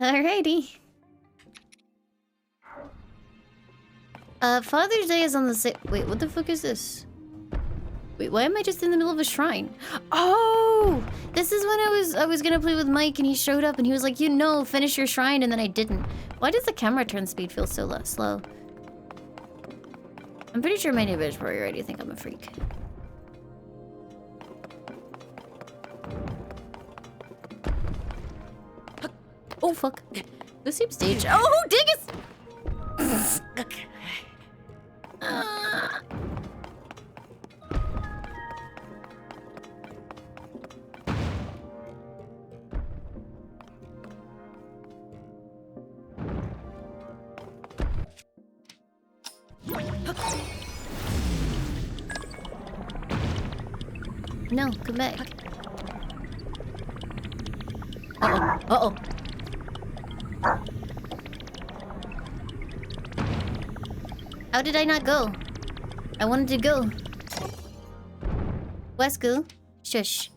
Alrighty. Father's Day is on the wait, what the fuck is this? Wait, why am I just in the middle of a shrine? Oh! This is when I was gonna play with Mike and he showed up and he was like, you know, finish your shrine, and then I didn't. Why does the camera turn speed feel so slow? I'm pretty sure my neighbors probably already think I'm a freak. Oh, fuck. This seems stage. Oh, dingus! No, come back. Uh-oh. Uh-oh. How did I not go? I wanted to go. Wesku. Shush.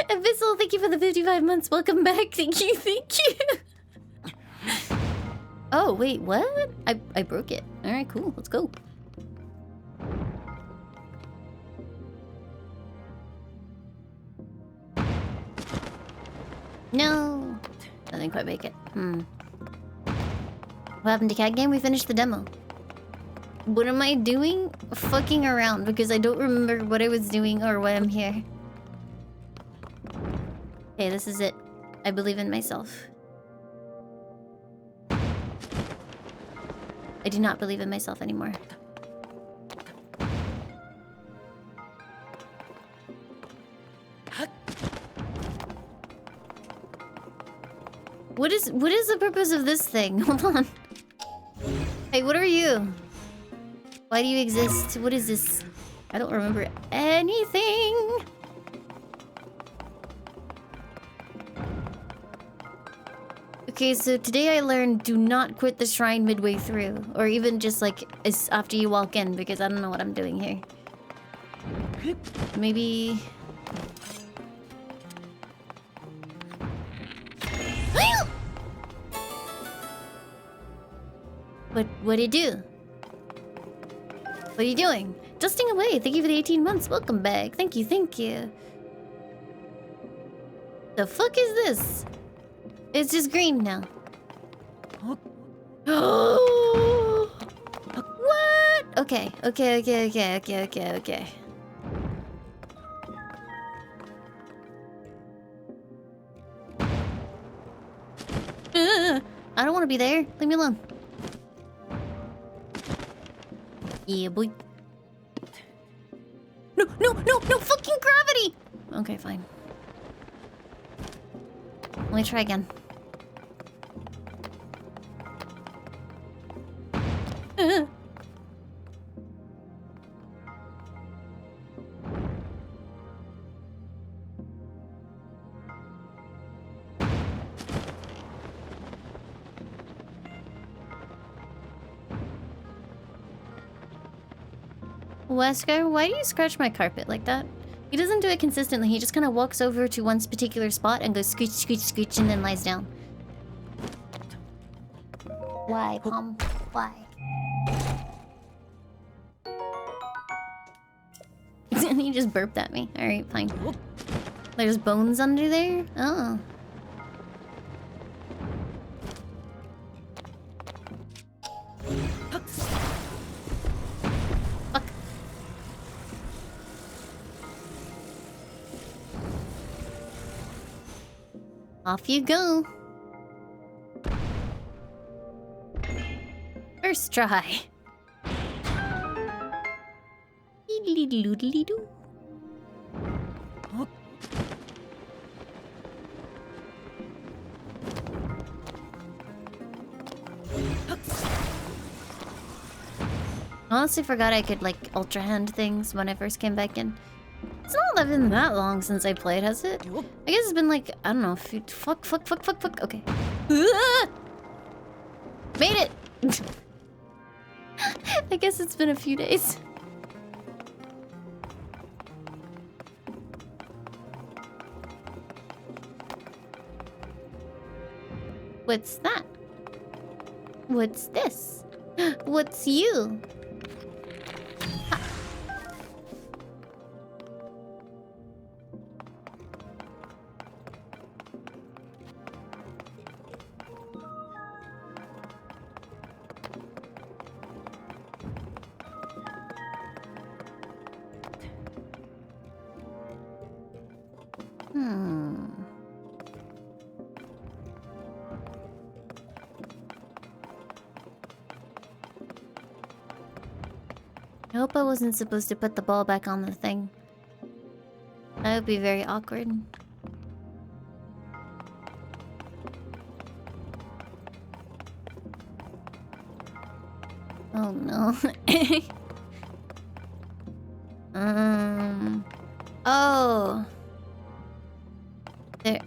Abyssal, thank you for the 55 months. Welcome back. Thank you, thank you. Oh, wait, what? I broke it. Alright, cool. Let's go. No. I didn't quite make it. What happened to Cat Game? We finished the demo. What am I doing? Fucking around because I don't remember what I was doing or why I'm here. Okay, this is it. I believe in myself. I do not believe in myself anymore. What is the purpose of this thing? Hold on. Hey, what are you? Why do you exist? What is this? I don't remember anything. Okay, so today I learned do not quit the shrine midway through. Or even just like after you walk in, because I don't know what I'm doing here. Maybe... What'd it do? What are you doing? Dusting away. Thank you for the 18 months. Welcome back. Thank you, thank you. The fuck is this? It's just green now. What? Okay. I don't want to be there. Leave me alone. Yeah, boy. No, fucking gravity! Okay, fine. Let me try again. Wesker, why do you scratch my carpet like that? He doesn't do it consistently. He just kind of walks over to one particular spot and goes scooch, scooch, scooch, and then lies down. Why, Pom? Why? He just burped at me. Alright, fine. There's bones under there? Oh. Fuck. Off you go. First try. Doodly-doodly-doo. Honestly forgot I could like ultra hand things when I first came back in. It's not been that long since I played, has it? I guess it's been like, I don't know, a few... Fuck. Okay. Made it! I guess it's been a few days. What's that? What's this? What's you? I hope I wasn't supposed to put the ball back on the thing. That would be very awkward. Oh no. Oh. There.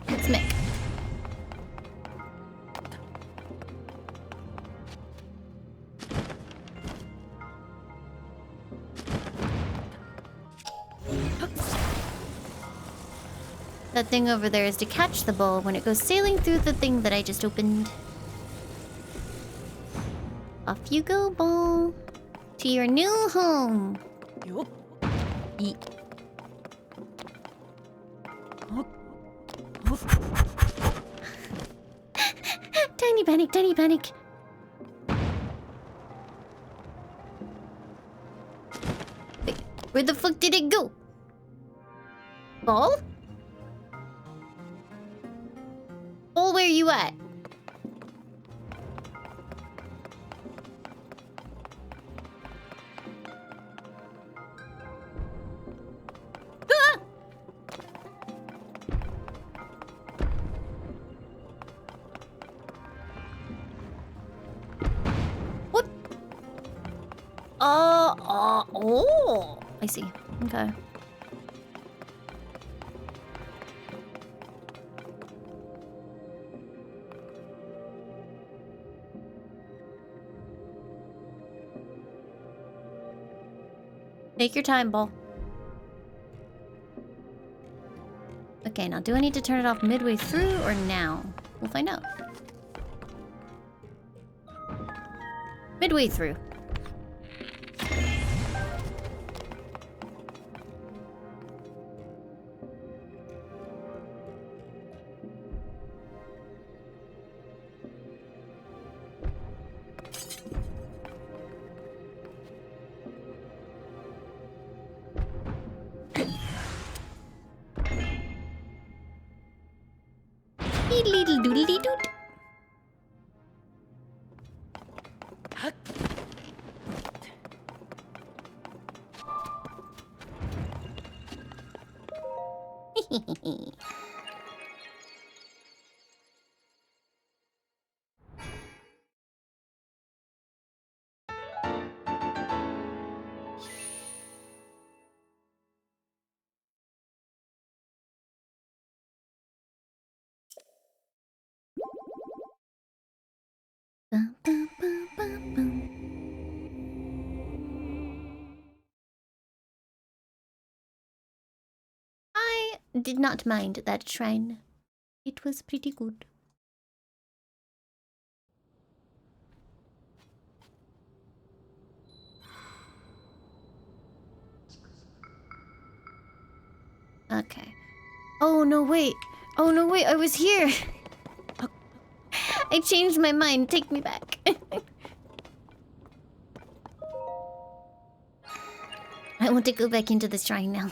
Let's make. That thing over there is to catch the ball when it goes sailing through the thing that I just opened. Off you go, ball. To your new home. Eat. Tiny panic, tiny panic. Wait, where the fuck did it go? Ball? Ball, where you at? Ah! What? Oh, I see. Okay. Take your time, ball. Okay, now do I need to turn it off midway through or now? We'll find out. Midway through. Little doodly doot. I did not mind that shrine. It was pretty good. Okay. Oh no, wait. Oh no, wait, I was here. I changed my mind. Take me back. I want to go back into the shrine now.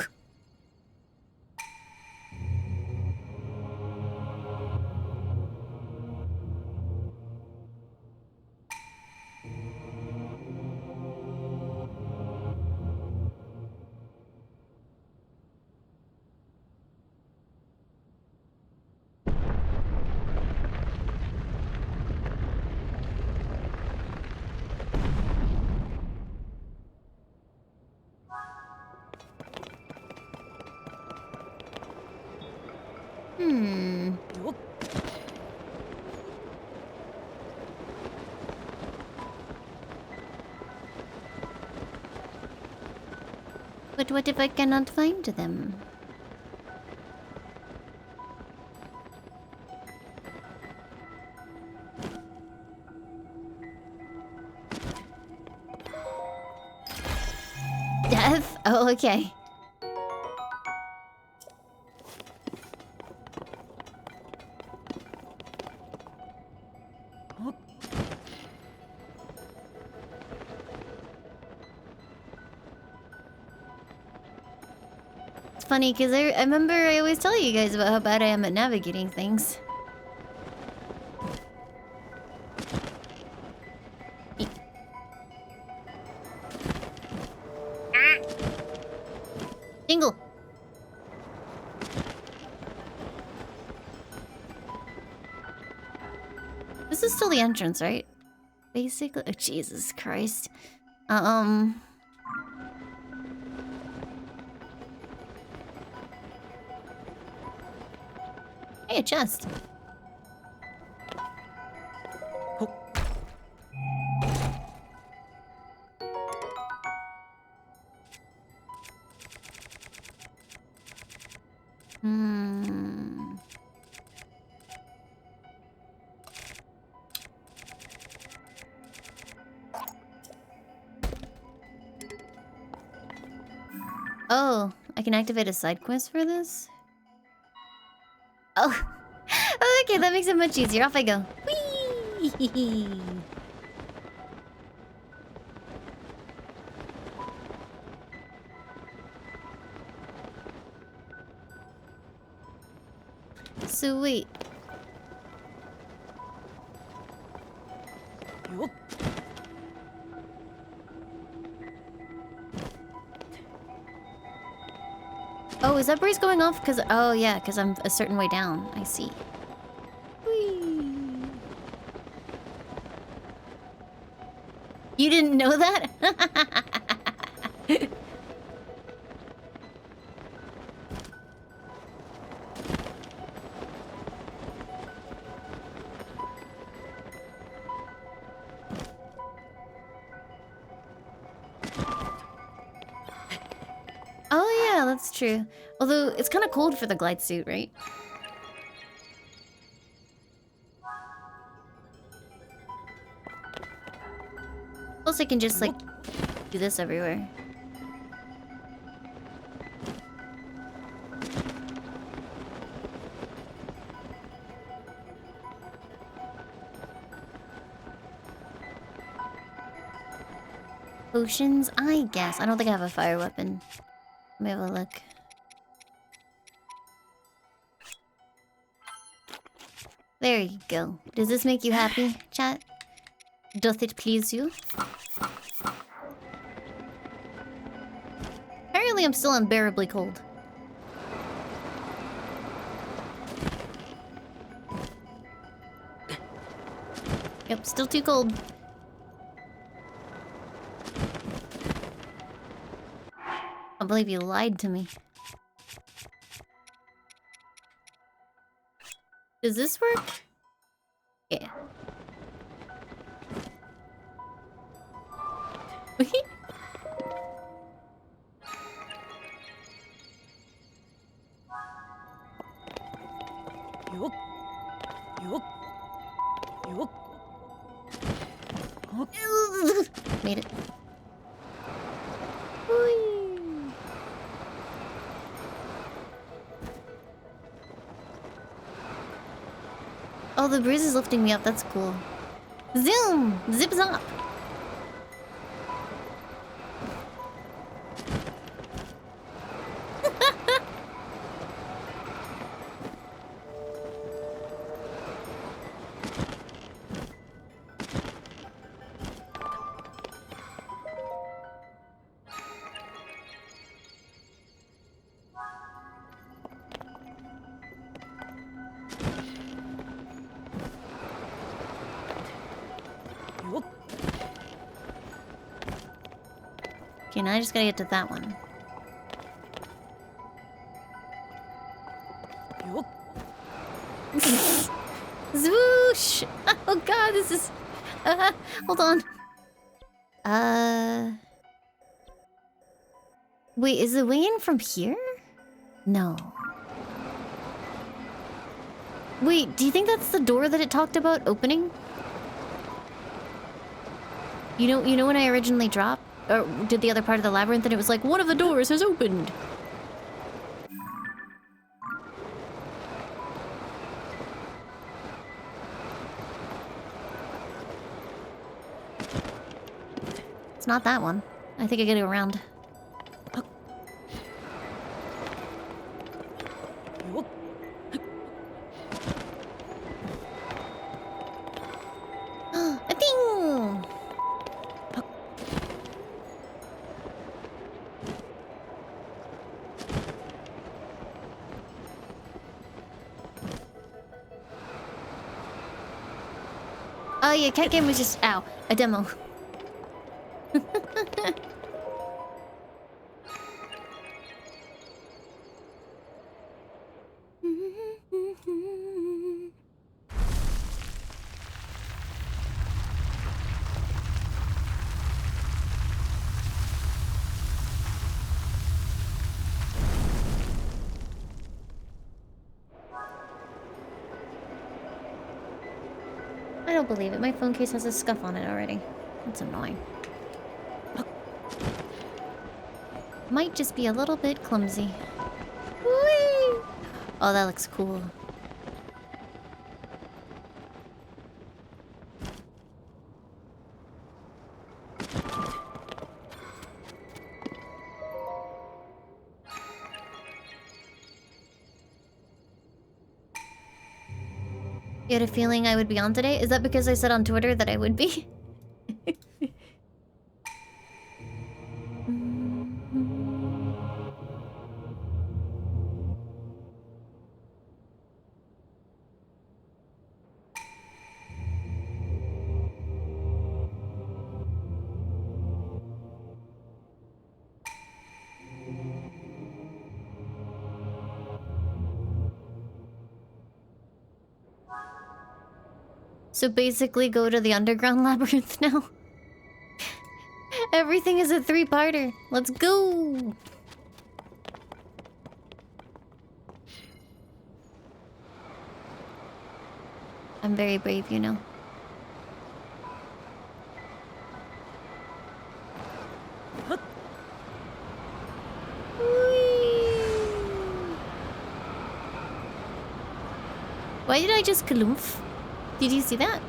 Hmm. But what if I cannot find them? Death? Oh, okay. It's funny because I remember I always tell you guys about how bad I am at navigating things. Jingle. This is still the entrance, right? Basically. Oh, Jesus Christ. Hey, a chest. Hmm. Oh, I can activate a side quest for this? Oh. Oh, okay, that makes it much easier. Off I go. Whee! Sweet. Oh, is that breeze going off? Cause oh yeah, cause I'm a certain way down. I see. Whee! You didn't know that? Oh yeah, that's true. Although it's kind of cold for the glide suit, right? Plus I can just like do this everywhere. Potions, I guess. I don't think I have a fire weapon. Let me have a look. There you go. Does this make you happy, chat? Doth it please you? Apparently I'm still unbearably cold. Yep, still too cold. I believe you lied to me. Does this work? Yeah. Made it. Whee. Oh, the breeze is lifting me up. That's cool. Zoom! Zip zop! Okay, now I just gotta get to that one. Zwoosh! Oh god, this is... hold on. Wait, is the way in from here? No. Wait, do you think that's the door that it talked about opening? You know when I originally dropped? Or did the other part of the labyrinth and it was like, one of the doors has opened! It's not that one. I think I gotta go around. A thing! Oh yeah, cat game was just, ow, a demo. I don't believe it. My phone case has a scuff on it already. That's annoying. Might just be a little bit clumsy. Whee! Oh, that looks cool. You had a feeling I would be on today? Is that because I said on Twitter that I would be? So basically go to the underground labyrinth now. Everything is a 3-parter. Let's go! I'm very brave, you know. Why did I just kalumph? Did you see that?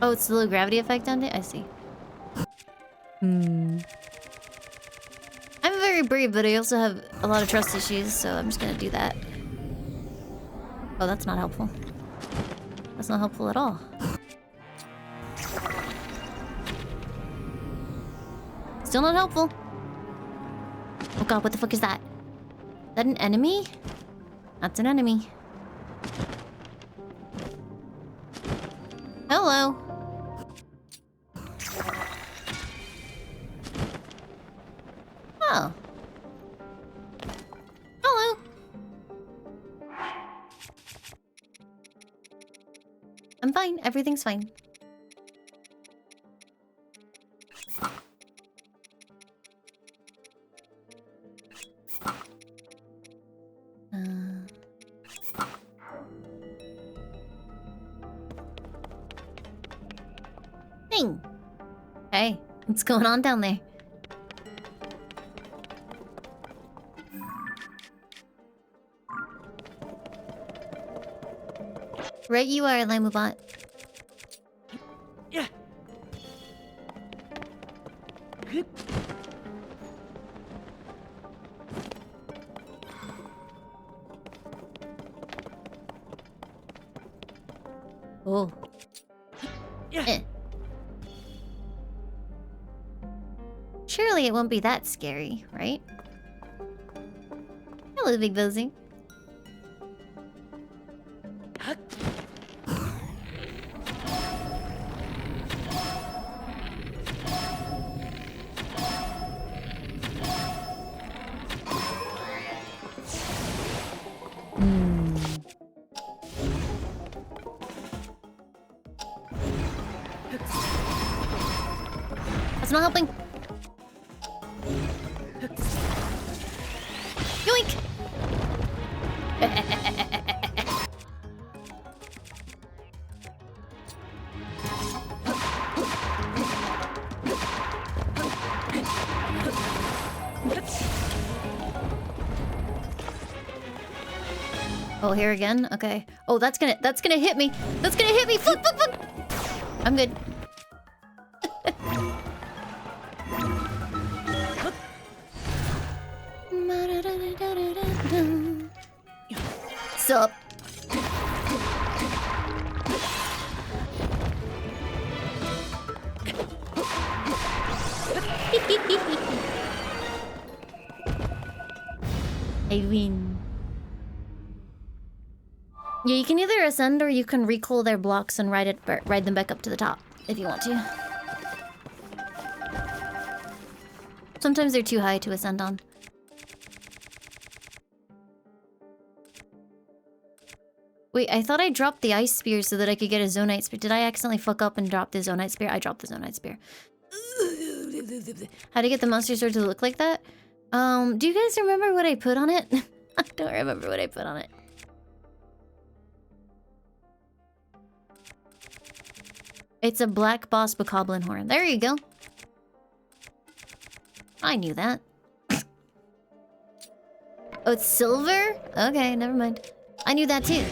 Oh, it's the low gravity effect on it? I see. I'm very brave, but I also have a lot of trust issues, so I'm just gonna do that. Oh, that's not helpful. That's not helpful at all. Still not helpful. Oh god, what the fuck is that? Is that an enemy? That's an enemy. Hello. Oh. Hello. I'm fine. Everything's fine. Thing. Hey, what's going on down there? Right you are, Laimu bot. Yeah. Oh. Yeah. Eh. Surely it won't be that scary, right? Hello, Big Bozzy. Hmm. That's not helping. Yoink! Oh, here again? Okay. Oh, that's gonna hit me. That's gonna hit me. Fuck, fuck, fuck. I'm good. Sup? I win. Yeah, you can either ascend or you can recall their blocks and ride them back up to the top if you want to. Sometimes they're too high to ascend on. Wait, I thought I dropped the ice spear so that I could get a zonite spear. Did I accidentally fuck up and drop the zonite spear? I dropped the zonite spear. How to get the monster sword to look like that? Do you guys remember what I put on it? I don't remember what I put on it. It's a black boss bokoblin horn. There you go. I knew that. Oh, it's silver? Okay, never mind. I knew that too.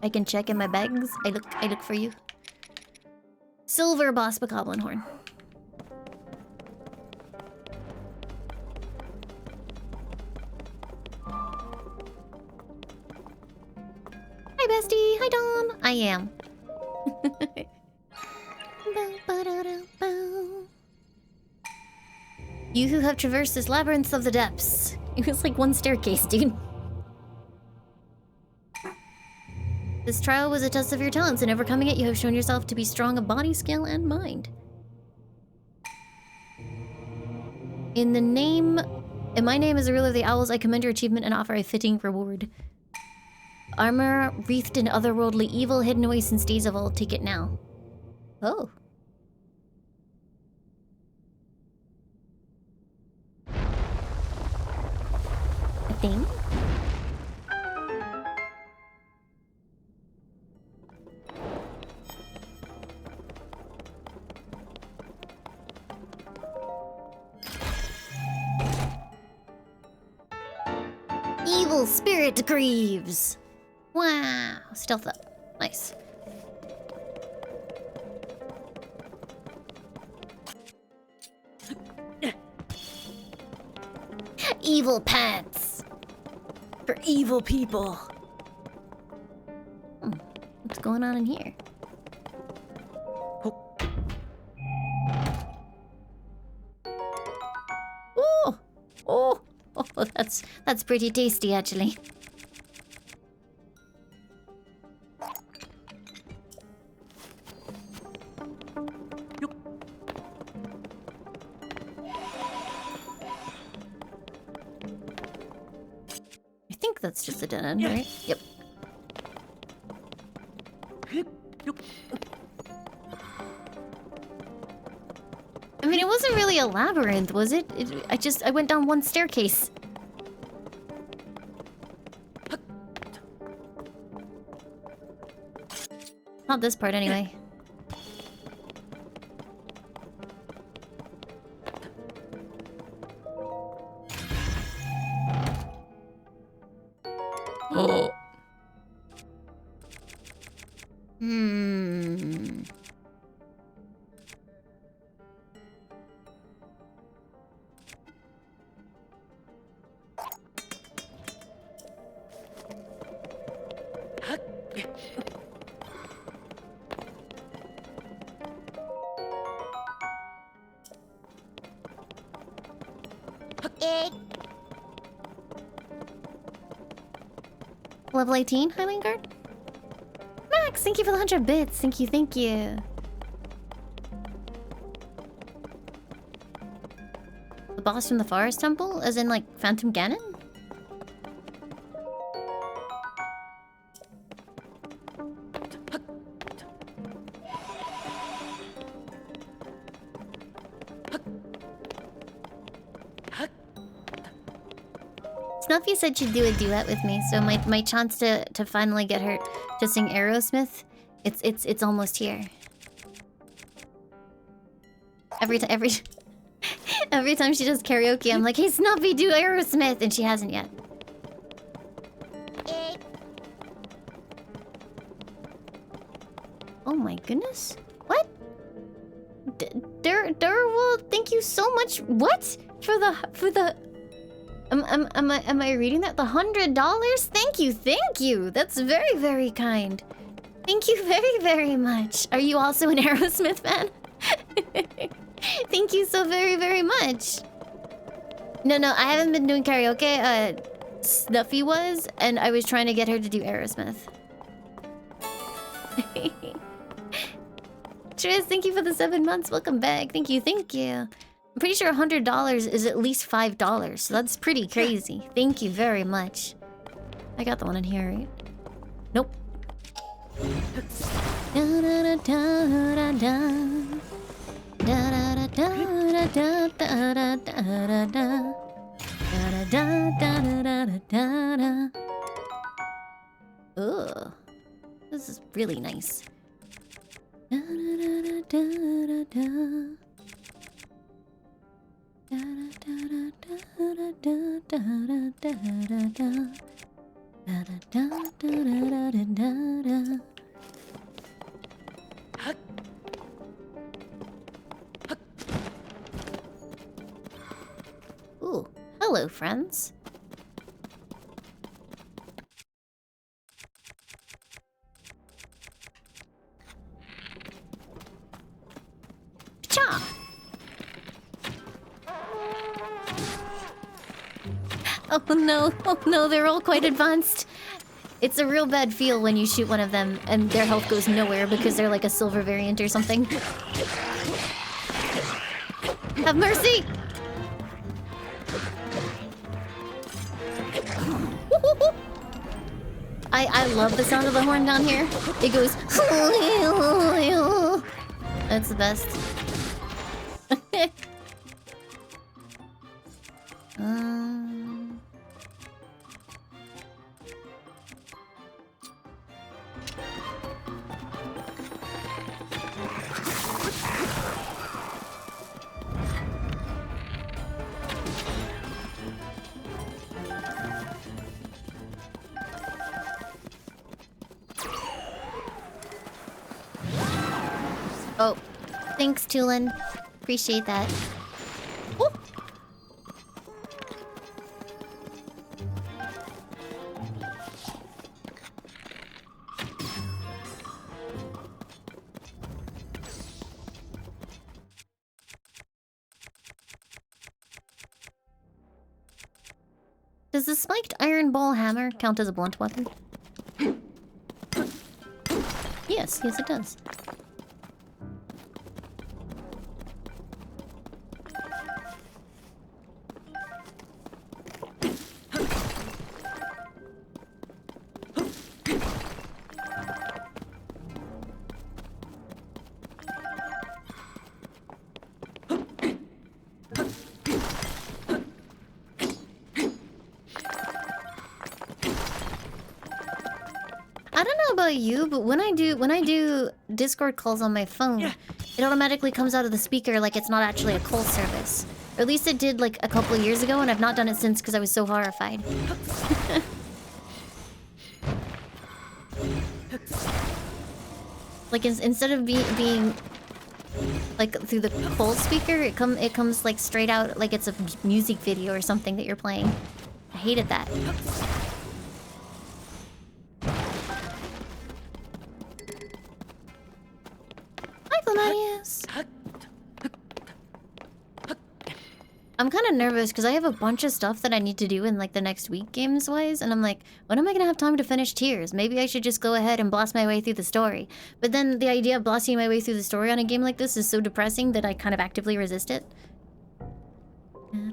I can check in my bags. I look for you. Silver boss bokoblin horn. Hi, bestie. Hi, Dom. I am. You who have traversed this labyrinth of the depths. It was like one staircase, dude. This trial was a test of your talents. In overcoming it, you have shown yourself to be strong of body, skill, and mind. In my name as a ruler of the owls, I commend your achievement and offer a fitting reward. Armor wreathed in otherworldly evil, hidden away since days of old. Take it now. Oh. A thing? Evil spirit grieves. Wow. Stealth up. Nice. Evil pants. For evil people. What's going on in here? Oh. Oh. Oh, that's pretty tasty, actually. I think that's just a dead end, right? Yep. I mean, it wasn't really a labyrinth, was it? I went down one staircase. Not this part, anyway. Oh. Level 18, Highland Guard? Max, thank you for the 100 bits. Thank you, thank you. The boss from the Forest Temple? As in, like, Phantom Ganon? Snuffy said she'd do a duet with me, so my chance to finally get her to sing Aerosmith, it's almost here. Every time she does karaoke, I'm like, hey Snuffy, do Aerosmith, and she hasn't yet. Oh my goodness. What? Well, thank you so much. What? For the Am I reading that? The $100? Thank you. That's very, very kind. Thank you very, very much. Are you also an Aerosmith fan? Thank you so very, very much. No, I haven't been doing karaoke. Snuffy was, and I was trying to get her to do Aerosmith. Triz, thank you for the 7 months. Welcome back. Thank you. I'm pretty sure $100 is at least $5, so that's pretty crazy. Thank you very much. I got the one in here, right? Nope. Ugh. This is really nice. Ooh, hello, friends. Cha! Oh no, they're all quite advanced. It's a real bad feel when you shoot one of them and their health goes nowhere because they're like a silver variant or something. Have mercy! I love the sound of the horn down here. It goes... That's the best. Oh, thanks, Tulin. Appreciate that. Ooh. Does the spiked iron ball hammer count as a blunt weapon? Yes, it does. You, but when I do Discord calls on my phone, it automatically comes out of the speaker like it's not actually a call service. Or at least it did like a couple of years ago, and I've not done it since because I was so horrified. Like instead of being like through the call speaker, it comes like straight out like it's a music video or something that you're playing. I hated that. I'm kind of nervous because I have a bunch of stuff that I need to do in like the next week games-wise, and I'm like, when am I gonna have time to finish Tears? Maybe I should just go ahead and blast my way through the story. But then the idea of blasting my way through the story on a game like this is so depressing that I kind of actively resist it. Yeah.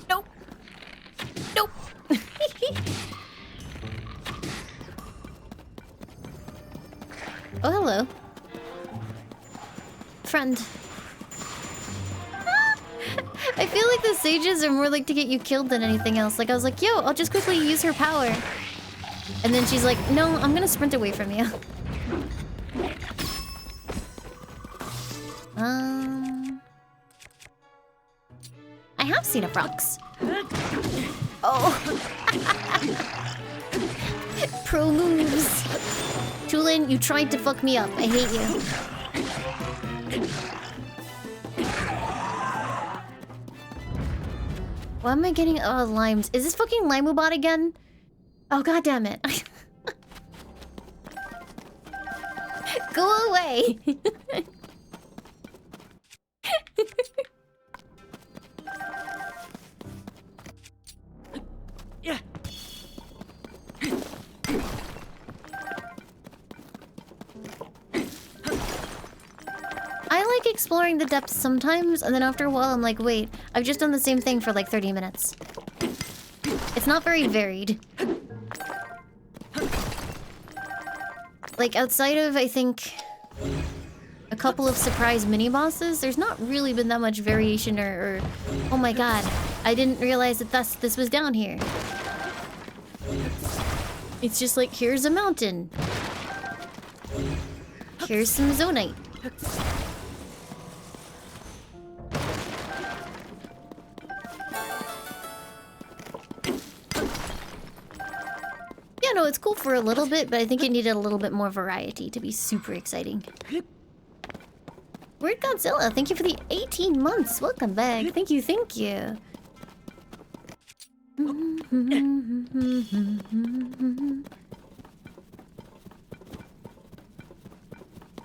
Nope. Nope. Oh, hello. Friend. I feel like the sages are more like to get you killed than anything else. Like, I was like, yo, I'll just quickly use her power. And then she's like, no, I'm gonna sprint away from you. I have seen a fox. Oh. Pro moves. Tulin, you tried to fuck me up. I hate you. Why am I getting limes? Is this fucking Laimu bot again? Oh, god damn it. Go away. Yeah. I like exploring the depths sometimes, and then after a while I'm like, wait, I've just done the same thing for like 30 minutes. It's not very varied. Like, outside of, I think, a couple of surprise mini-bosses, there's not really been that much variation or oh my god, I didn't realize that this was down here. It's just like, here's a mountain. Here's some zonite. Yeah, no, it's cool for a little bit, but I think it needed a little bit more variety to be super exciting. Weird Godzilla, thank you for the 18 months. Welcome back. Thank you, thank you.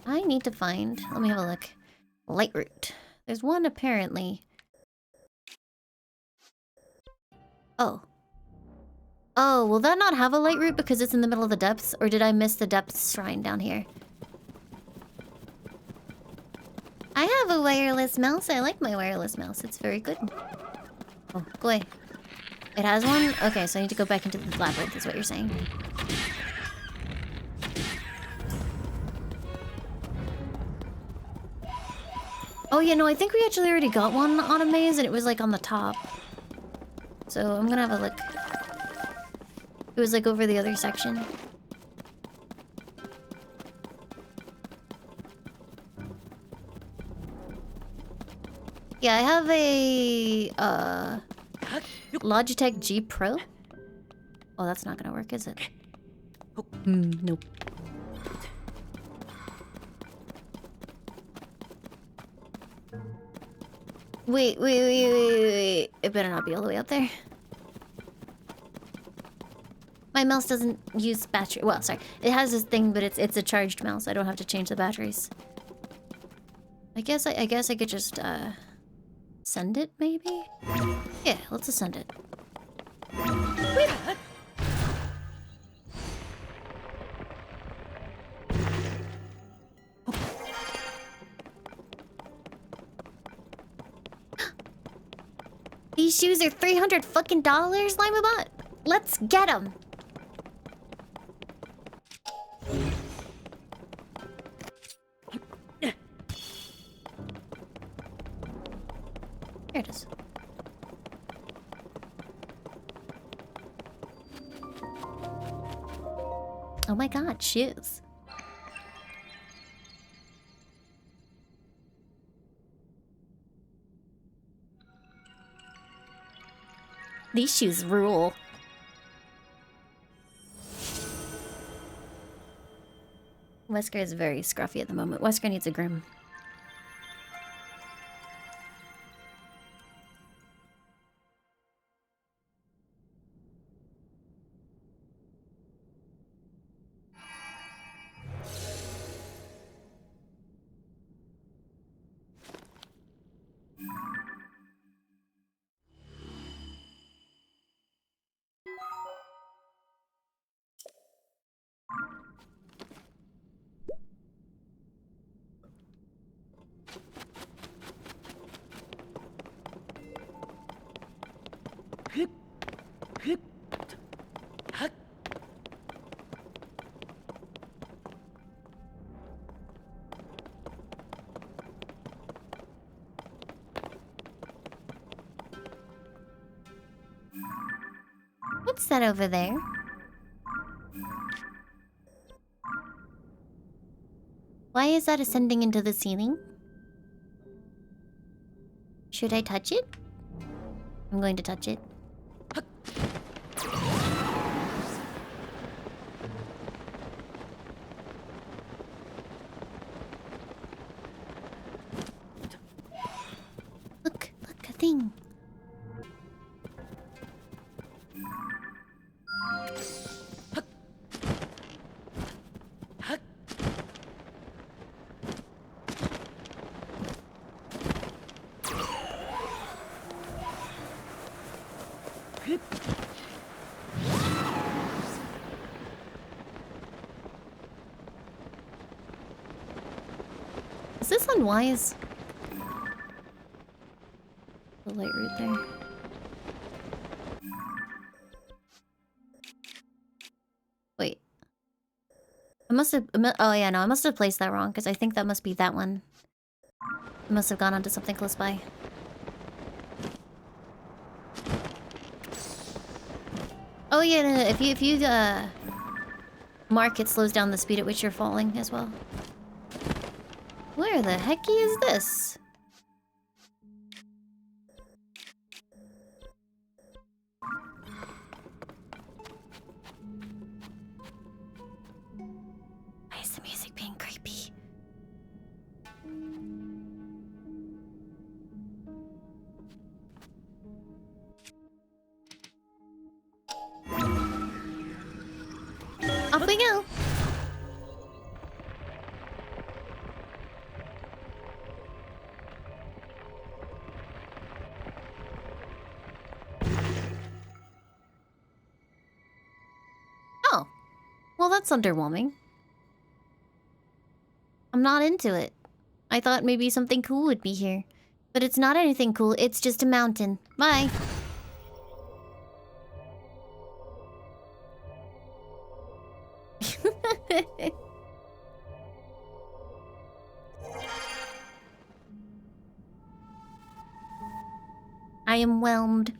I need to find... Let me have a look. Light root. There's one apparently. Oh. Oh, will that not have a light root because it's in the middle of the depths? Or did I miss the depths shrine down here? I have a wireless mouse. I like my wireless mouse. It's very good. Oh, go away. It has one? Okay, so I need to go back into the labyrinth is what you're saying. Oh, yeah, no, I think we actually already got one on a maze and it was like on the top. So I'm gonna have a look. It was like over the other section. Yeah, I have a Logitech G Pro. Oh, that's not gonna work, is it? Nope. Wait. It better not be all the way up there. My mouse doesn't use battery. Well, sorry. It has this thing, but it's a charged mouse. I don't have to change the batteries. I guess I could just send it, maybe? Yeah, let's ascend it. Wait. These shoes are $300 fucking dollars, Limebot. Let's get them. Here it is. Oh my god, shoes. These shoes rule. Wesker is very scruffy at the moment. Wesker needs a grim. What's that over there? Why is that ascending into the ceiling? Should I touch it? I'm going to touch it. Look, a thing. Is this unwise? The light route there. Wait. I must have... Oh yeah, no, I must have placed that wrong, because I think that must be that one. I must have gone onto something close by. Oh yeah, no, if you mark, it slows down the speed at which you're falling as well. Where the heck is this? Why is the music being creepy? Off we go! Oh. Well, that's underwhelming. I'm not into it. I thought maybe something cool would be here. But it's not anything cool, it's just a mountain. Bye! I am whelmed.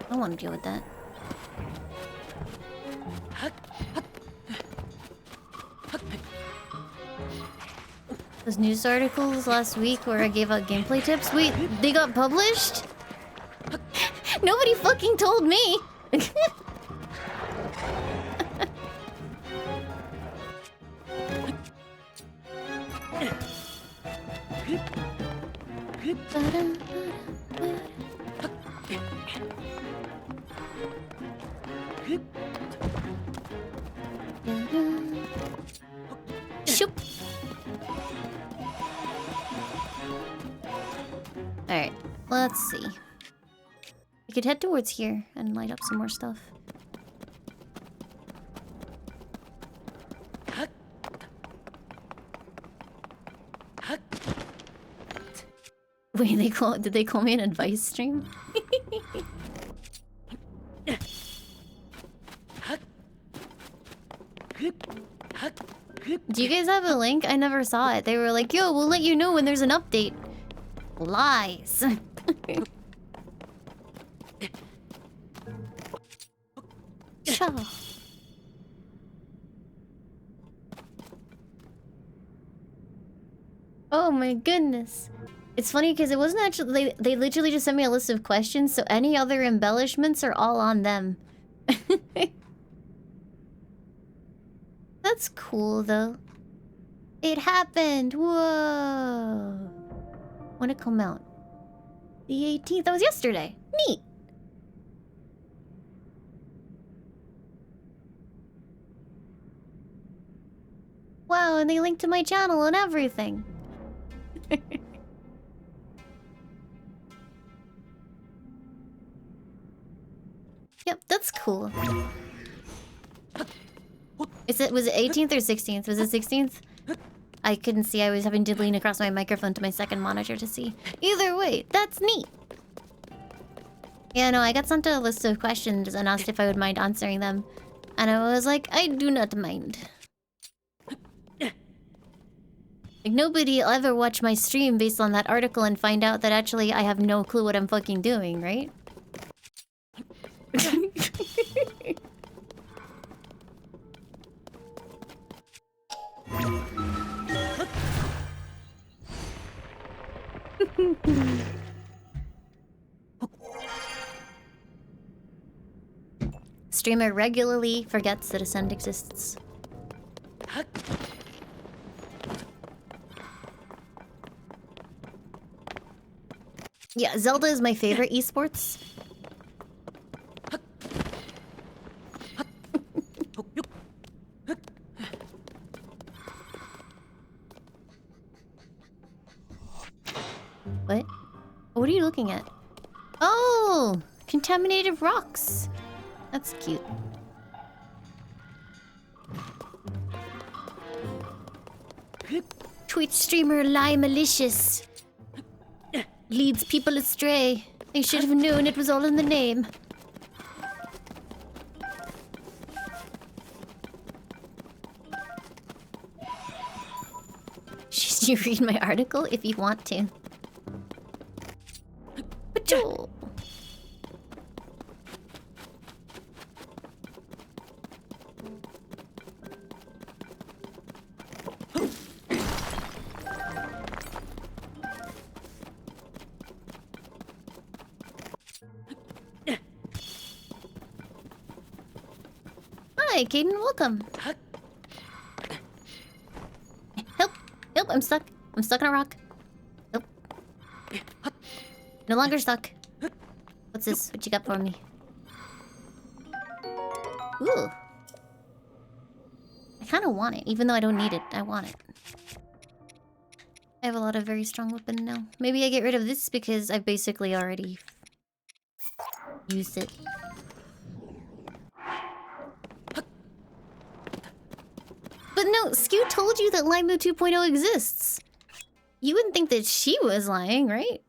I don't want to deal with that. Those news articles last week where I gave out gameplay tips, wait, they got published? Nobody fucking told me! Shoop. Alright, let's see. We could head towards here and light up some more stuff. Wait, did they call me an advice stream? Do you guys have a link? I never saw it. They were like, yo, we'll let you know when there's an update. Lies. Sure. Oh my goodness. It's funny because it wasn't actually... They literally just sent me a list of questions, so any other embellishments are all on them. That's cool, though. It happened! Whoa! When did it come out? The 18th? That was yesterday! Neat! Wow, and they linked to my channel and everything! Yep, that's cool. Was it 18th or 16th? Was it 16th? I couldn't see. I was having to lean across my microphone to my second monitor to see. Either way, that's neat. Yeah, no, I got sent a list of questions and asked if I would mind answering them. And I was like, I do not mind. Like, nobody will ever watch my stream based on that article and find out that actually I have no clue what I'm fucking doing, right? Streamer regularly forgets that Ascend exists. Yeah, Zelda is my favorite esports. What? What are you looking at? Oh! Contaminated rocks! That's cute. Twitch streamer limealicious leads people astray. They should have known it was all in the name. Should you read my article if you want to? Patrol. Hi, Caden, welcome. Help! Help, I'm stuck. I'm stuck on a rock. Help. No longer stuck. What's this? What you got for me? Ooh. I kind of want it, even though I don't need it. I want it. I have a lot of very strong weapon now. Maybe I get rid of this because I've basically already used it. But no, Skew told you that Laimu 2.0 exists. You wouldn't think that she was lying, right?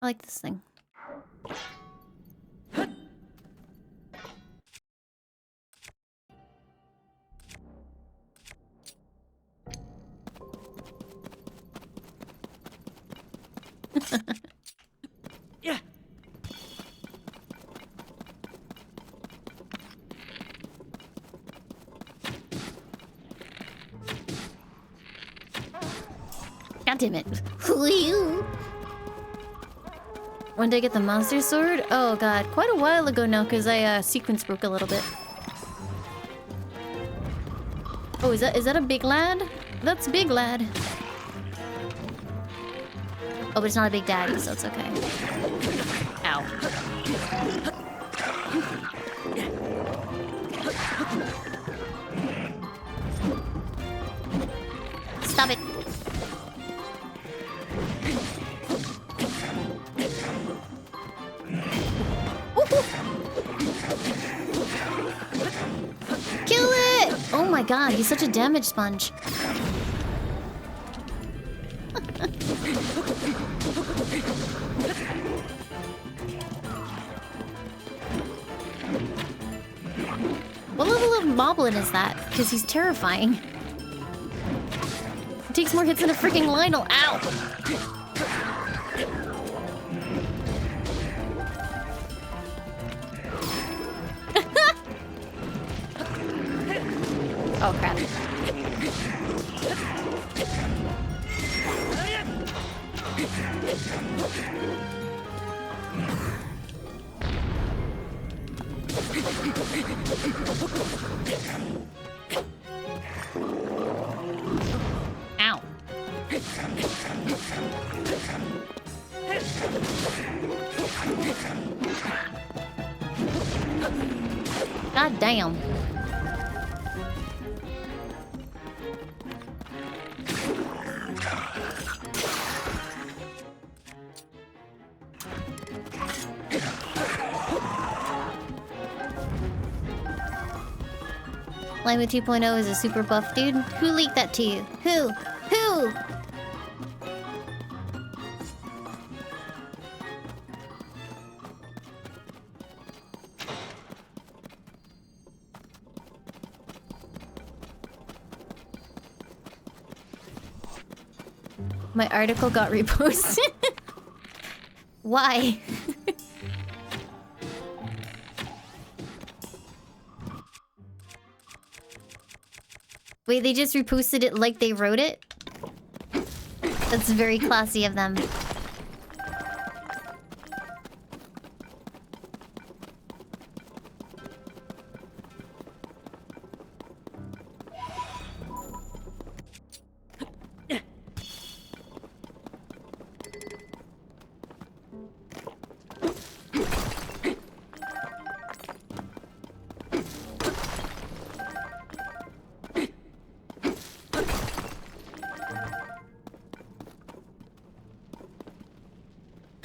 I like this thing. Yeah. God damn it. When did I get the monster sword? Oh god, quite a while ago now, because I sequence broke a little bit. Oh, is that a big lad? That's big lad. Oh, but it's not a big daddy, so it's okay. Ow. Stop it. Kill it! Oh my god, he's such a damage sponge. What level of moblin is that? Because he's terrifying. He takes more hits than a freaking Lionel. Ow! Oh crap. Ow. God damn. Laimu 2.0 is a super buff dude. Who leaked that to you? Who? Who? My article got reposted. Why? Wait, they just reposted it like they wrote it? That's very classy of them.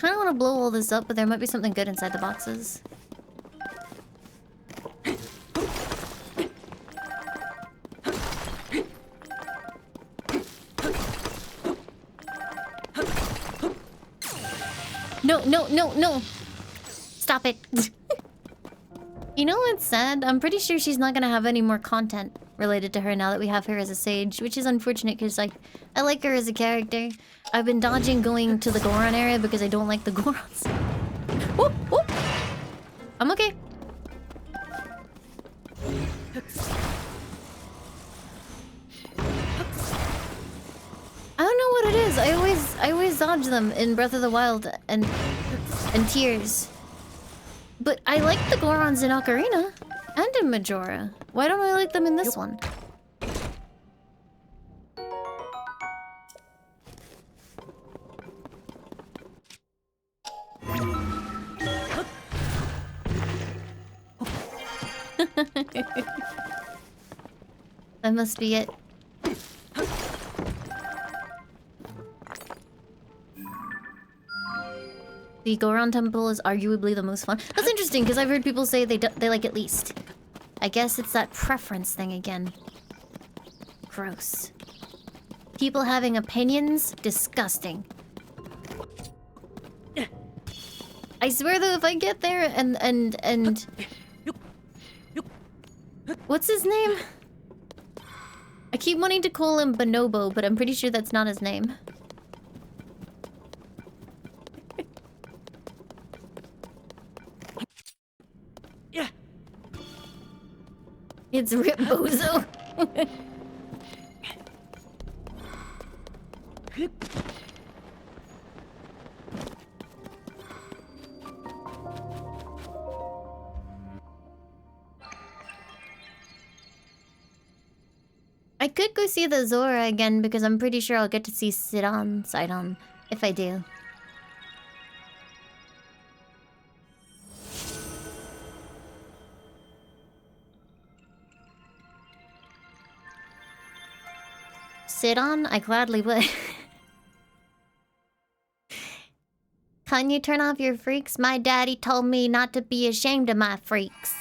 I don't want to blow all this up, but there might be something good inside the boxes. No, no, no, no! Stop it. You know what's sad? I'm pretty sure she's not gonna have any more content related to her now that we have her as a sage, which is unfortunate because, like, I like her as a character. I've been dodging going to the Goron area because I don't like the Gorons. Whoop, whoop. I'm okay. I don't know what it is. I always dodge them in Breath of the Wild and Tears. But I like the Gorons in Ocarina and in Majora. Why don't I like them in this one? That must be it. The Goron Temple is arguably the most fun. That's interesting, because I've heard people say they like it least. I guess it's that preference thing again. Gross. People having opinions? Disgusting. I swear though, if I get there and... What's his name? I keep wanting to call him Bonobo, but I'm pretty sure that's not his name. Yeah. It's Rip Bozo. I could go see the Zora again because I'm pretty sure I'll get to see Sidon, if I do. Sidon? I gladly would. Can you turn off your freaks? My daddy told me not to be ashamed of my freaks.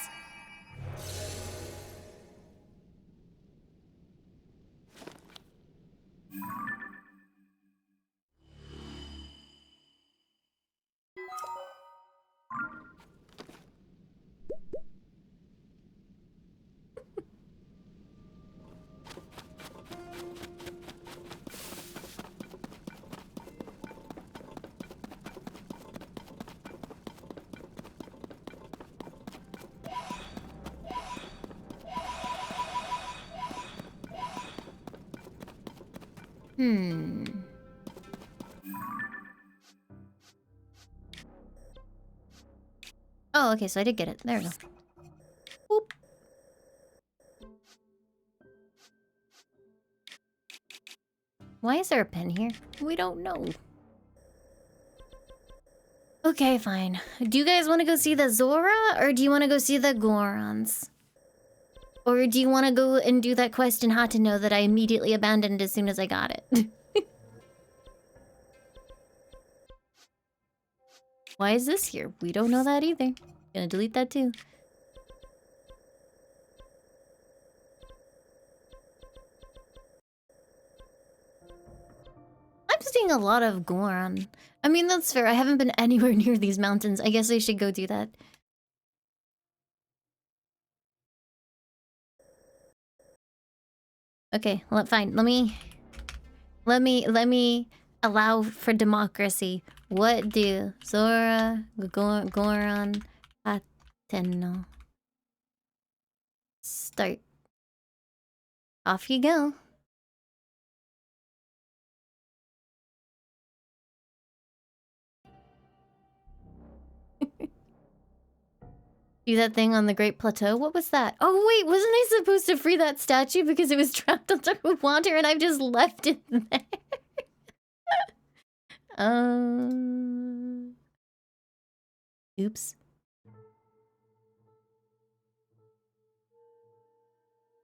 Oh, okay, so I did get it. There we go. Whoop. Why is there a pen here? We don't know. Okay, fine. Do you guys want to go see the Zora, or do you want to go see the Gorons? Or do you want to go and do that quest in Hateno that I immediately abandoned as soon as I got it? Why is this here? We don't know that either. Gonna delete that too. seeing a lot of Goron. I mean, that's fair. I haven't been anywhere near these mountains. I guess I should go do that. Okay, well, fine. Let me allow for democracy. What do Zora, Goron, Pateno? Start. Off you go. Do that thing on the Great Plateau? What was that? Oh wait, wasn't I supposed to free that statue because it was trapped on top of water and I've just left it there? Oops.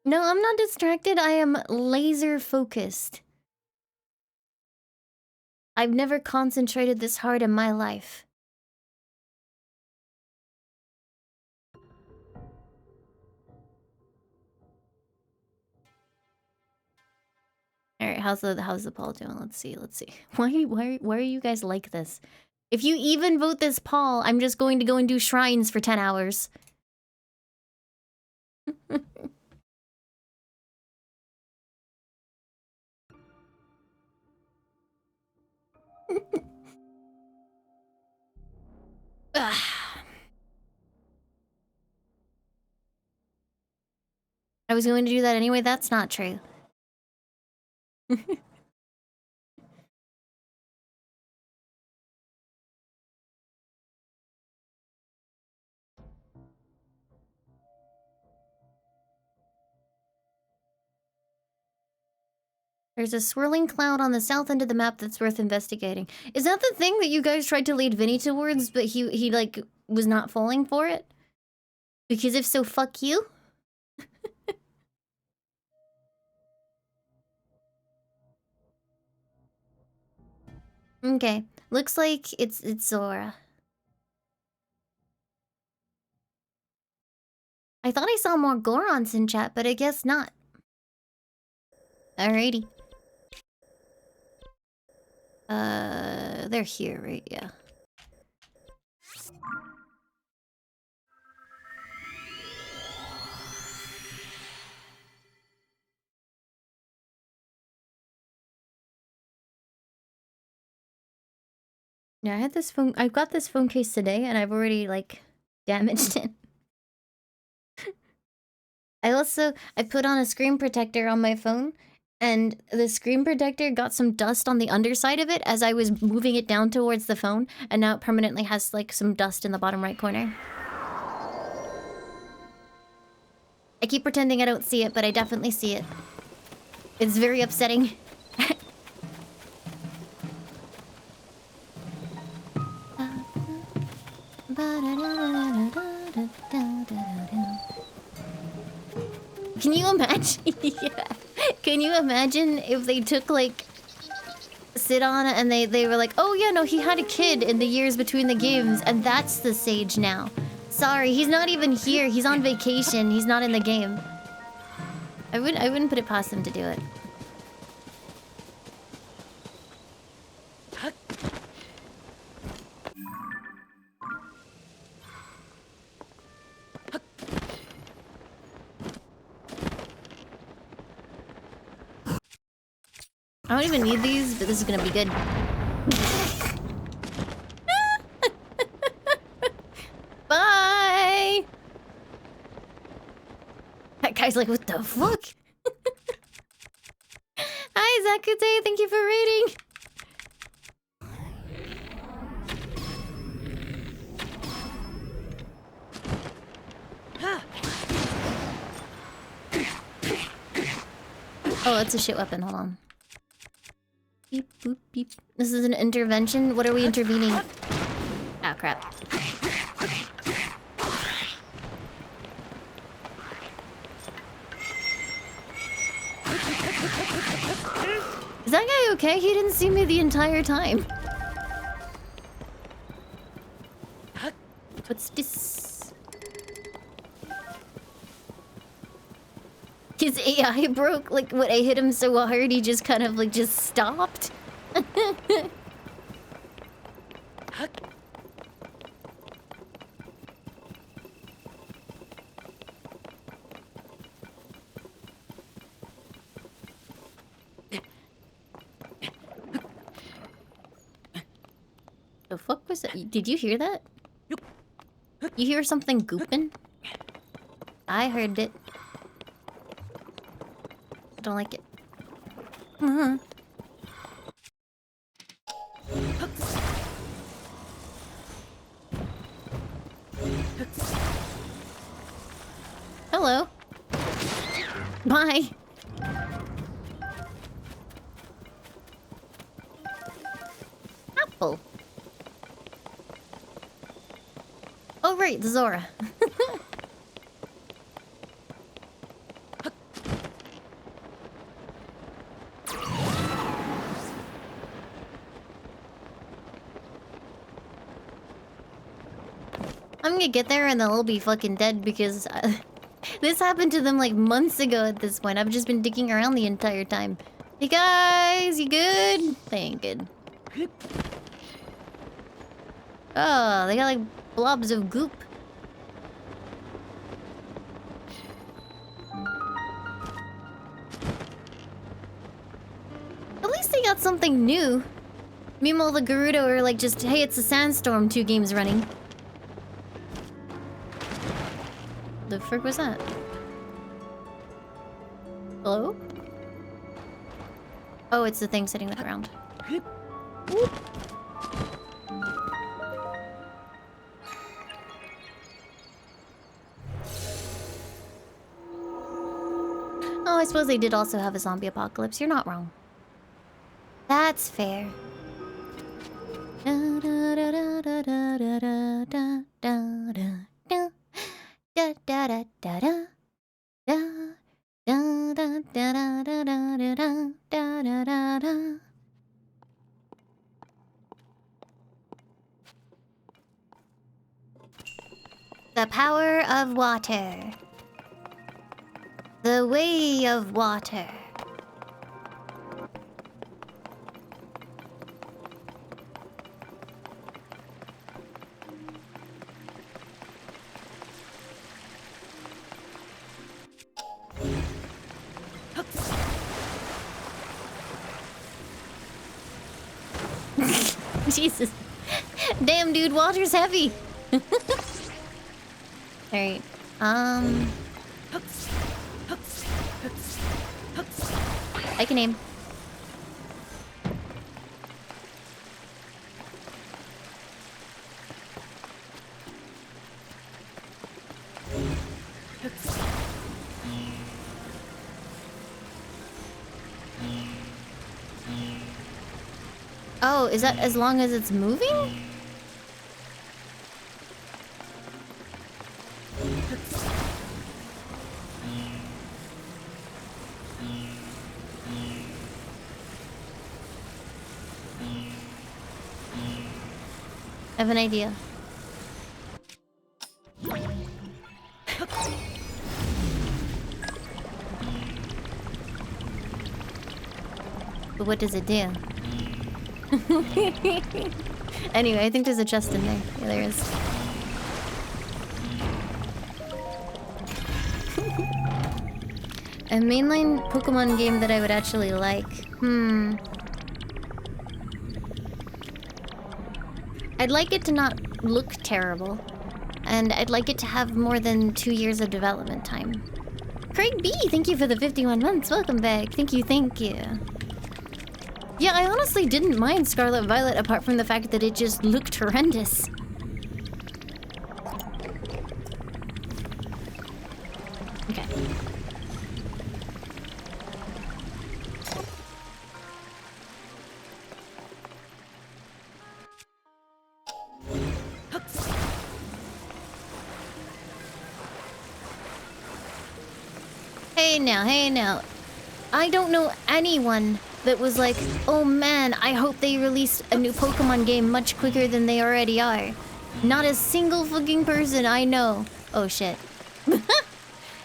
No, I'm not distracted. I am laser focused. I've never concentrated this hard in my life. All right, how's the poll doing? Let's see. Why are you guys like this? If you even vote this poll, I'm just going to go and do shrines for 10 hours. I was going to do that anyway. That's not true. There's a swirling cloud on the south end of the map that's worth investigating. Is that the thing that you guys tried to lead Vinny towards, but he like was not falling for it? Because if so, fuck you. Okay, looks like it's Zora. I thought I saw more Gorons in chat, but I guess not. Alrighty. They're here, right? Yeah. Yeah, I got this phone case today and I've already like damaged it. I put on a screen protector on my phone and the screen protector got some dust on the underside of it as I was moving it down towards the phone, and now it permanently has like some dust in the bottom right corner. I keep pretending I don't see it, but I definitely see it. It's very upsetting. Can you imagine? Yeah. Can you imagine if they took like Sidon and they were like, oh yeah, no, he had a kid in the years between the games, and that's the sage now. Sorry, he's not even here. He's on vacation. He's not in the game. I wouldn't put it past them to do it. I don't even need these, but this is gonna be good. Bye! That guy's like, what the fuck? Hi, Zakute, thank you for reading. Oh, it's a shit weapon, hold on. Beep, boop, beep. This is an intervention? What are we intervening? Ah, crap. Is that guy okay? He didn't see me the entire time. What's this? His AI broke, like, when I hit him so hard, he just kind of, like, just stopped. The fuck was that? Did you hear that? You hear something gooping? I heard it. I don't like it. Hello. Bye. Apple. Oh right, Zora. I'm gonna get there and they'll be fucking dead because this happened to them like months ago at this point. I've just been digging around the entire time. Hey guys, you good? They ain't good. Oh, they got like blobs of goop. At least they got something new. Meanwhile, the Gerudo are like just, hey, it's a sandstorm, 2 games running. The frick was that? Hello? Oh, it's the thing sitting on the ground. Oh, I suppose they did also have a zombie apocalypse. You're not wrong. That's fair. The power of water. The way of water. Jesus. Damn, dude, water's heavy. Alright. I can aim. Oh, is that as long as it's moving? I have an idea. But what does it do? Anyway, I think there's a chest in there. Yeah, there is. A mainline Pokemon game that I would actually like. I'd like it to not look terrible. And I'd like it to have more than 2 years of development time. Craig B, thank you for the 51 months. Welcome back. Thank you, thank you. Yeah, I honestly didn't mind Scarlet Violet apart from the fact that it just looked horrendous. Okay. Hey now. I don't know anyone that was like, oh man, I hope they release a new Pokemon game much quicker than they already are. Not a single fucking person I know. Oh shit.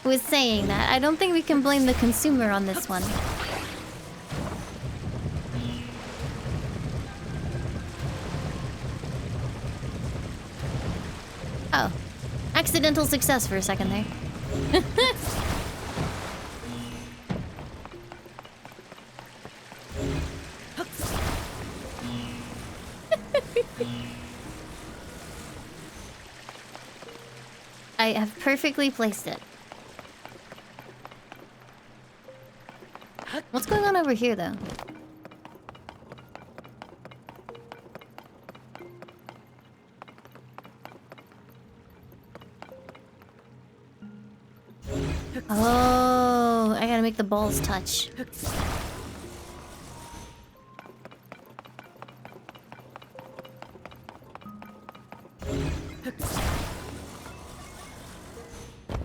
Was saying that. I don't think we can blame the consumer on this one. Accidental success for a second there. I have perfectly placed it. What's going on over here, though? Oh, I gotta make the balls touch.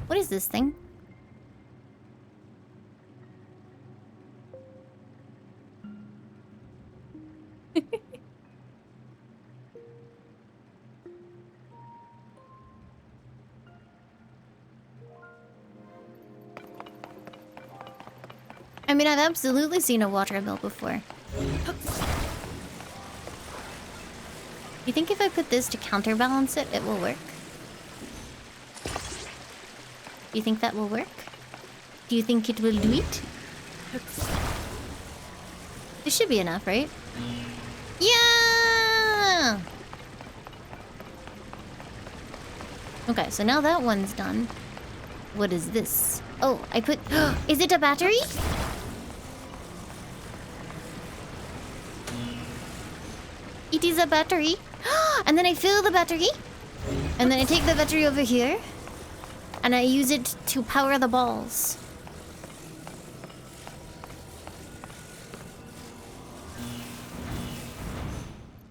What is this thing? I mean, I've absolutely seen a water mill before. You think if I put this to counterbalance it, it will work? Do you think that will work? Do you think it will do it? This should be enough, right? Yeah! Okay, so now that one's done. What is this? Oh, I put... Is it a battery? It is a battery. And then I fill the battery. And then I take the battery over here. And I use it to power the balls.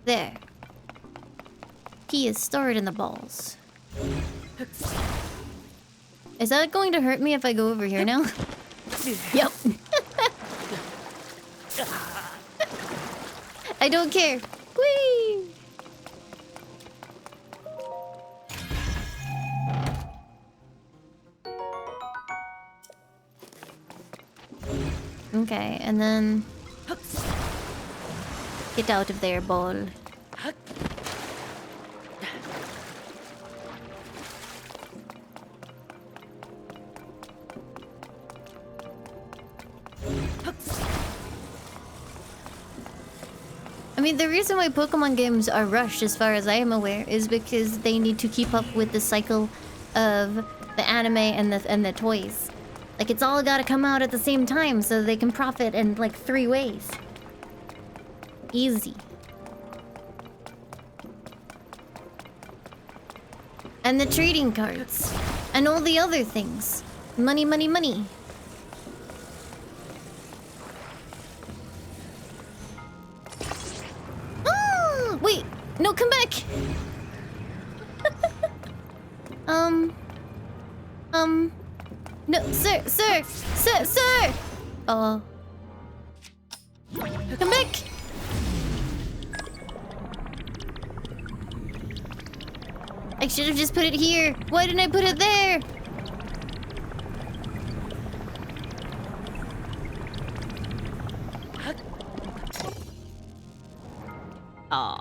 There. Key is stored in the balls. Is that going to hurt me if I go over here now? Yep. I don't care. Whee! Okay, and then... Get out of there, ball. I mean, the reason why Pokemon games are rushed, as far as I am aware, is because they need to keep up with the cycle of the anime and the toys. Like, it's all gotta come out at the same time so they can profit in, like, 3 ways. Easy. And the trading cards. And all the other things. Money, money, money. Oh, wait. No, come back. No, sir. Oh. Come back. I should have just put it here. Why didn't I put it there? Oh.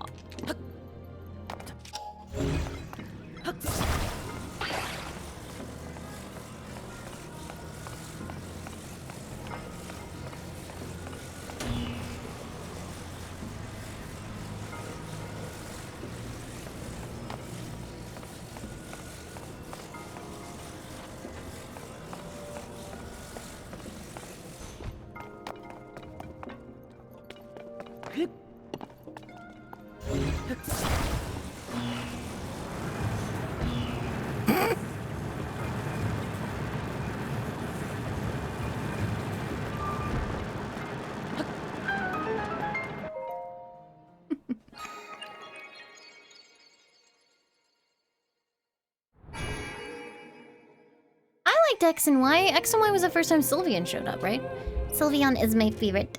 I liked X and Y. X and Y was the first time Sylveon showed up, right? Sylveon is my favorite.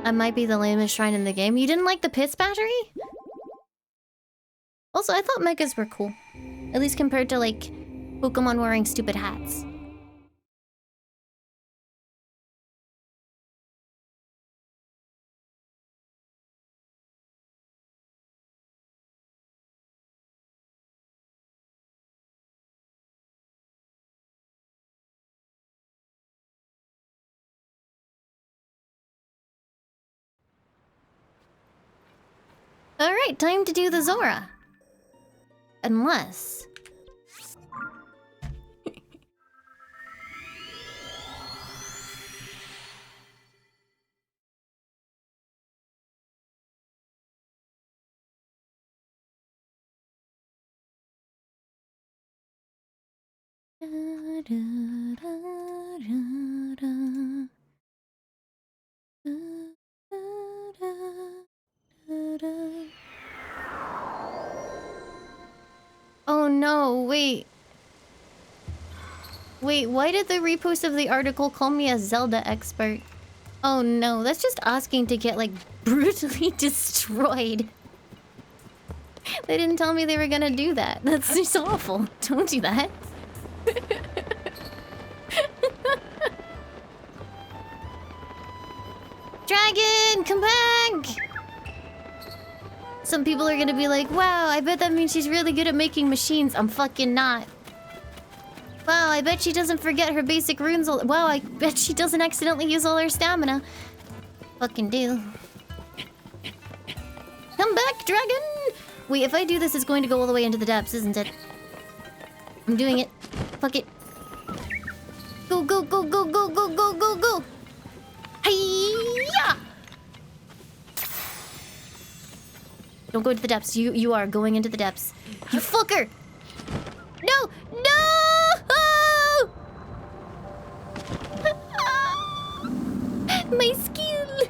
That might be the lamest shrine in the game. You didn't like the Pits battery? Also, I thought megas were cool. At least compared to, like, Pokemon wearing stupid hats. Alright, time to do the Zora. Unless... Oh no, wait. Wait, why did the repost of the article call me a Zelda expert? Oh no, that's just asking to get, like, brutally destroyed. They didn't tell me they were gonna do that. That's just awful. Don't do that. Dragon, come back! Some people are gonna be like, wow, I bet that means she's really good at making machines. I'm fucking not. Wow, I bet she doesn't forget her basic runes. Wow, I bet she doesn't accidentally use all her stamina. Fucking do. Come back, dragon! Wait, if I do this, it's going to go all the way into the depths, isn't it? I'm doing it. Fuck it. Go, go, go, go, go, go, go, go, go! Hiya! Don't go into the depths. You are going into the depths. You fucker! No! No! My skill!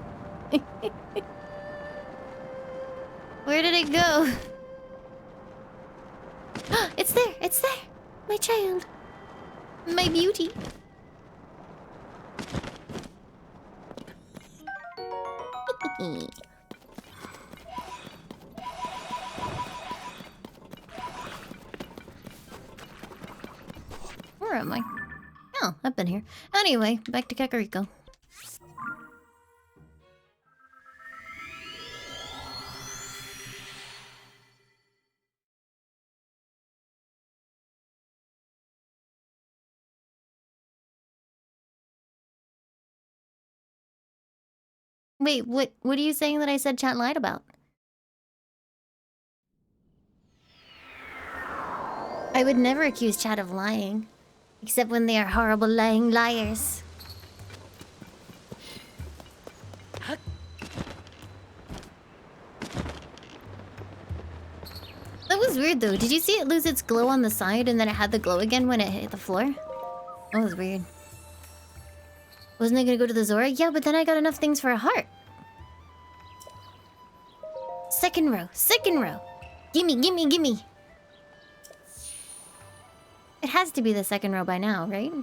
Where did it go? It's there! It's there! My child. My beauty. Where am I? Oh, I've been here. Anyway, back to Kakariko. Wait, what are you saying that I said chat lied about? I would never accuse chat of lying. Except when they are horrible lying liars. That was weird though. Did you see it lose its glow on the side and then it had the glow again when it hit the floor? That was weird. Wasn't it gonna go to the Zora? Yeah, but then I got enough things for a heart. Second row. Second row. Gimme, gimme, gimme. It has to be the second row by now, right?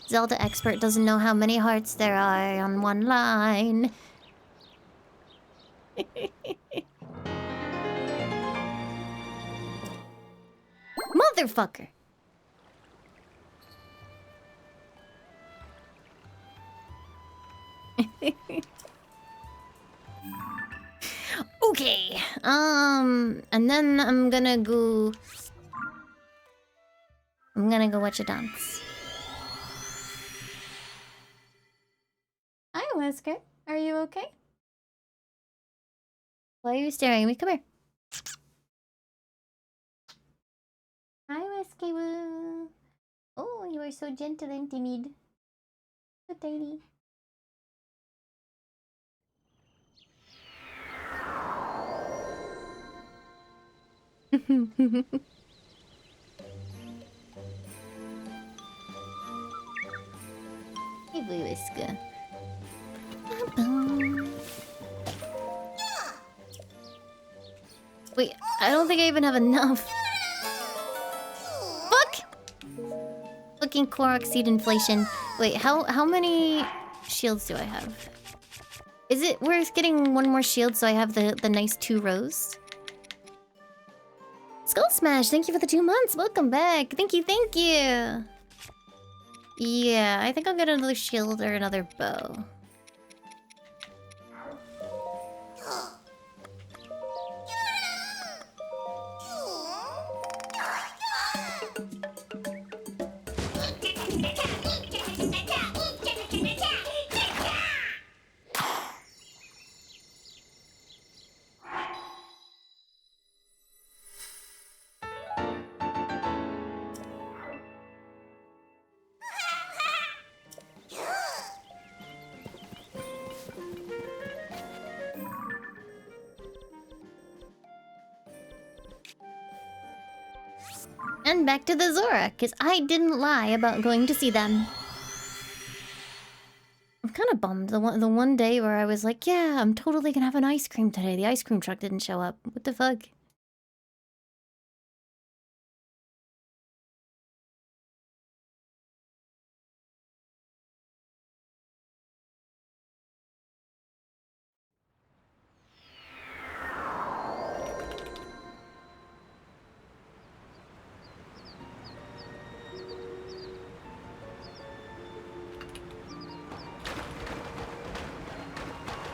Zelda expert doesn't know how many hearts there are on one line. Motherfucker! Okay. And then I'm gonna go watch a dance. Hi, Whisker. Are you okay? Why are you staring at me? Come here. Hi, Whiskey Woo. Oh, you are so gentle and timid. So tiny. Hey, Blue Whisker. Wait, I don't think I even have enough. Fuck! Fucking Korok seed inflation. Wait, how many shields do I have? Is it worth getting one more shield so I have the nice 2 rows? Skull Smash, thank you for the 2 months. Welcome back. Thank you, thank you. Yeah, I think I'll get another shield or another bow. And back to the Zora, because I didn't lie about going to see them. I'm kind of bummed. The one day where I was like, yeah, I'm totally gonna have an ice cream today. The ice cream truck didn't show up. What the fuck?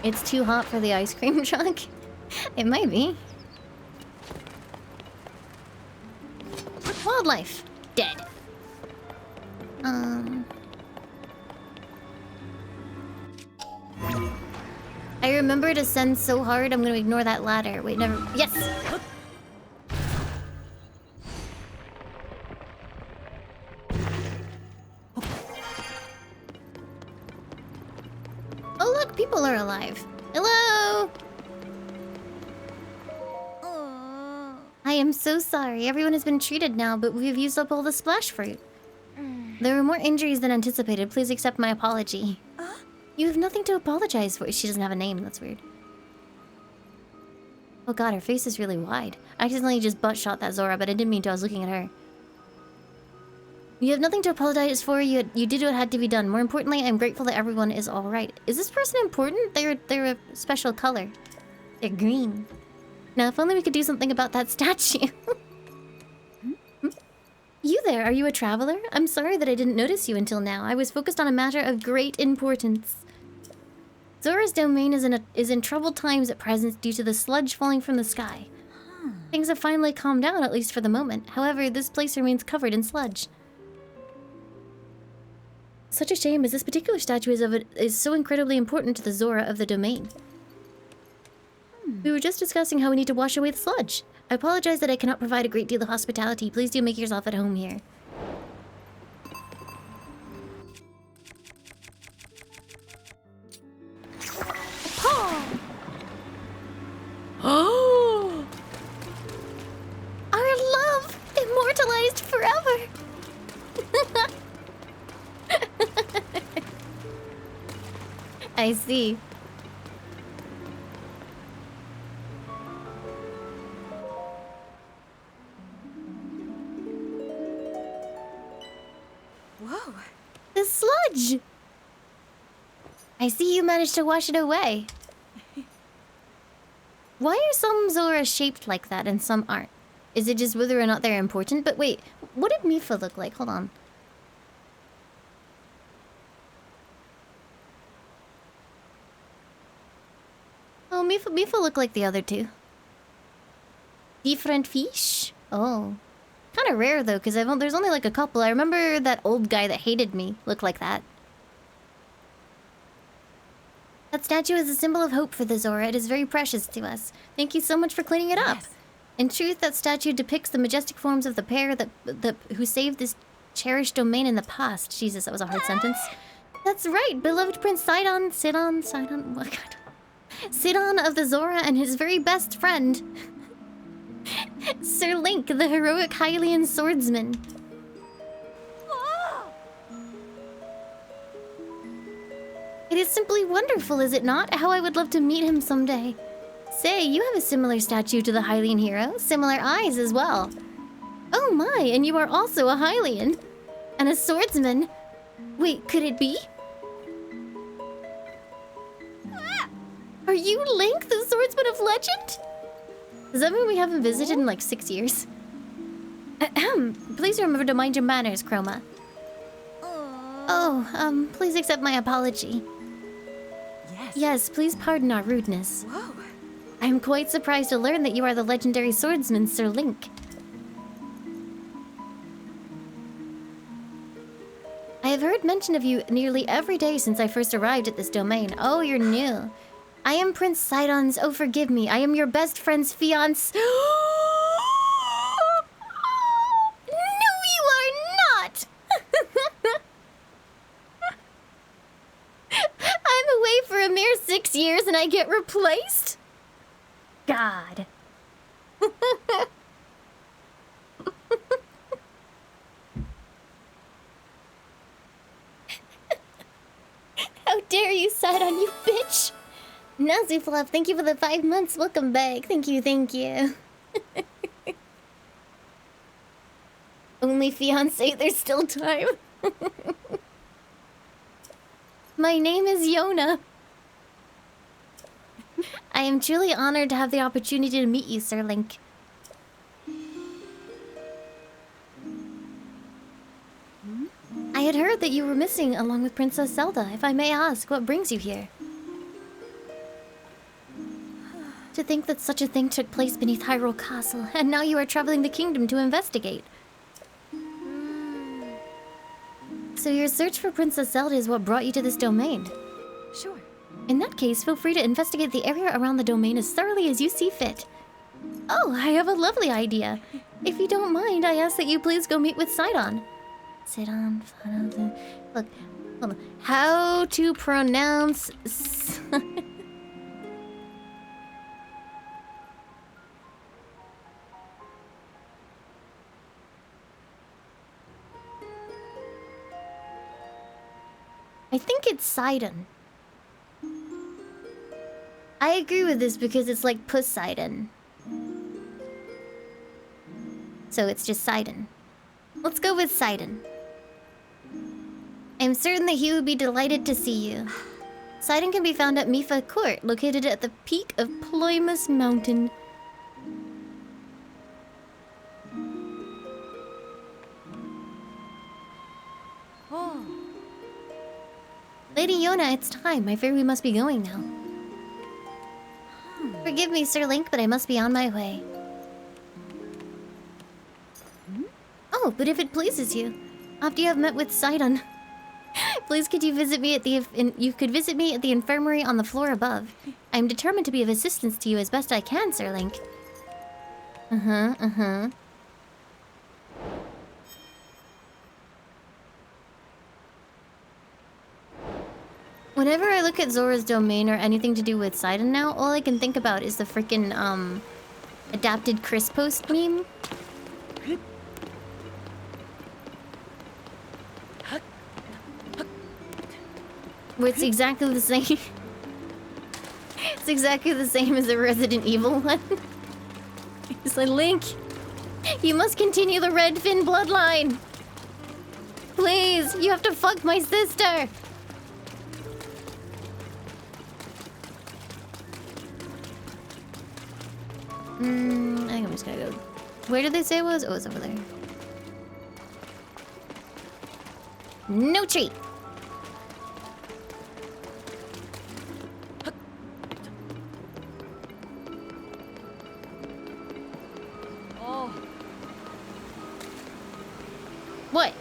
It's too hot for the ice cream truck. It might be. Wildlife. Dead. I remember to send so hard, I'm gonna ignore that ladder. Wait, never. Yes! Oh, look, people are alive. Hello! I am so sorry. Everyone has been treated now, but we've used up all the splash fruit. There were more injuries than anticipated. Please accept my apology. You have nothing to apologize for. She doesn't have a name. That's weird. Oh god, her face is really wide. I accidentally just butt shot that Zora, but I didn't mean to. I was looking at her. You have nothing to apologize for. You did what had to be done. More importantly, I'm grateful that everyone is all right. Is this person important? They're a special color. They're green. Now, if only we could do something about that statue. You there, are you a traveler? I'm sorry that I didn't notice you until now. I was focused on a matter of great importance. Zora's domain is in troubled times at present due to the sludge falling from the sky. Things have finally calmed down, at least for the moment. However, this place remains covered in sludge. Such a shame, as this particular statue is so incredibly important to the Zora of the domain. We were just discussing how we need to wash away the sludge. I apologize that I cannot provide a great deal of hospitality. Please do make yourself at home here. Oh! Our love immortalized forever. I see. Whoa. The sludge! I see you managed to wash it away. Why are some Zora shaped like that and some aren't? Is it just whether or not they're important? But wait, what did Mifa look like? Hold on. Oh, Mifa looked like the other two. Different fish? Oh. Kind of rare though, because there's only like a couple. I remember that old guy that hated me looked like that. That statue is a symbol of hope for the Zora. It is very precious to us. Thank you so much for cleaning it up. Yes. In truth, that statue depicts the majestic forms of the pair who saved this cherished domain in the past. Jesus, that was a hard sentence. That's right, beloved Prince Sidon, what God? Sidon of the Zora and his very best friend, Sir Link, the heroic Hylian swordsman. It is simply wonderful, is it not? How I would love to meet him someday. Say, you have a similar statue to the Hylian hero. Similar eyes as well. Oh my, and you are also a Hylian. And a swordsman. Wait, could it be? Are you Link, the swordsman of legend? Does that mean we haven't visited in like 6 years? Ahem. Please remember to mind your manners, Chroma. Oh, please accept my apology. Yes. Yes, please pardon our rudeness. Whoa. I am quite surprised to learn that you are the legendary swordsman, Sir Link. I have heard mention of you nearly every day since I first arrived at this domain. Oh, you're new. I am Prince Sidon's. Oh, forgive me. I am your best friend's fiancé. No, you are not! I'm away for a mere 6 years and I get replaced? God. dare you, Sidon, you bitch! Nazufluff, thank you for the 5 months. Welcome back. Thank you, thank you. Only fiance, there's still time. My name is Yona. I am truly honored to have the opportunity to meet you, Sir Link. I had heard that you were missing along with Princess Zelda. If I may ask, what brings you here? To think that such a thing took place beneath Hyrule Castle, and now you are traveling the kingdom to investigate. So your search for Princess Zelda is what brought you to this domain? Sure. In that case, feel free to investigate the area around the domain as thoroughly as you see fit. Oh, I have a lovely idea. If you don't mind, I ask that you please go meet with Sidon. Sidon... Look, hold on. How to pronounce... I think it's Sidon. I agree with this because it's like Poseidon. So it's just Sidon. Let's go with Sidon. I'm certain that he would be delighted to see you. Sidon can be found at Mifa Court, located at the peak of Ploymus Mountain. Oh. Lady Yona, it's time. I fear we must be going now. Forgive me, Sir Link, but I must be on my way. Oh, but if it pleases you, after you have met with Sidon, please could you visit me at the... you could visit me at the infirmary on the floor above. I'm determined to be of assistance to you as best I can, Sir Link. Whenever I look at Zora's domain or anything to do with Sidon now, all I can think about is the freaking, adapted Chris post meme. Where it's exactly the same. It's exactly the same as the Resident Evil one. It's like, Link, you must continue the Red Fin bloodline. Please, you have to fuck my sister. I think I'm just gonna go. Where did they say it was? Oh, it's over there. No treat. Oh. What?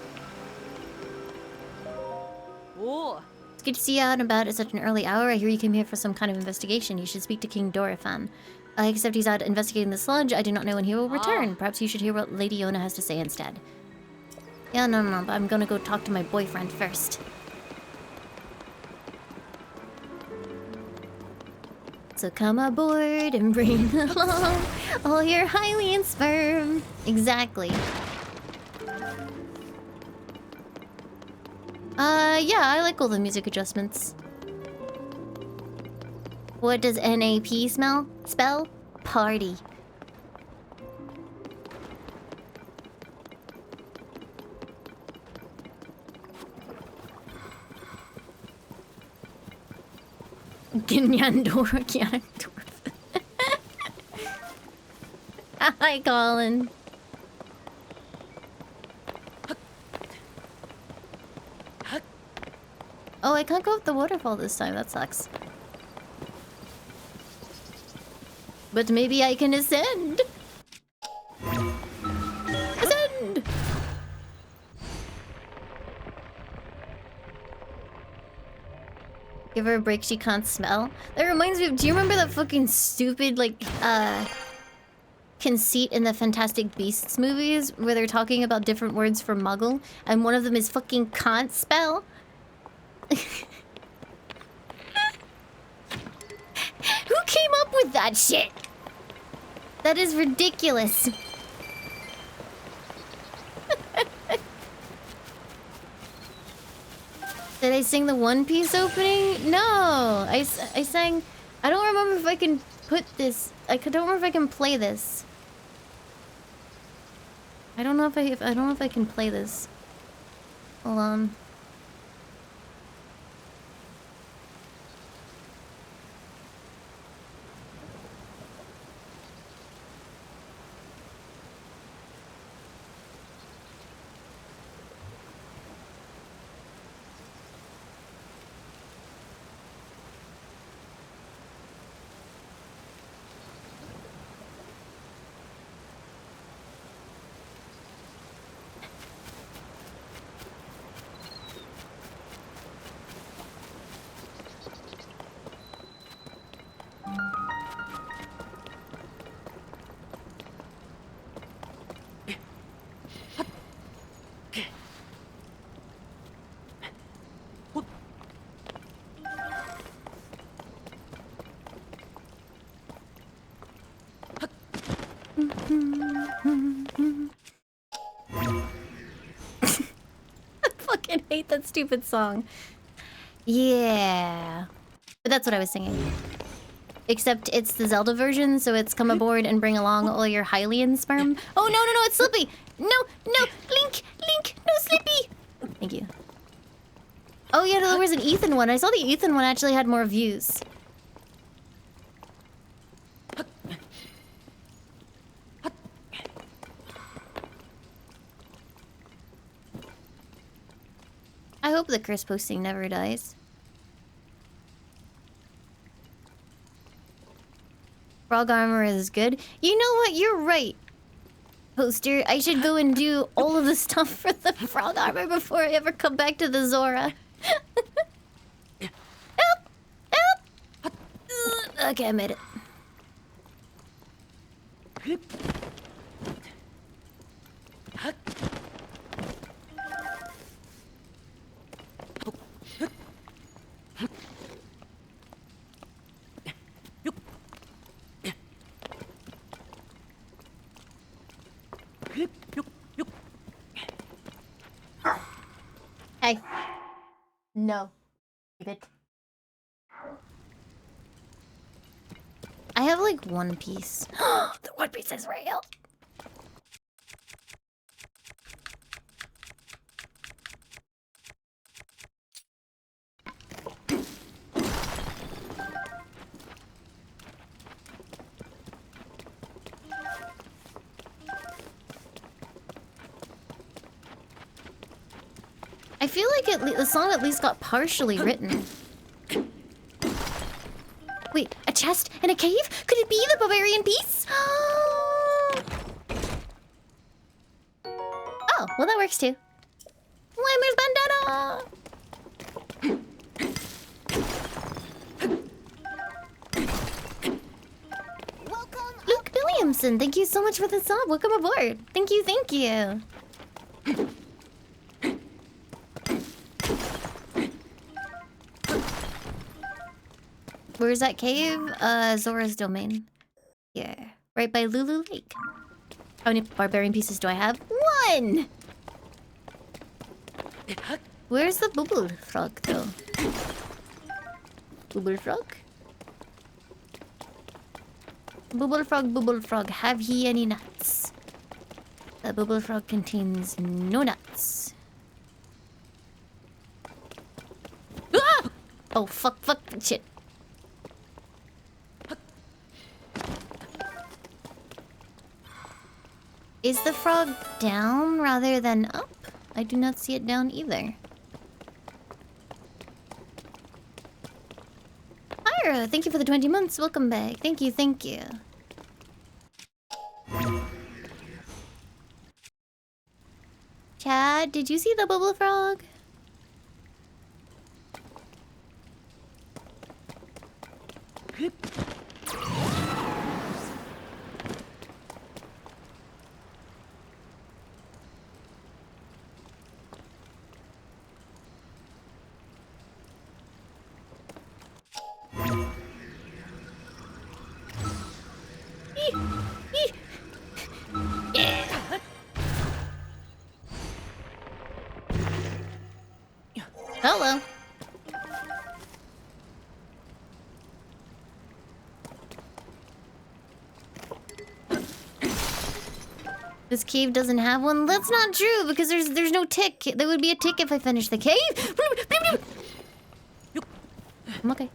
Oh. It's good to see you out and about at such an early hour. I hear you came here for some kind of investigation. You should speak to King Dorifan. Except he's out investigating the sludge. I do not know when he will return. Perhaps you should hear what Lady Yona has to say instead. Yeah, no, but I'm gonna go talk to my boyfriend first. So come aboard and bring along all your Hylian sperm. Exactly. Yeah, I like all the music adjustments. What does NAP spell? Party. Gnyandor. Hi, Colin. Oh, I can't go up the waterfall this time. That sucks. But maybe I can ascend. Ascend! Give her a break, she can't smell. That reminds me of, do you remember that fucking stupid, like, conceit in the Fantastic Beasts movies where they're talking about different words for muggle and one of them is fucking can't spell? Who came up with that shit? That is ridiculous. Did I sing the One Piece opening? No, I sang. I don't remember if I can put this. Don't remember if I can play this. I don't know if I don't know if I can play this. Hold on. Fucking hate that stupid song. Yeah. But that's what I was singing. Except it's the Zelda version, so it's come aboard and bring along all your Hylian sperm. Oh, no, no, no, it's Slippy! No, no, Link, Link, no, Slippy! Thank you. Oh, yeah, no, there was an Ethan one. I saw the Ethan one actually had more views. I hope the curse posting never dies. Frog armor is good. You know what? You're right, poster. I should go and do all of the stuff for the frog armor before I ever come back to the Zora. Help! Help! Okay, I made it. Hey. No. Leave it. I have like one piece. The One Piece is real. I feel like the song at least got partially written. Wait, a chest in a cave? Could it be the barbarian piece? Oh, well that works too. Laimu's bandana! Luke Williamson, thank you so much for the sub. Welcome aboard. Thank you, thank you. Where's that cave? Zora's domain. Yeah. Right by Lulu Lake. How many barbarian pieces do I have? One! Where's the bubble frog, though? Bubble frog? Bubble frog, have ye any nuts? The bubble frog contains no nuts. Ah! Oh, fuck, shit. Is the frog down rather than up? I do not see it down either. Ira, thank you for the 20 months. Welcome back. Thank you, thank you. Chad, did you see the bubble frog? Hello. This cave doesn't have one? That's not true, because there's no tick. There would be a tick if I finished the cave. I'm okay.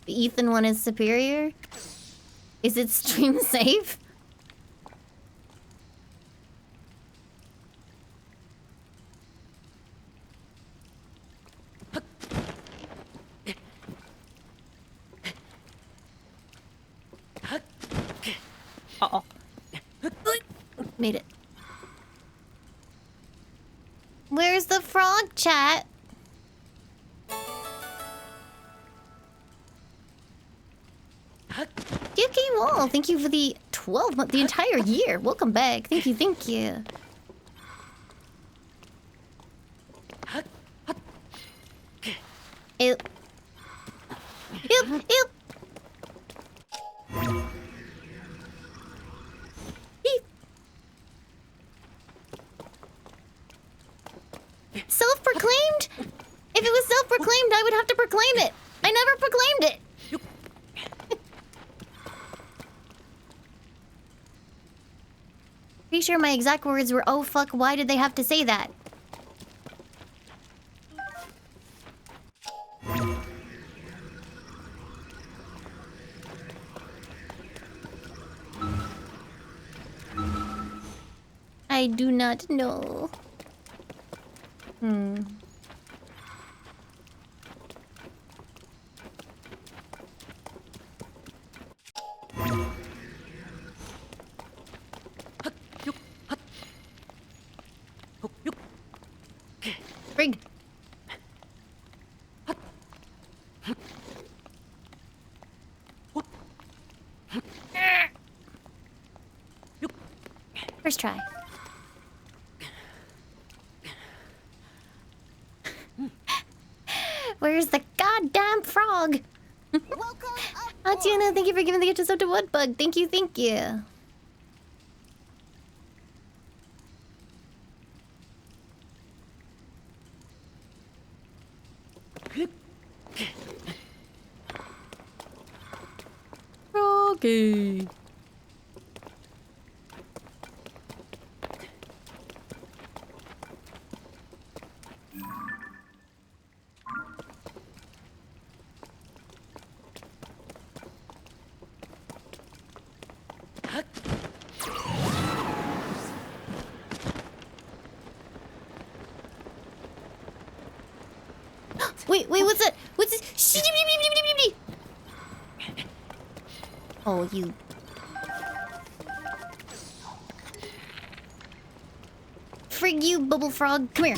The Ethan one is superior? Is it stream safe? Uh-oh. Made it. Where's the frog, chat? TOTK Wall, thank you for the 12 month, the entire year. Welcome back. Thank you, thank you. Ew. Ew, ew. Self-proclaimed? If it was self-proclaimed, I would have to proclaim it. I never proclaimed it. Pretty sure my exact words were, "Oh fuck, why did they have to say that?" I do not know. Frig. First try. Where's the goddamn frog? Atiana, thank you for giving the gift of sub to Woodbug. Thank you, thank you. Froggy. Wait, what's that? What's this? Oh, you. Frig you, bubble frog. Come here.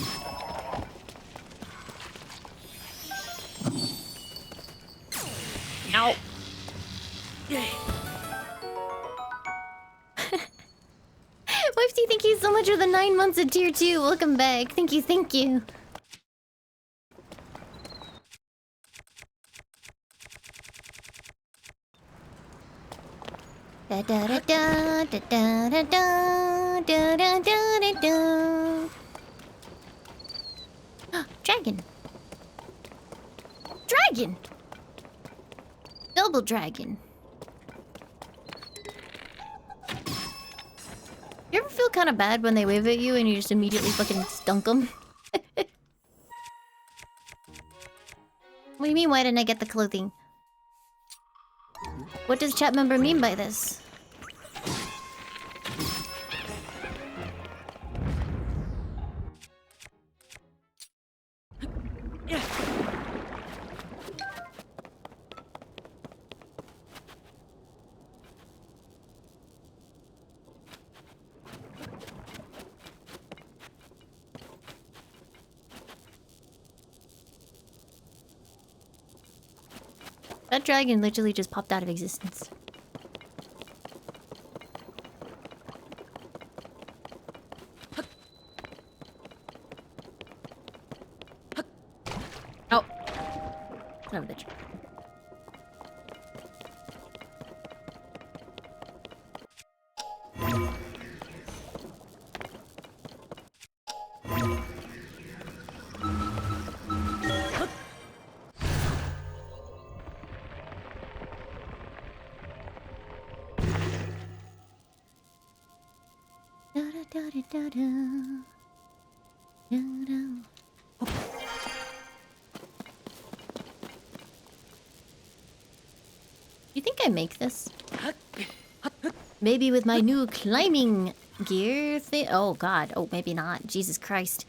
Ow. Wifey, thank you so much for the 9 months of tier 2. Welcome back. Thank you, thank you. Da da da da da da da da da da da da. Dragon. Dragon. Double dragon. You ever feel kind of bad when they wave at you and you just immediately fucking stunk them? What do you mean, why didn't I get the clothing? What does chat member mean by this? That dragon literally just popped out of existence. Son of a bitch. You think I make this? Maybe with my new climbing gear thing? Oh god. Oh, maybe not. Jesus Christ.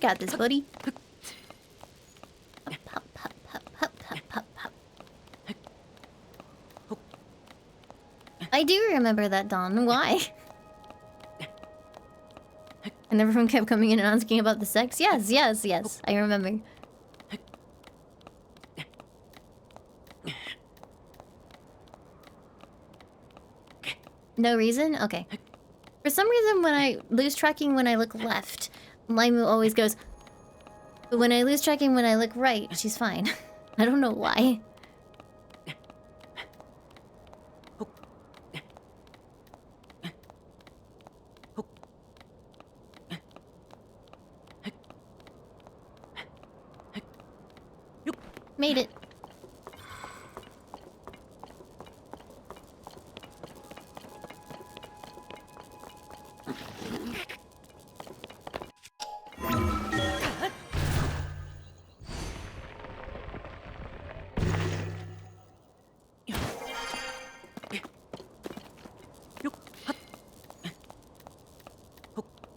Got this, buddy. Hop, hop, hop, hop, hop, hop, hop. I do remember that, Dawn. Why? And everyone kept coming in and asking about the sex. Yes, yes, yes. I remember. No reason? Okay. For some reason, when I lose tracking when I look left, Laimu always goes. But when I lose tracking when I look right, she's fine. I don't know why. Made it.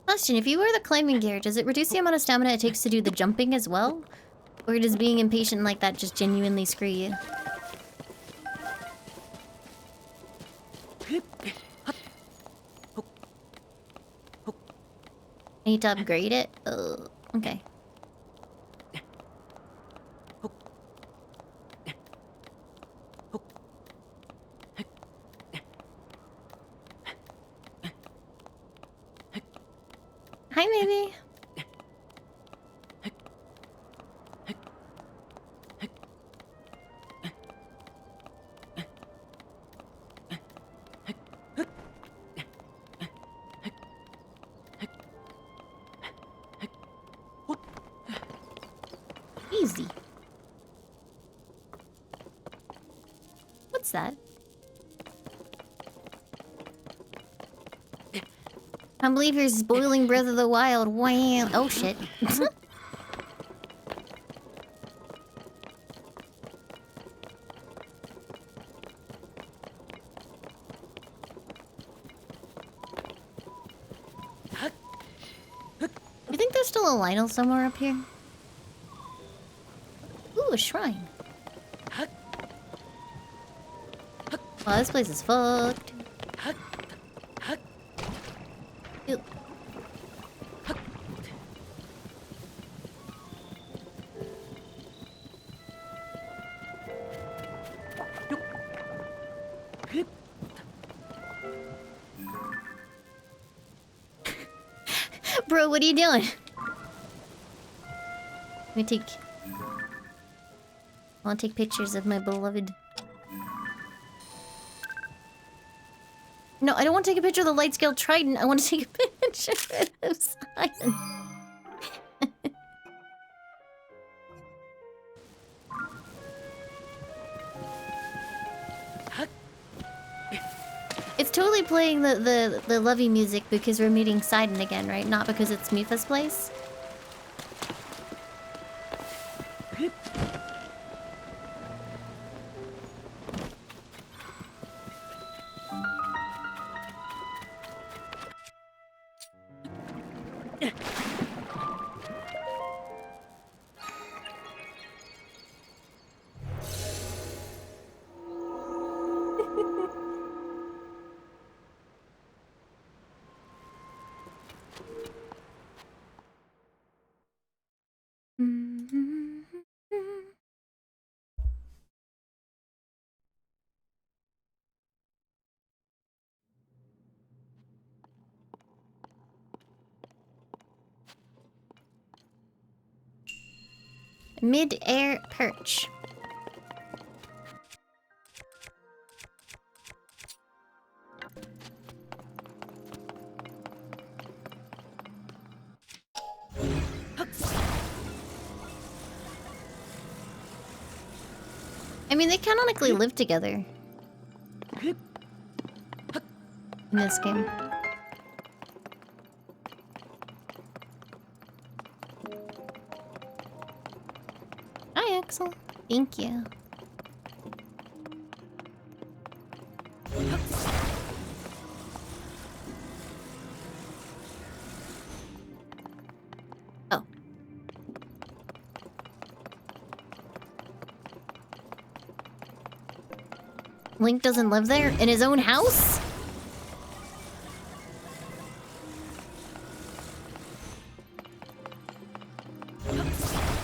Question, if you wear the climbing gear, does it reduce the amount of stamina it takes to do the jumping as well? Or does being impatient like that just genuinely screw you? I need to upgrade it? Okay. Hi, maybe. Easy. What's that? Can't believe you're spoiling Breath of the Wild. Wow. Oh shit. You think there's still a Lionel somewhere up here? Ooh, a shrine. Wow, this place is fucked. Ew. Bro, what are you doing? Let me take... I want to take pictures of my beloved. No, I don't want to take a picture of the light scale trident. I want to take a picture of Cyan. It's totally playing the lovey music because we're meeting Sidon again, right? Not because it's Mifa's place. Mid-air perch. I mean, they canonically live together in this game. Hi, Axel. Thank you. Oh. Link doesn't live there? In his own house?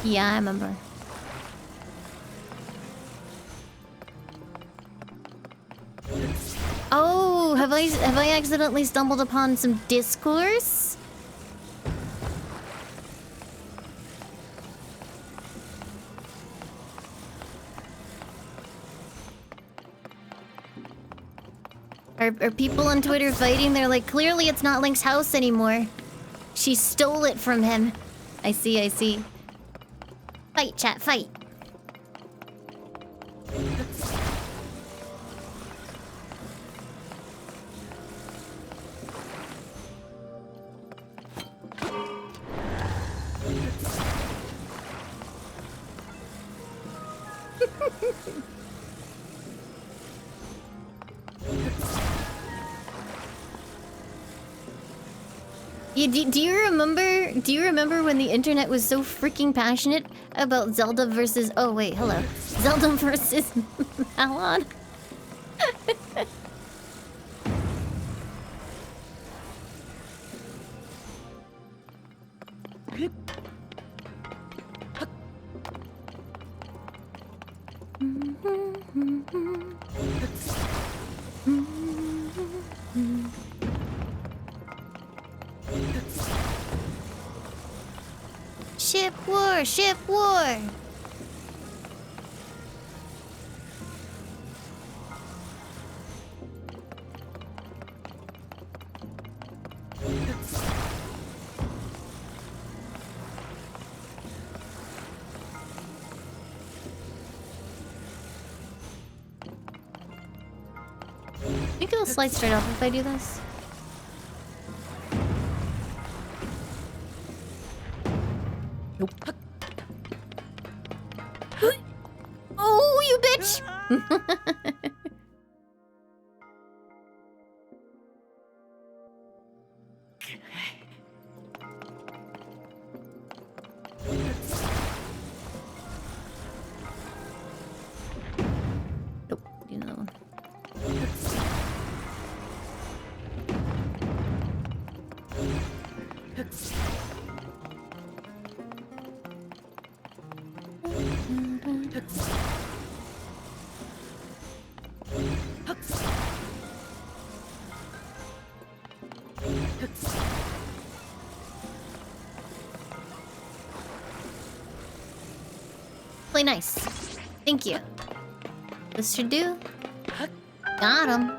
Yeah, I remember. Oh, have I accidentally stumbled upon some discourse? Are people on Twitter fighting? They're like, clearly it's not Link's house anymore. She stole it from him. I see, I see. Fight, chat, fight. Yeah, do you remember when the internet was so freaking passionate about Zelda versus... Oh, wait, hello. Zelda versus Malon? Ship war! Ship war! I think it'll slide straight off if I do this. Nope. Oh, you bitch! Nope, do another one. Play nice. Thank you. This should do. Got him.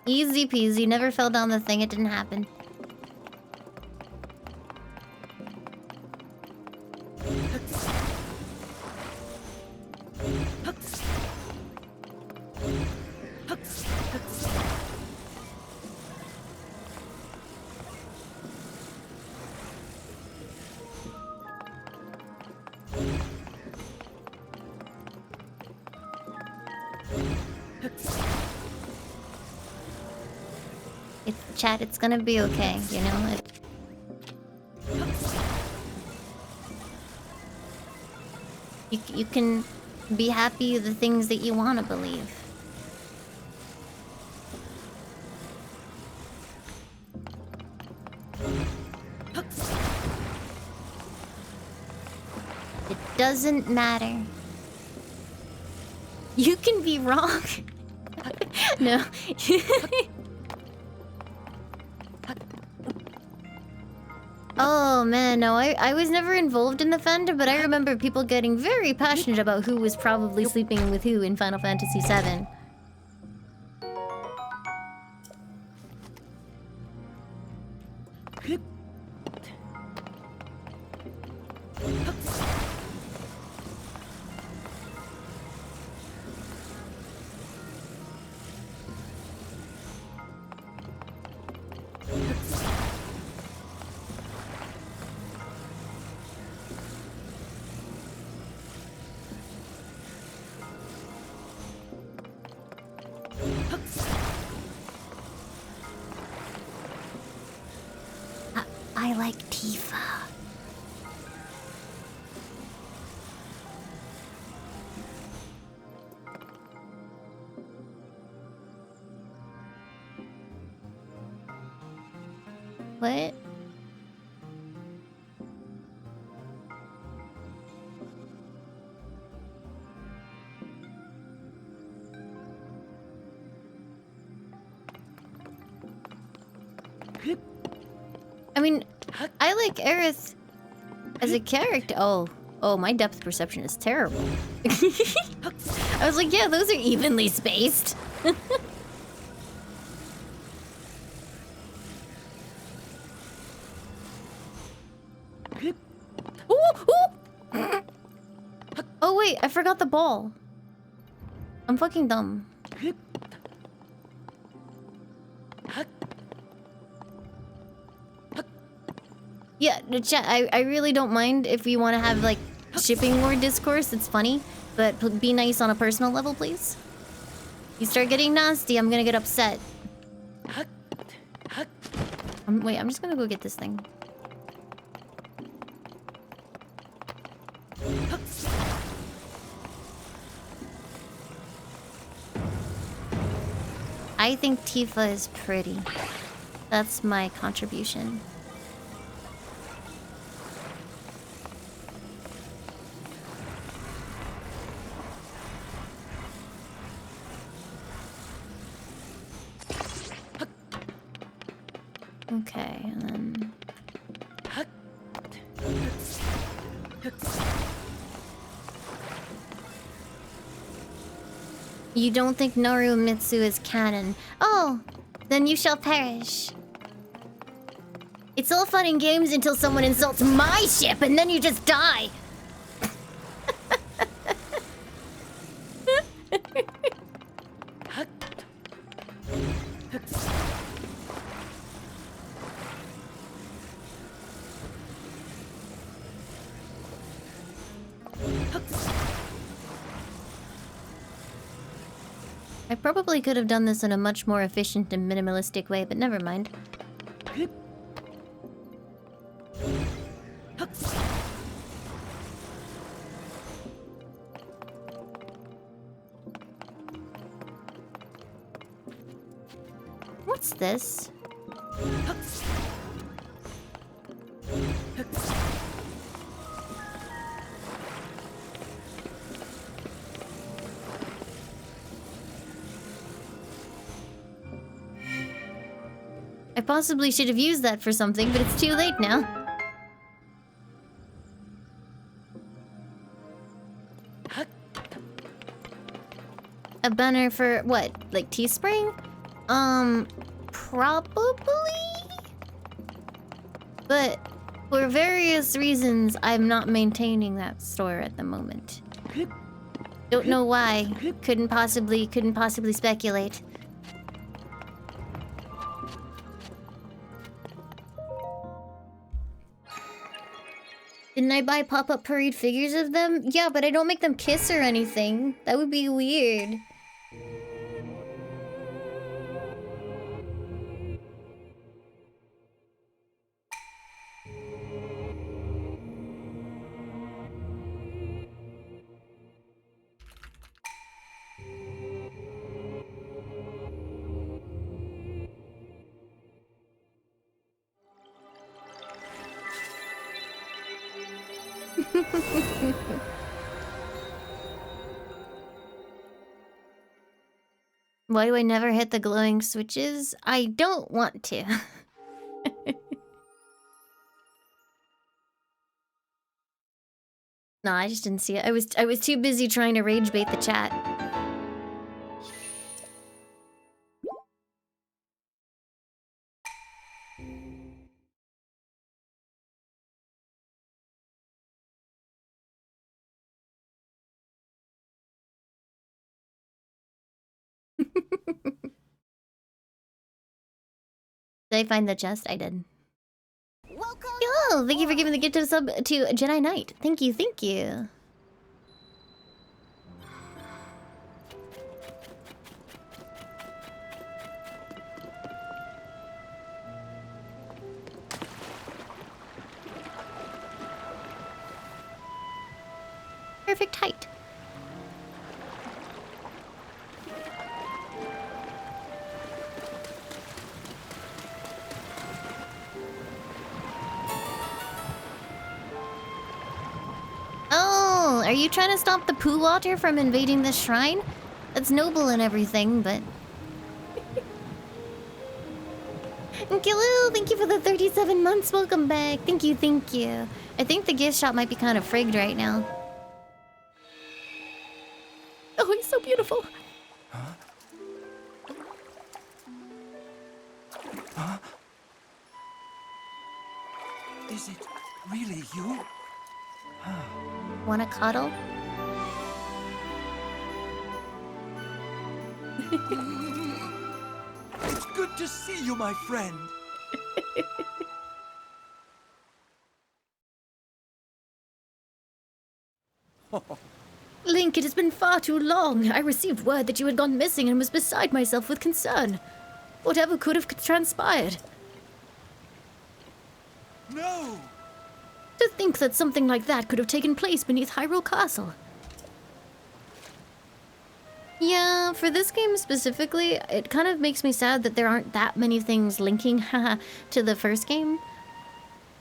Easy peasy. Never fell down the thing. It didn't happen. Chat, it's gonna be okay, you know? You can be happy with the things that you want to believe. It doesn't matter. You can be wrong. No. Oh man, no, I was never involved in the fandom, but I remember people getting very passionate about who was probably sleeping with who in Final Fantasy VII. I like Tifa. What? I mean, I like Aerith as a character. Oh, my depth perception is terrible. I was like, yeah, those are evenly spaced. Oh wait, I forgot the ball. I'm fucking dumb. Yeah, the chat, I really don't mind if we want to have, like, shipping war discourse. It's funny. But be nice on a personal level, please. You start getting nasty, I'm gonna get upset. Wait, I'm just gonna go get this thing. I think Tifa is pretty. That's my contribution. Okay, and then... You don't think Narumitsu is canon? Oh, then you shall perish. It's all fun and games until someone insults my ship and then you just die. I probably could have done this in a much more efficient and minimalistic way, but never mind. What's this? I possibly should have used that for something, but it's too late now. A banner for what? Like Teespring? Probably? But for various reasons, I'm not maintaining that store at the moment. Don't know why. Couldn't possibly speculate. Didn't I buy pop-up parade figures of them? Yeah, but I don't make them kiss or anything. That would be weird. Why do I never hit the glowing switches? I don't want to. No, I just didn't see it. I was too busy trying to rage bait the chat. Did I find the chest? I did. Welcome. Oh, thank you for giving the gift of sub to Jedi Knight. Thank you, thank you. Perfect height. Oh, are you trying to stop the poo water from invading this shrine? That's noble and everything, but... Hello, thank you for the 37 months. Welcome back. Thank you, thank you. I think the gift shop might be kind of frigged right now. Oh, he's so beautiful. Huh? Huh? Is it really you? Wanna cuddle? It's good to see you, my friend. Link, it has been far too long. I received word that you had gone missing and was beside myself with concern. Whatever could have transpired? No! To think that something like that could have taken place beneath Hyrule Castle. Yeah, for this game specifically, it kind of makes me sad that there aren't that many things linking to the first game.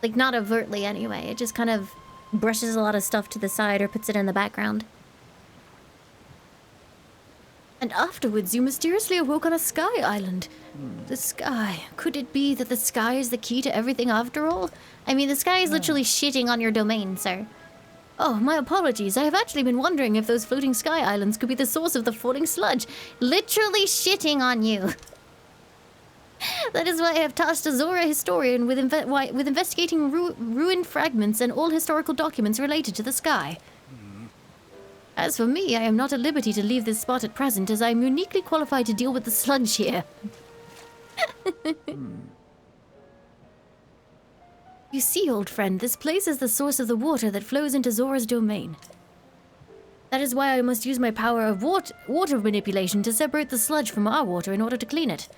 Like, not overtly anyway. It just kind of brushes a lot of stuff to the side or puts it in the background. And afterwards, you mysteriously awoke on a sky island. The sky. Could it be that the sky is the key to everything after all? I mean, the sky is literally shitting on your domain, sir. Oh, my apologies. I have actually been wondering if those floating sky islands could be the source of the falling sludge. Literally shitting on you. That is why I have tasked a Zora historian with investigating ruined fragments and all historical documents related to the sky. As for me, I am not at liberty to leave this spot at present, as I am uniquely qualified to deal with the sludge here. You see, old friend, this place is the source of the water that flows into Zora's domain. That is why I must use my power of water manipulation to separate the sludge from our water in order to clean it.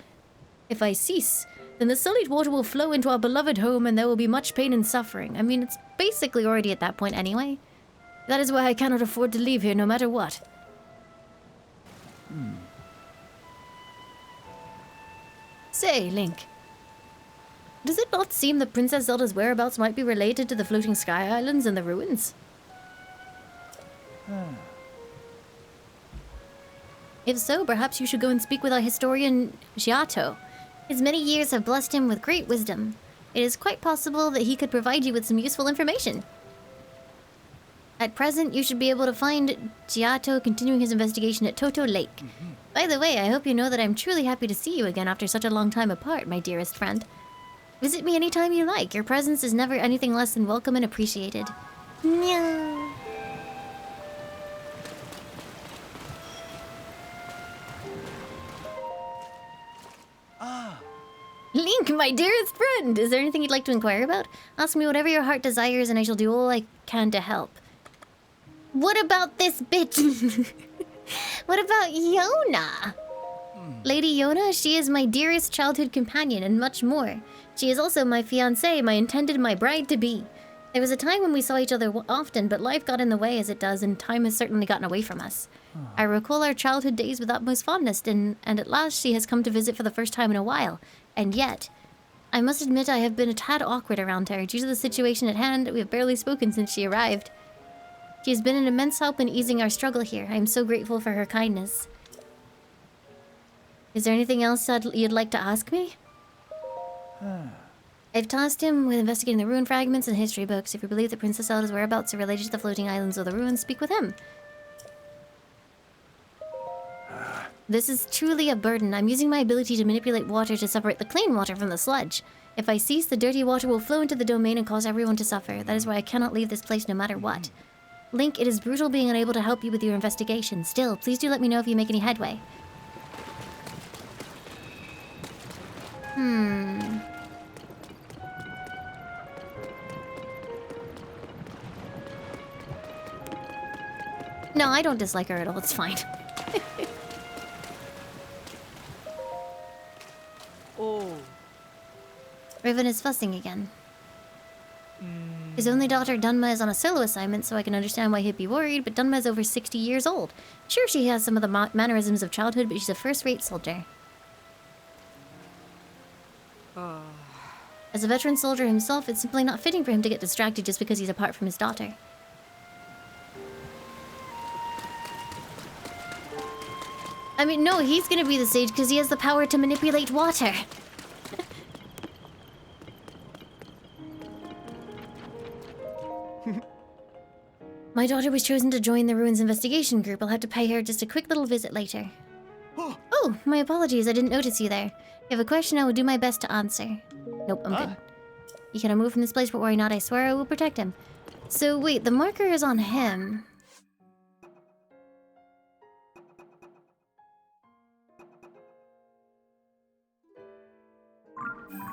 If I cease, then the sullied water will flow into our beloved home and there will be much pain and suffering. I mean, it's basically already at that point anyway. That is why I cannot afford to leave here no matter what. Say, Link. Does it not seem that Princess Zelda's whereabouts might be related to the floating sky islands and the ruins? If so, perhaps you should go and speak with our historian, Giotto. His many years have blessed him with great wisdom. It is quite possible that he could provide you with some useful information. At present, you should be able to find Giotto continuing his investigation at Toto Lake. By the way, I hope you know that I'm truly happy to see you again after such a long time apart, my dearest friend. Visit me anytime you like. Your presence is never anything less than welcome and appreciated. Meow. Link, my dearest friend! Is there anything you'd like to inquire about? Ask me whatever your heart desires and I shall do all I can to help. What about this bitch? What about Yona? Lady Yona, she is my dearest childhood companion and much more. She is also my fiancée, my bride-to-be. There was a time when we saw each other often, but life got in the way as it does, and time has certainly gotten away from us. I recall our childhood days with utmost fondness, and at last she has come to visit for the first time in a while. And yet, I must admit I have been a tad awkward around her. Due to the situation at hand, we have barely spoken since she arrived. She has been an immense help in easing our struggle here. I am so grateful for her kindness. Is there anything else you'd like to ask me? I've tasked him with investigating the ruin fragments and history books. If you believe that Princess Zelda's whereabouts are related to the floating islands of the ruins, speak with him. This is truly a burden. I'm using my ability to manipulate water to separate the clean water from the sludge. If I cease, the dirty water will flow into the domain and cause everyone to suffer. That is why I cannot leave this place no matter what. Link, it is brutal being unable to help you with your investigation. Still, please do let me know if you make any headway. No, I don't dislike her at all. It's fine. Oh. Raven is fussing again. His only daughter, Dunma, is on a solo assignment, so I can understand why he'd be worried, but Dunma is over 60 years old. Sure, she has some of the mannerisms of childhood, but she's a first-rate soldier. As a veteran soldier himself, it's simply not fitting for him to get distracted just because he's apart from his daughter. I mean, no, he's gonna be the sage because he has the power to manipulate water. My daughter was chosen to join the ruins investigation group. I'll have to pay her just a quick little visit later. Oh, my apologies. I didn't notice you there. If you have a question, I will do my best to answer. Nope, I'm good. You cannot move from this place, but worry not. I swear I will protect him. So, wait, the marker is on him.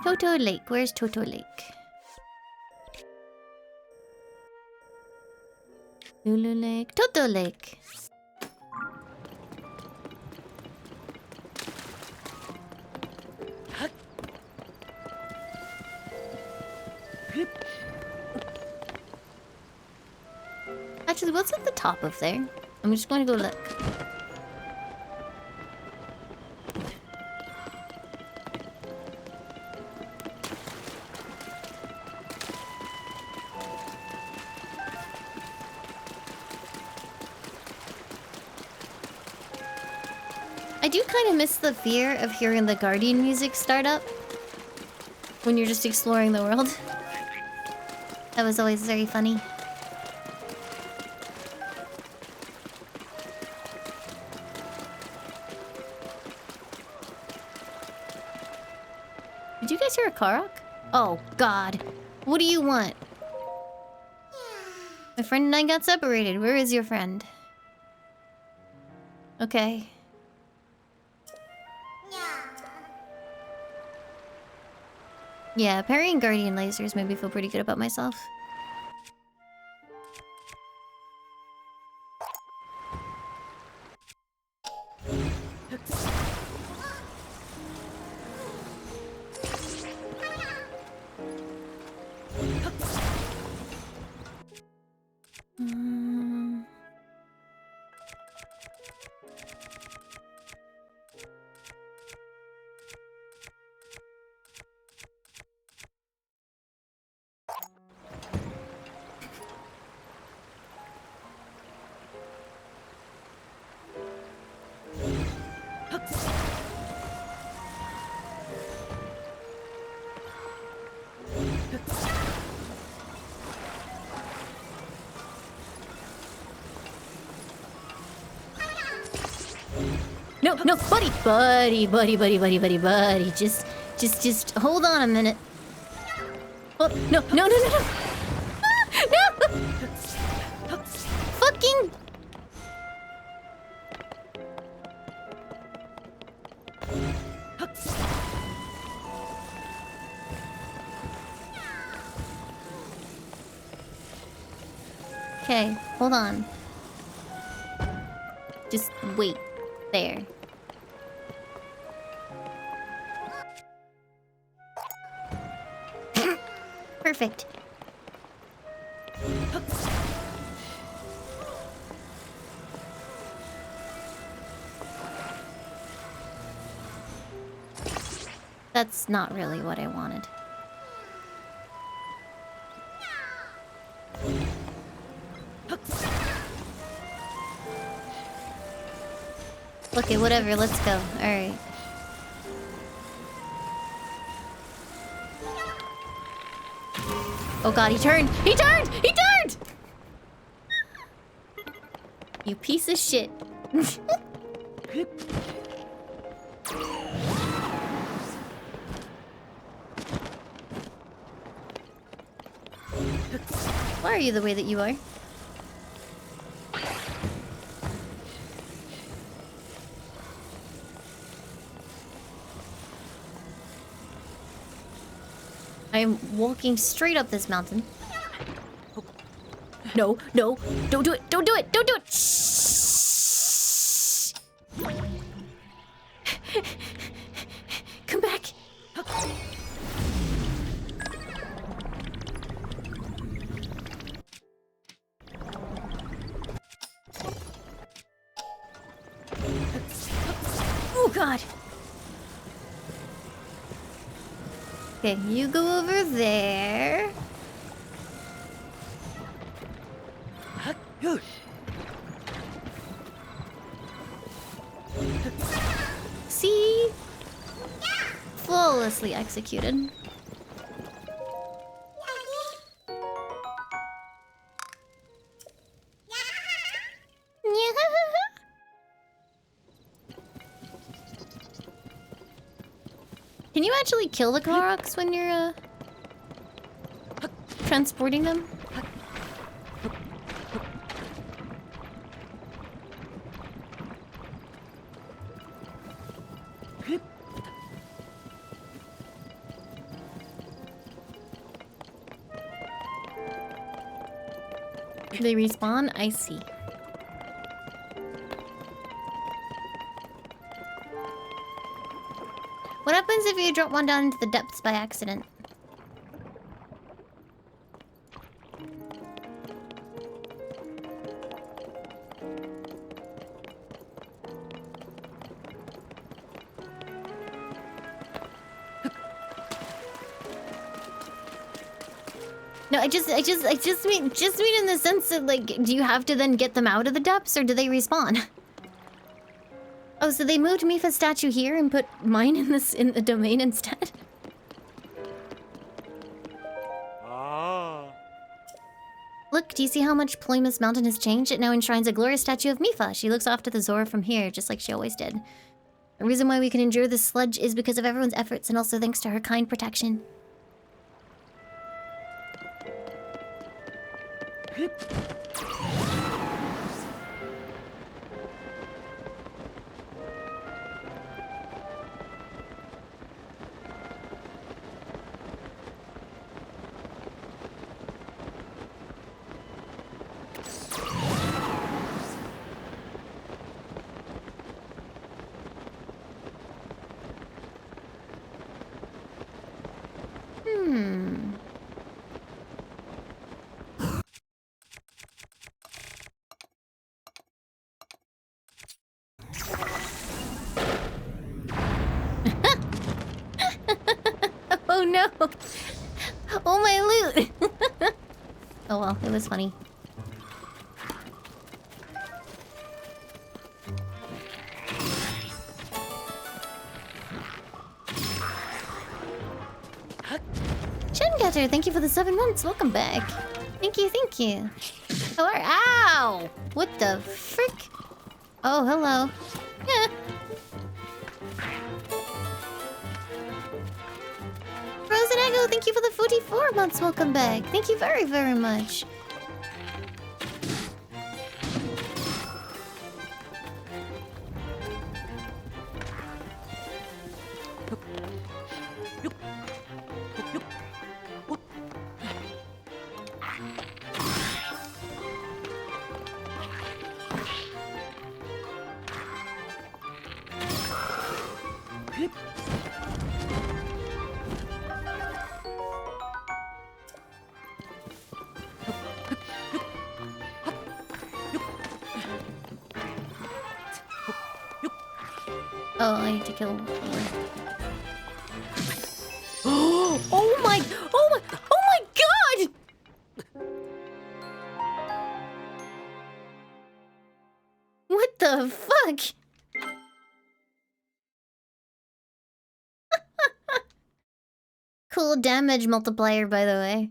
Toto Lake. Where's Toto Lake? Lulu Lake. Toto Lake. Actually, what's at the top of there? I'm just going to go look. I do kind of miss the fear of hearing the Guardian music start up when you're just exploring the world. That was always very funny. Did you guys hear a Karok? Oh, God. What do you want? My friend and I got separated. Where is your friend? Okay. Yeah, parrying Guardian lasers made me feel pretty good about myself. No, buddy. Buddy. Just hold on a minute. Oh, no. No! Fucking... Okay, hold on. Just wait. There. Perfect. That's not really what I wanted. Okay, whatever, let's go. Alright. Oh god, he turned! He turned! He turned! You piece of shit. Why are you the way that you are? I am walking straight up this mountain. No, no, don't do it, don't do it, don't do it! Shh. Come back. Oh god. Okay, you go over there. See? Flawlessly executed. Can you actually kill the Koroks when you're transporting them? They respawn? I see. What happens if you drop one down into the depths by accident? No, I just mean in the sense that, like, do you have to then get them out of the depths or do they respawn? Oh, so they moved Mifa's statue here and put mine in the domain instead? Ah. Look, do you see how much Ploymus Mountain has changed? It now enshrines a glorious statue of Mifa. She looks off to the Zora from here, just like she always did. The reason why we can endure this sludge is because of everyone's efforts and also thanks to her kind protection. Oh no! Oh my loot! Oh well, it was funny. Shengetter, thank you for the 7 months. Welcome back. Thank you, thank you. How are— Ow! What the frick? Oh, hello. Yeah. Frozen Echo, thank you for the 44 months. Welcome back. Thank you very, very much. Oh, I need to kill one. Oh my! Oh my! Oh my god! What the fuck? Cool damage multiplier, by the way.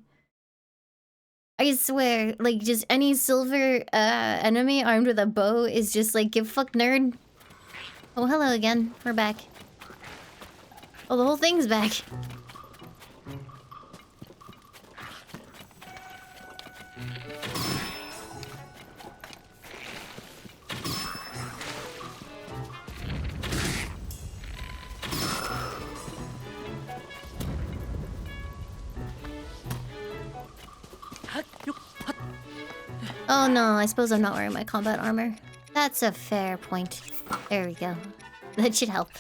I swear, like, just any silver enemy armed with a bow is just like, give fuck nerd. Oh, hello again. We're back. Oh, the whole thing's back. Oh no, I suppose I'm not wearing my combat armor. That's a fair point. There we go. That should help.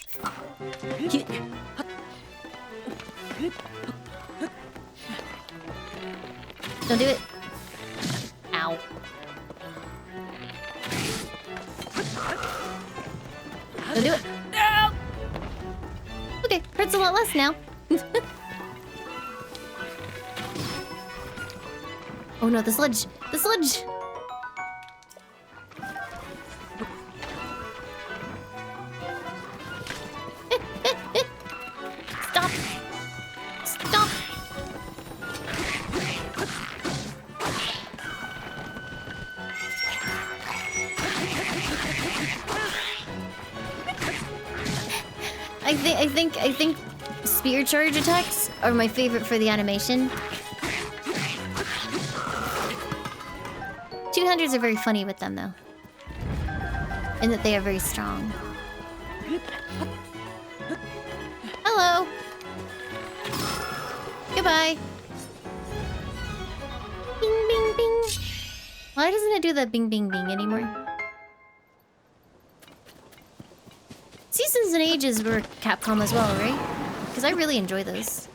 Don't do it. Ow. Don't do it. No! Okay, hurts a lot less now. Oh no, the sludge! The sludge! Stop! Stop! I think spear charge attacks are my favorite for the animation. 200s are very funny with them though. In that they are very strong. Hello! Goodbye! Bing bing bing! Why doesn't it do that bing bing bing anymore? Seasons and Ages were Capcom as well, right? Because I really enjoy those.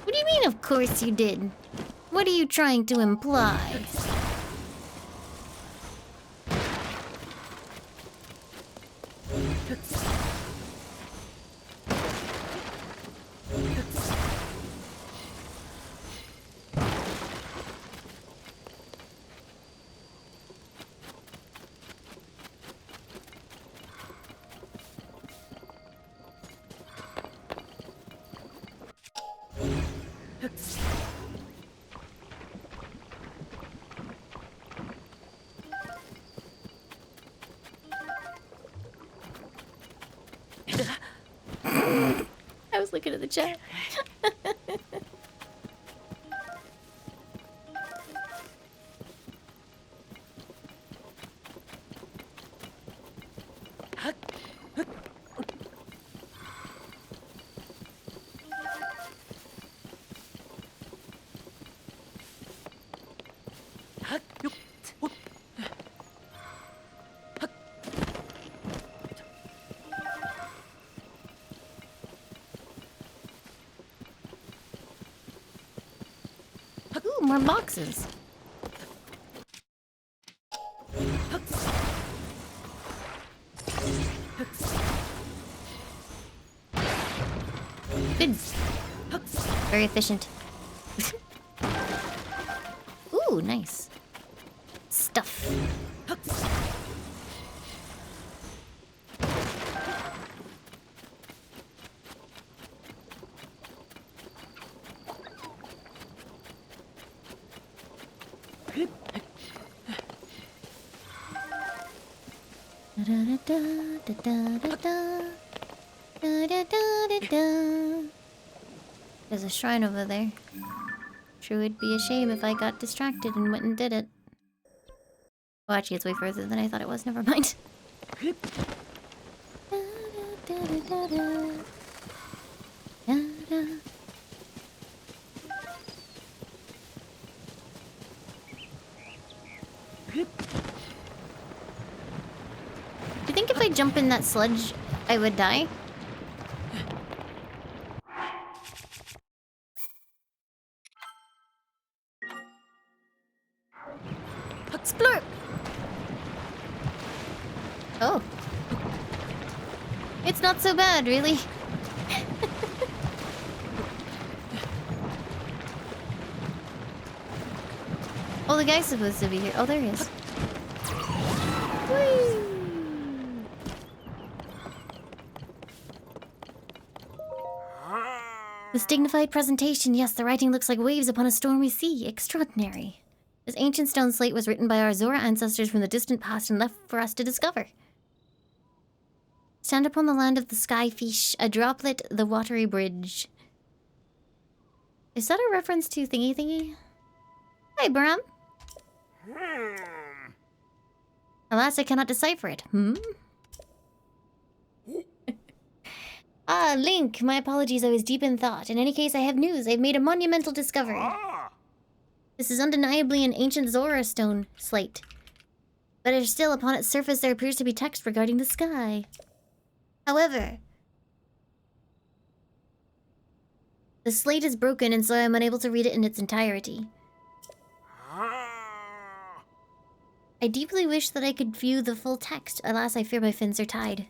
What do you mean, of course you did? What are you trying to imply? I was looking at the chat. Ooh, more boxes. Good. Very efficient. Ooh, nice. Stuff. There's a shrine over there. Sure would be a shame if I got distracted and went and did it. Oh, actually, it's way further than I thought it was. Never mind. Do you think if I jump in that sludge, I would die? Splurp! Oh. It's not so bad, really. Oh, the guy's supposed to be here. Oh, there he is. Whee! This dignified presentation. Yes, the writing looks like waves upon a stormy sea. Extraordinary. This ancient stone slate was written by our Zora ancestors from the distant past and left for us to discover. Stand upon the land of the sky fish, a droplet, the watery bridge. Is that a reference to Thingy Thingy? Hi, Bram. Alas, I cannot decipher it. Ah, Link. My apologies, I was deep in thought. In any case, I have news. I've made a monumental discovery. This is undeniably an ancient Zora stone slate. Better still, upon its surface there appears to be text regarding the sky. However, the slate is broken and so I am unable to read it in its entirety. I deeply wish that I could view the full text. Alas, I fear my fins are tied.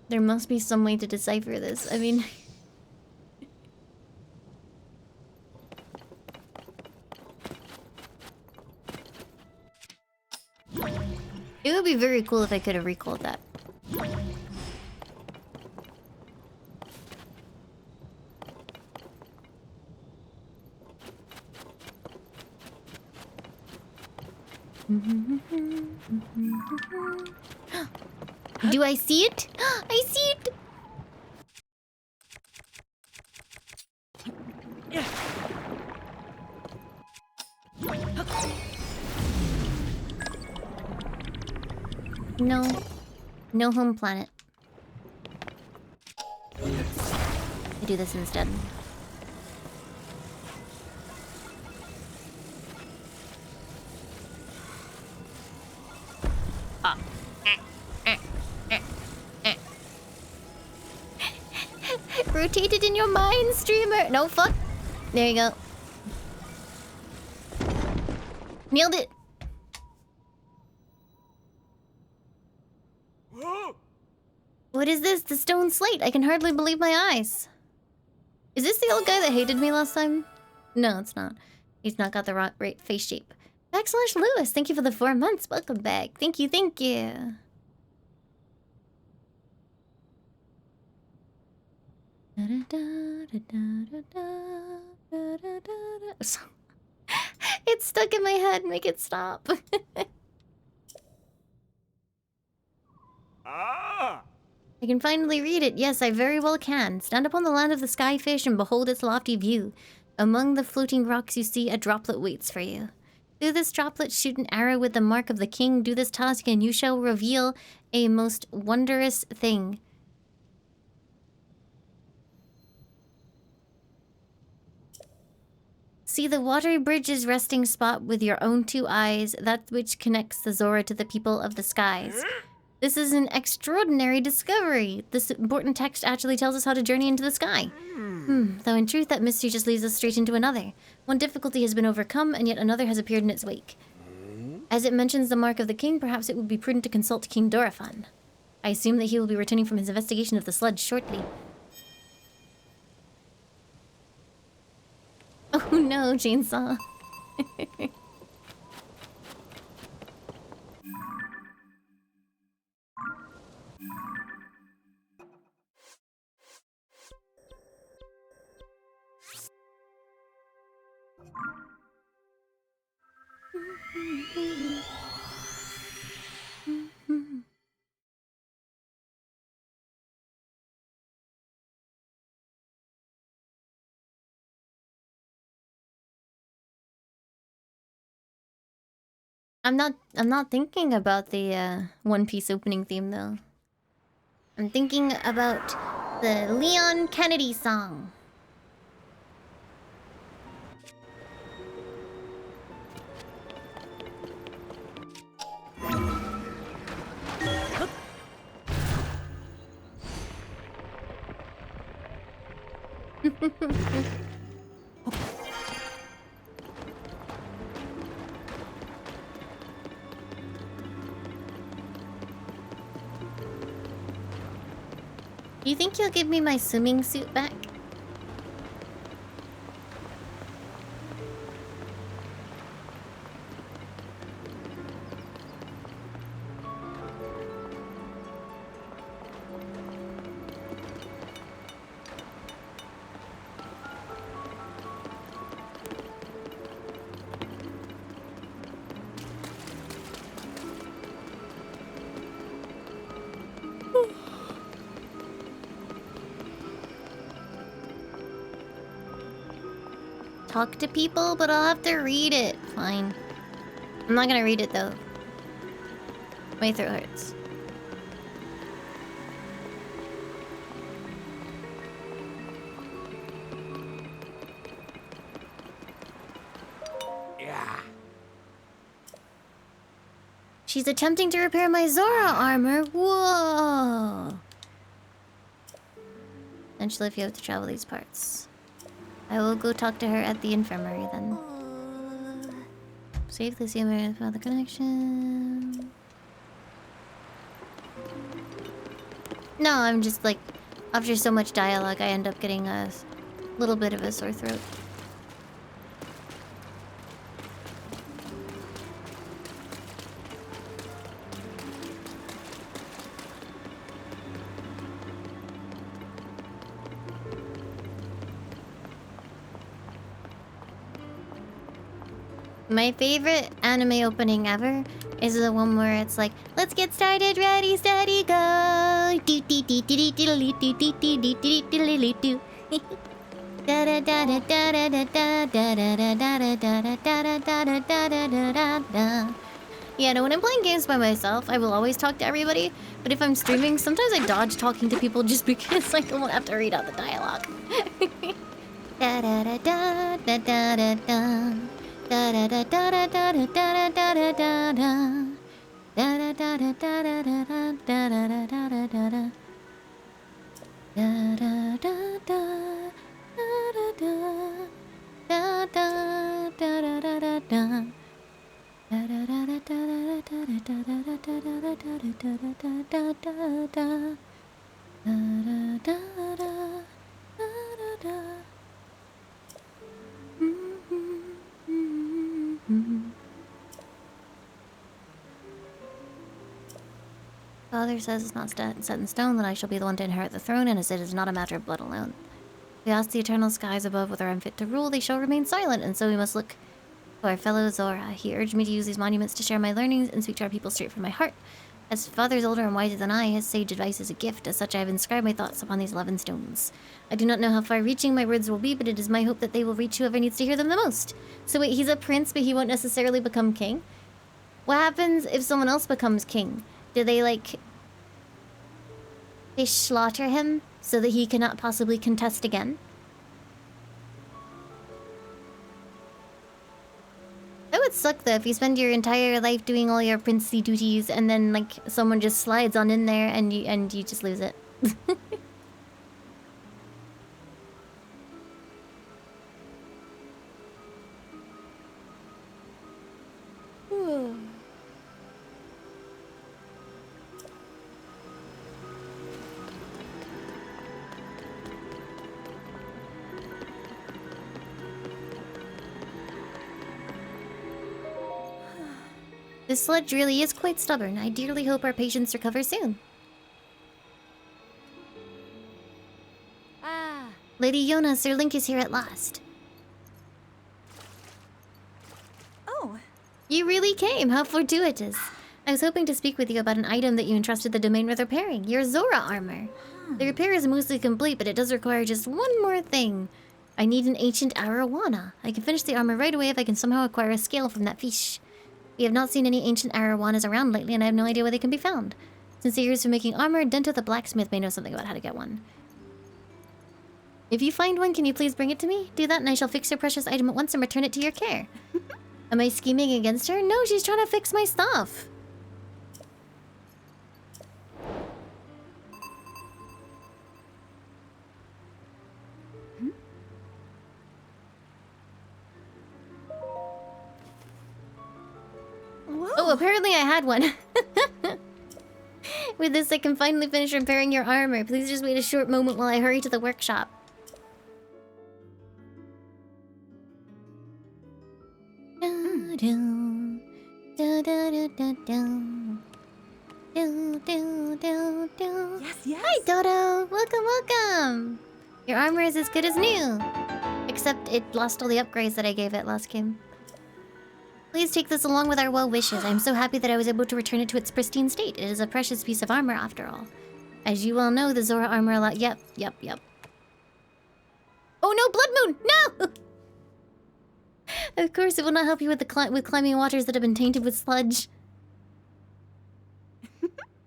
There must be some way to decipher this. I mean... It would be very cool if I could have recalled that. Do I see it? I see it! No. No home planet. I do this instead. Rotate it in your mind, streamer. No, fuck. There you go. Nailed it. What is this? The stone slate. I can hardly believe my eyes. Is this the old guy that hated me last time? No, it's not. He's not got the right face shape. /Lewis, thank you for the 4 months. Welcome back. Thank you, thank you. It's stuck in my head. Make it stop. Ah! I can finally read it. Yes, I very well can. Stand upon the land of the skyfish and behold its lofty view. Among the floating rocks you see a droplet waits for you. Through this droplet shoot an arrow with the mark of the king. Do this task and you shall reveal a most wondrous thing. See the watery bridge's resting spot with your own 2 eyes, that which connects the Zora to the people of the skies. This is an extraordinary discovery. This important text actually tells us how to journey into the sky. Though in truth, that mystery just leads us straight into another. One difficulty has been overcome, and yet another has appeared in its wake. As it mentions the mark of the king, perhaps it would be prudent to consult King Dorephan. I assume that he will be returning from his investigation of the sludge shortly. Oh no, chainsaw. I'm not thinking about the One Piece opening theme though. I'm thinking about the Leon Kennedy song. You think you'll give me my swimming suit back? Talk to people, but I'll have to read it. Fine. I'm not gonna read it though. My throat hurts. Yeah. She's attempting to repair my Zora armor. Whoa. Eventually, if you have to travel these parts. I will go talk to her at the infirmary then. Safely see my father connection. No, I'm just like, after so much dialogue, I end up getting a little bit of a sore throat. My favorite anime opening ever is the one where it's like, let's get started, ready, steady, go. Yeah, no, when I'm playing games by myself, I will always talk to everybody. But if I'm streaming, sometimes I dodge talking to people just because like, I won't have to read out the dialogue. Da da da da da da da da. Da da da da da da da da da da da da. Da da da da da da da da da da da da da da. Da da da da da da da da da da da da da. Da da da da da da da da da da da da da da da da da. Da da da da da. Father says it's not set in stone that I shall be the one to inherit the throne, and as it is not a matter of blood alone. We ask the eternal skies above whether I'm fit to rule, they shall remain silent, and so we must look to our fellow Zora. He urged me to use these monuments to share my learnings and speak to our people straight from my heart. As Father is older and wiser than I, his sage advice is a gift. As such, I have inscribed my thoughts upon these 11 stones. I do not know how far-reaching my words will be, but it is my hope that they will reach whoever needs to hear them the most. So wait, he's a prince, but he won't necessarily become king? What happens if someone else becomes king? Do they, like... they slaughter him so that he cannot possibly contest again? That would suck though if you spend your entire life doing all your princely duties and then like someone just slides on in there and you just lose it. This sledge really is quite stubborn. I dearly hope our patients recover soon. Ah. Lady Yona, Sir Link is here at last. Oh. You really came. How fortuitous. I was hoping to speak with you about an item that you entrusted the domain with repairing. Your Zora armor. The repair is mostly complete, but it does require just one more thing. I need an ancient arowana. I can finish the armor right away if I can somehow acquire a scale from that fish. We have not seen any ancient arowanas around lately, and I have no idea where they can be found. Since the years of making armor, Dento the blacksmith may know something about how to get one. If you find one, can you please bring it to me? Do that and I shall fix your precious item at once and return it to your care. Am I scheming against her? No, she's trying to fix my stuff. Oh, apparently I had one. With this, I can finally finish repairing your armor. Please just wait a short moment while I hurry to the workshop. Yes, yes. Hi, Dodo. Welcome, welcome. Your armor is as good as new. Except it lost all the upgrades that I gave it last game. Please take this along with our well wishes. I'm so happy that I was able to return it to its pristine state. It is a precious piece of armor after all. As you well know, the Zora armor Yep. Oh no, Blood Moon! No! Of course, it will not help you with with climbing waters that have been tainted with sludge.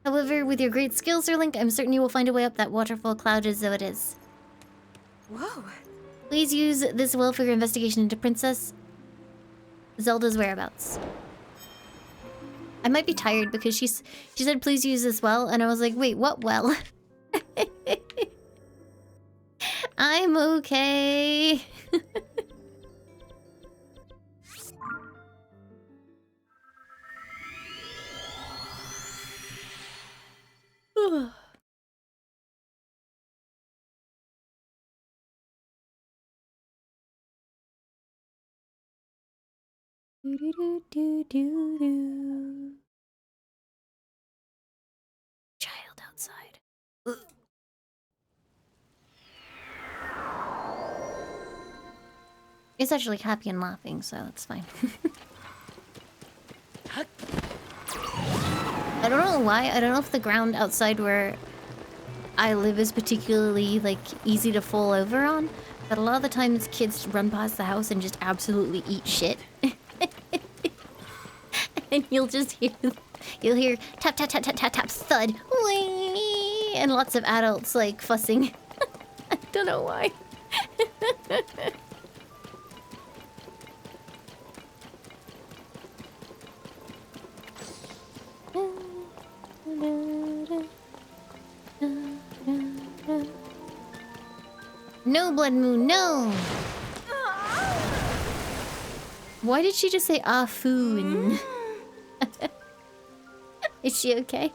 However, with your great skill, Sir Link, I'm certain you will find a way up that waterfall cloud as though it is. Whoa. Please use this well for your investigation into Princess Zelda's whereabouts. I might be tired because she said please use this well, and I was like, wait, what well? I'm okay. Child outside. It's actually happy and laughing, so it's fine. I don't know why. I don't know if the ground outside where I live is particularly, like, easy to fall over on. But a lot of the times kids run past the house and just absolutely eat shit. And you'll just hear... You'll hear tap, tap, tap, tap, tap, tap, thud. Whee! And lots of adults, like, fussing. I don't know why. No, Blood Moon, no! Why did she just say Afoon? Is she okay?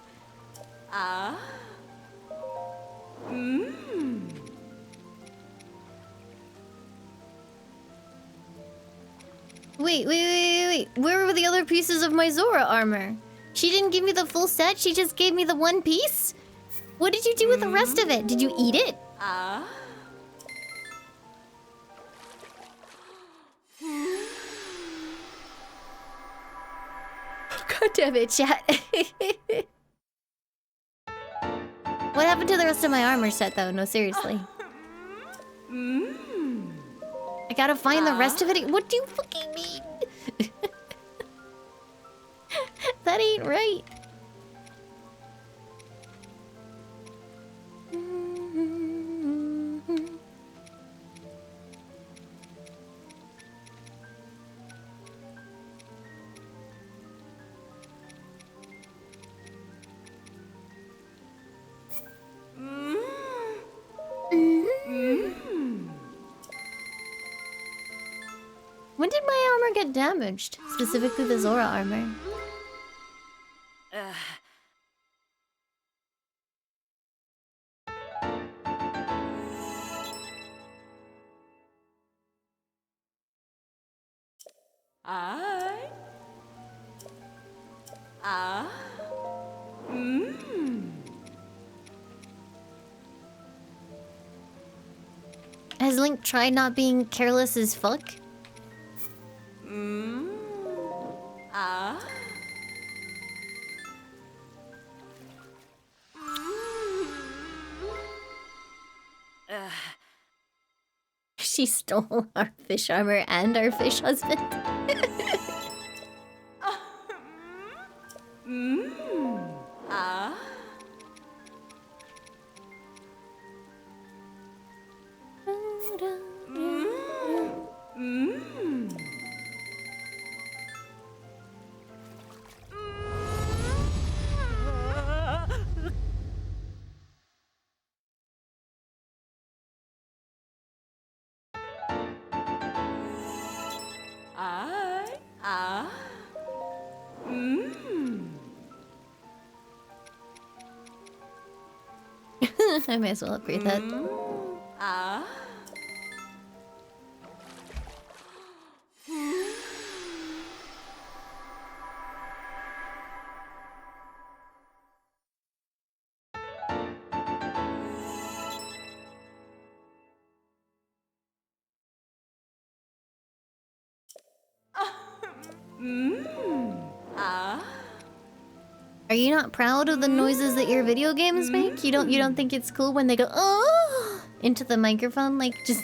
Wait. Where were the other pieces of my Zora armor? She didn't give me the full set, she just gave me the one piece? What did you do with the rest of it? Did you eat it? God damn it, chat. What happened to the rest of my armor set, though? No, seriously. I gotta find the rest of it. What do you fucking mean? That ain't right. When did my armor get damaged? Specifically the Zora armor. Has Link tried not being careless as fuck? She stole our fish armor and our fish husband. I may as well upgrade that. Ah. Ah. Are you not proud of the noises that your video games make? You don't think it's cool when they go oh into the microphone, like just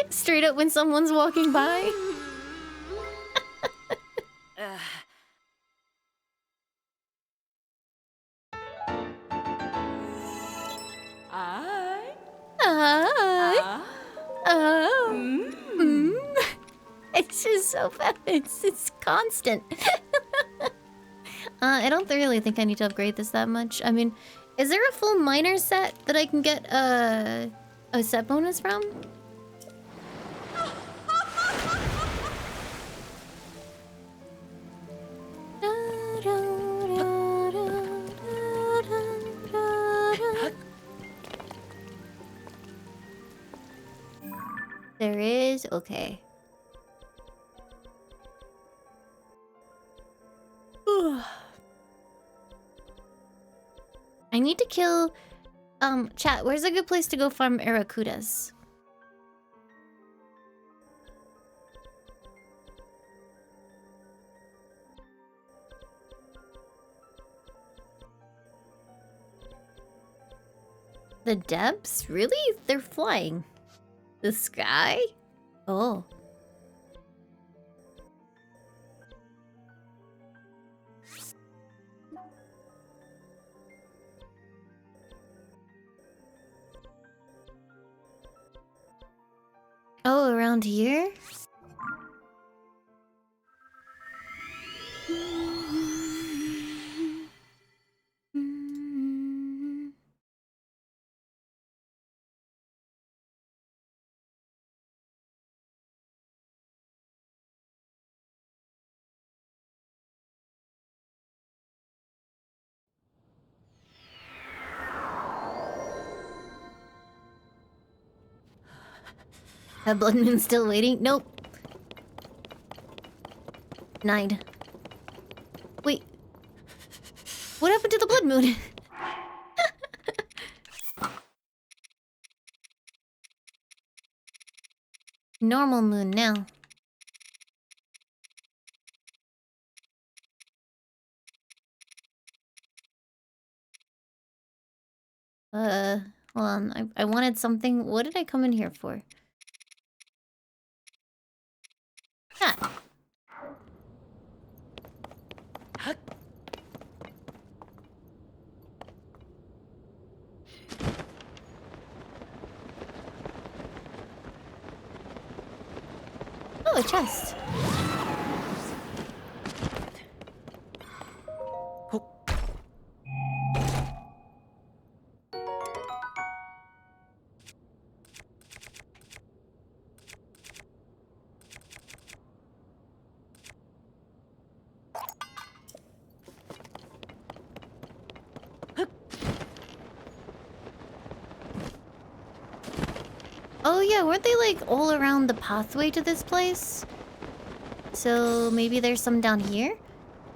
straight up when someone's walking by? It's just so fast. It's constant. I don't really think I need to upgrade this that much. I mean, is there a full miner set that I can get a set bonus from? There is? Okay. I need to kill... chat, where's a good place to go farm Aracudas? The depths? Really? They're flying. The sky? Oh. Oh, around here? That blood moon's still waiting? Nope. Denied. Wait. What happened to the blood moon? Normal moon now. Hold on. I wanted something. What did I come in here for? Ah. Oh, a chest. Oh yeah, weren't they like all around the pathway to this place? So maybe there's some down here?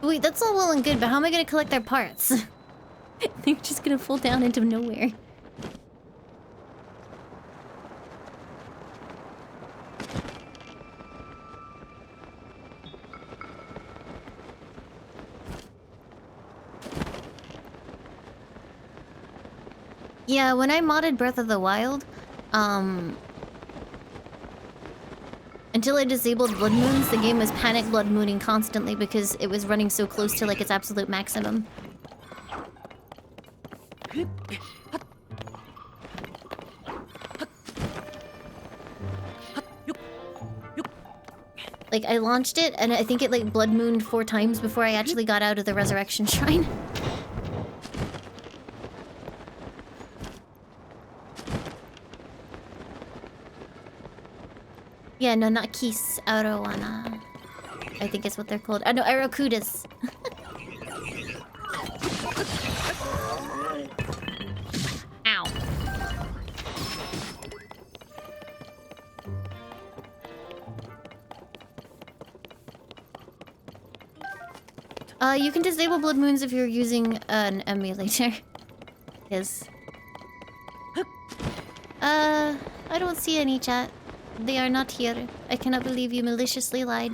Wait, that's all well and good, but how am I gonna collect their parts? They're just gonna fall down into nowhere. Yeah, when I modded Breath of the Wild, until I disabled blood moons, the game was panic blood mooning constantly because it was running so close to like its absolute maximum. Like I launched it and I think it like blood mooned 4 times before I actually got out of the resurrection shrine. Yeah, no, not Keys. Arowana. I think it's what they're called. Oh, no, Aracudas. Ow. You can disable blood moons if you're using an emulator. Yes. I don't see any, chat. They are not here. I cannot believe you maliciously lied.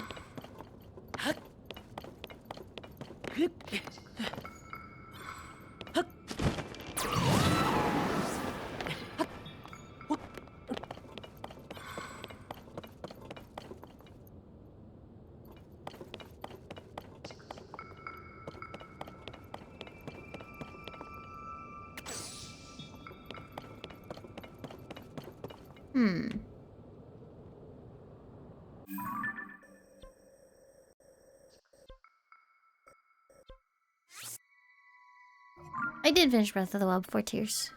I did finish Breath of the Wild before Tears.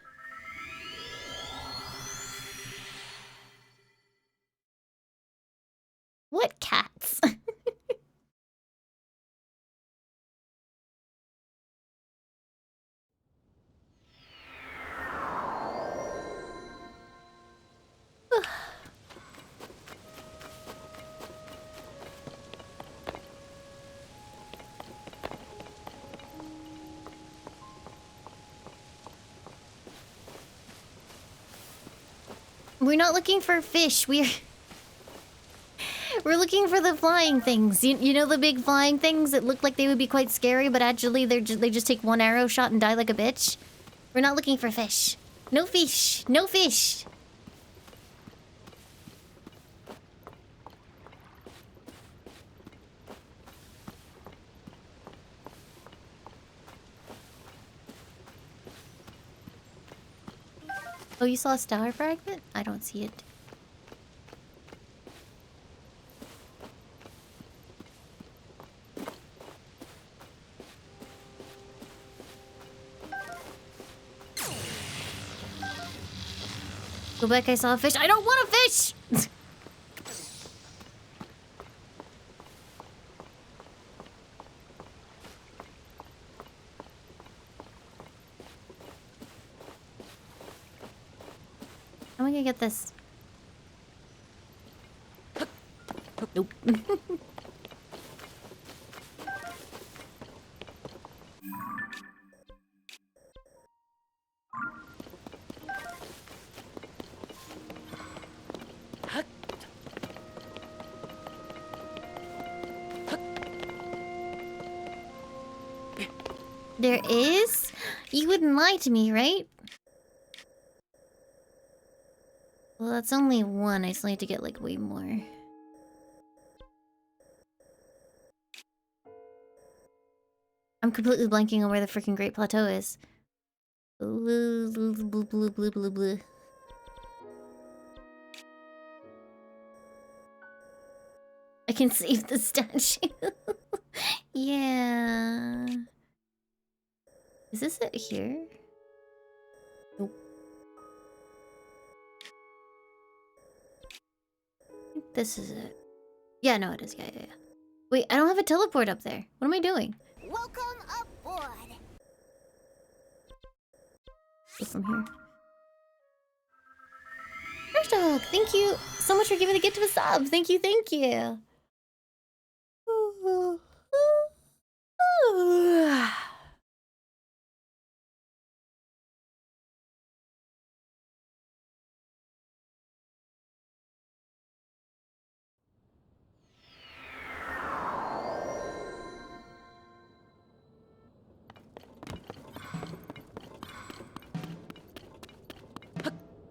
What cats? We're not looking for fish. We're looking for the flying things. You know the big flying things that look like they would be quite scary, but actually they just take one arrow shot and die like a bitch. We're not looking for fish. No fish. No fish. Oh, you saw a star fragment? I don't see it. Go back, I saw a fish. I don't want a fish! How am I gonna get this? Nope. There is? You wouldn't lie to me, right? Well, that's only one. I still need to get, like, way more. I'm completely blanking on where the freaking Great Plateau is. Blue, blue, blue, blue, blue, blue, blue. I can save the statue. Yeah. Is this it here? Nope. I think this is it. Yeah, no, it is. Yeah. Wait, I don't have a teleport up there. What am I doing? Welcome aboard. Go from here. First dog, thank you so much for giving the gift of a sub. Thank you, thank you.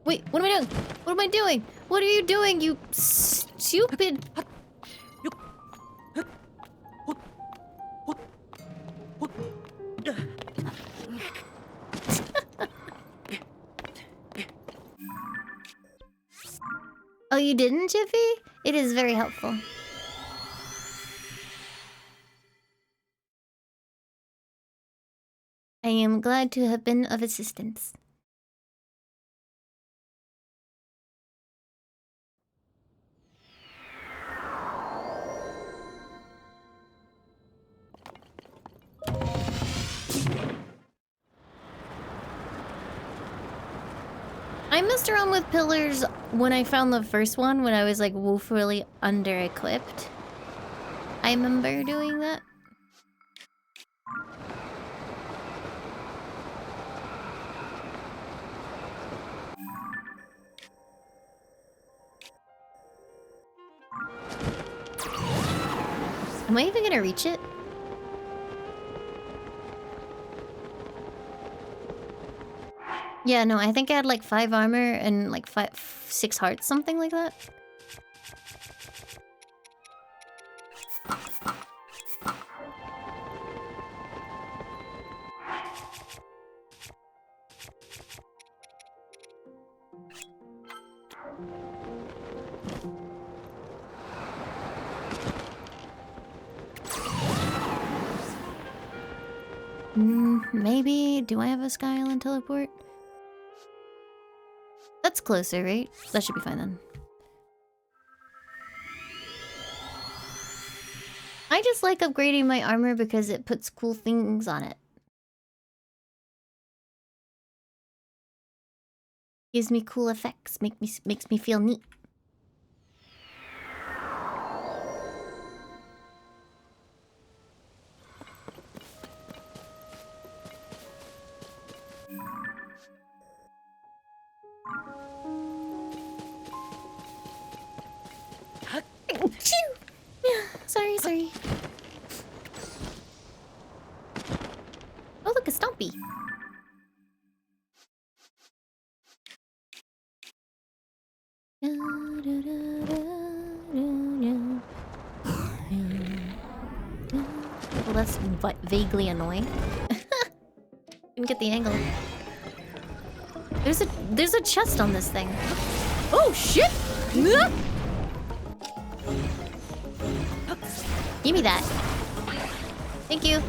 Wait, what am I doing? What am I doing? What are you doing, you stupid... Oh, you didn't, Jiffy? It is very helpful. I am glad to have been of assistance. I messed around with pillars when I found the first one when I was like woefully under-equipped. I remember doing that. Am I even gonna reach it? Yeah, no, I think I had like 5 armor and like 6 hearts, something like that. Maybe. Do I have a Sky Island teleport? That's closer, right? That should be fine then. I just like upgrading my armor because it puts cool things on it. Gives me cool effects, makes me feel neat. Sorry. Oh, look, a Stompy. Well, that's vaguely annoying. Didn't get the angle. There's a chest on this thing. Oh shit! Give me that. Thank you.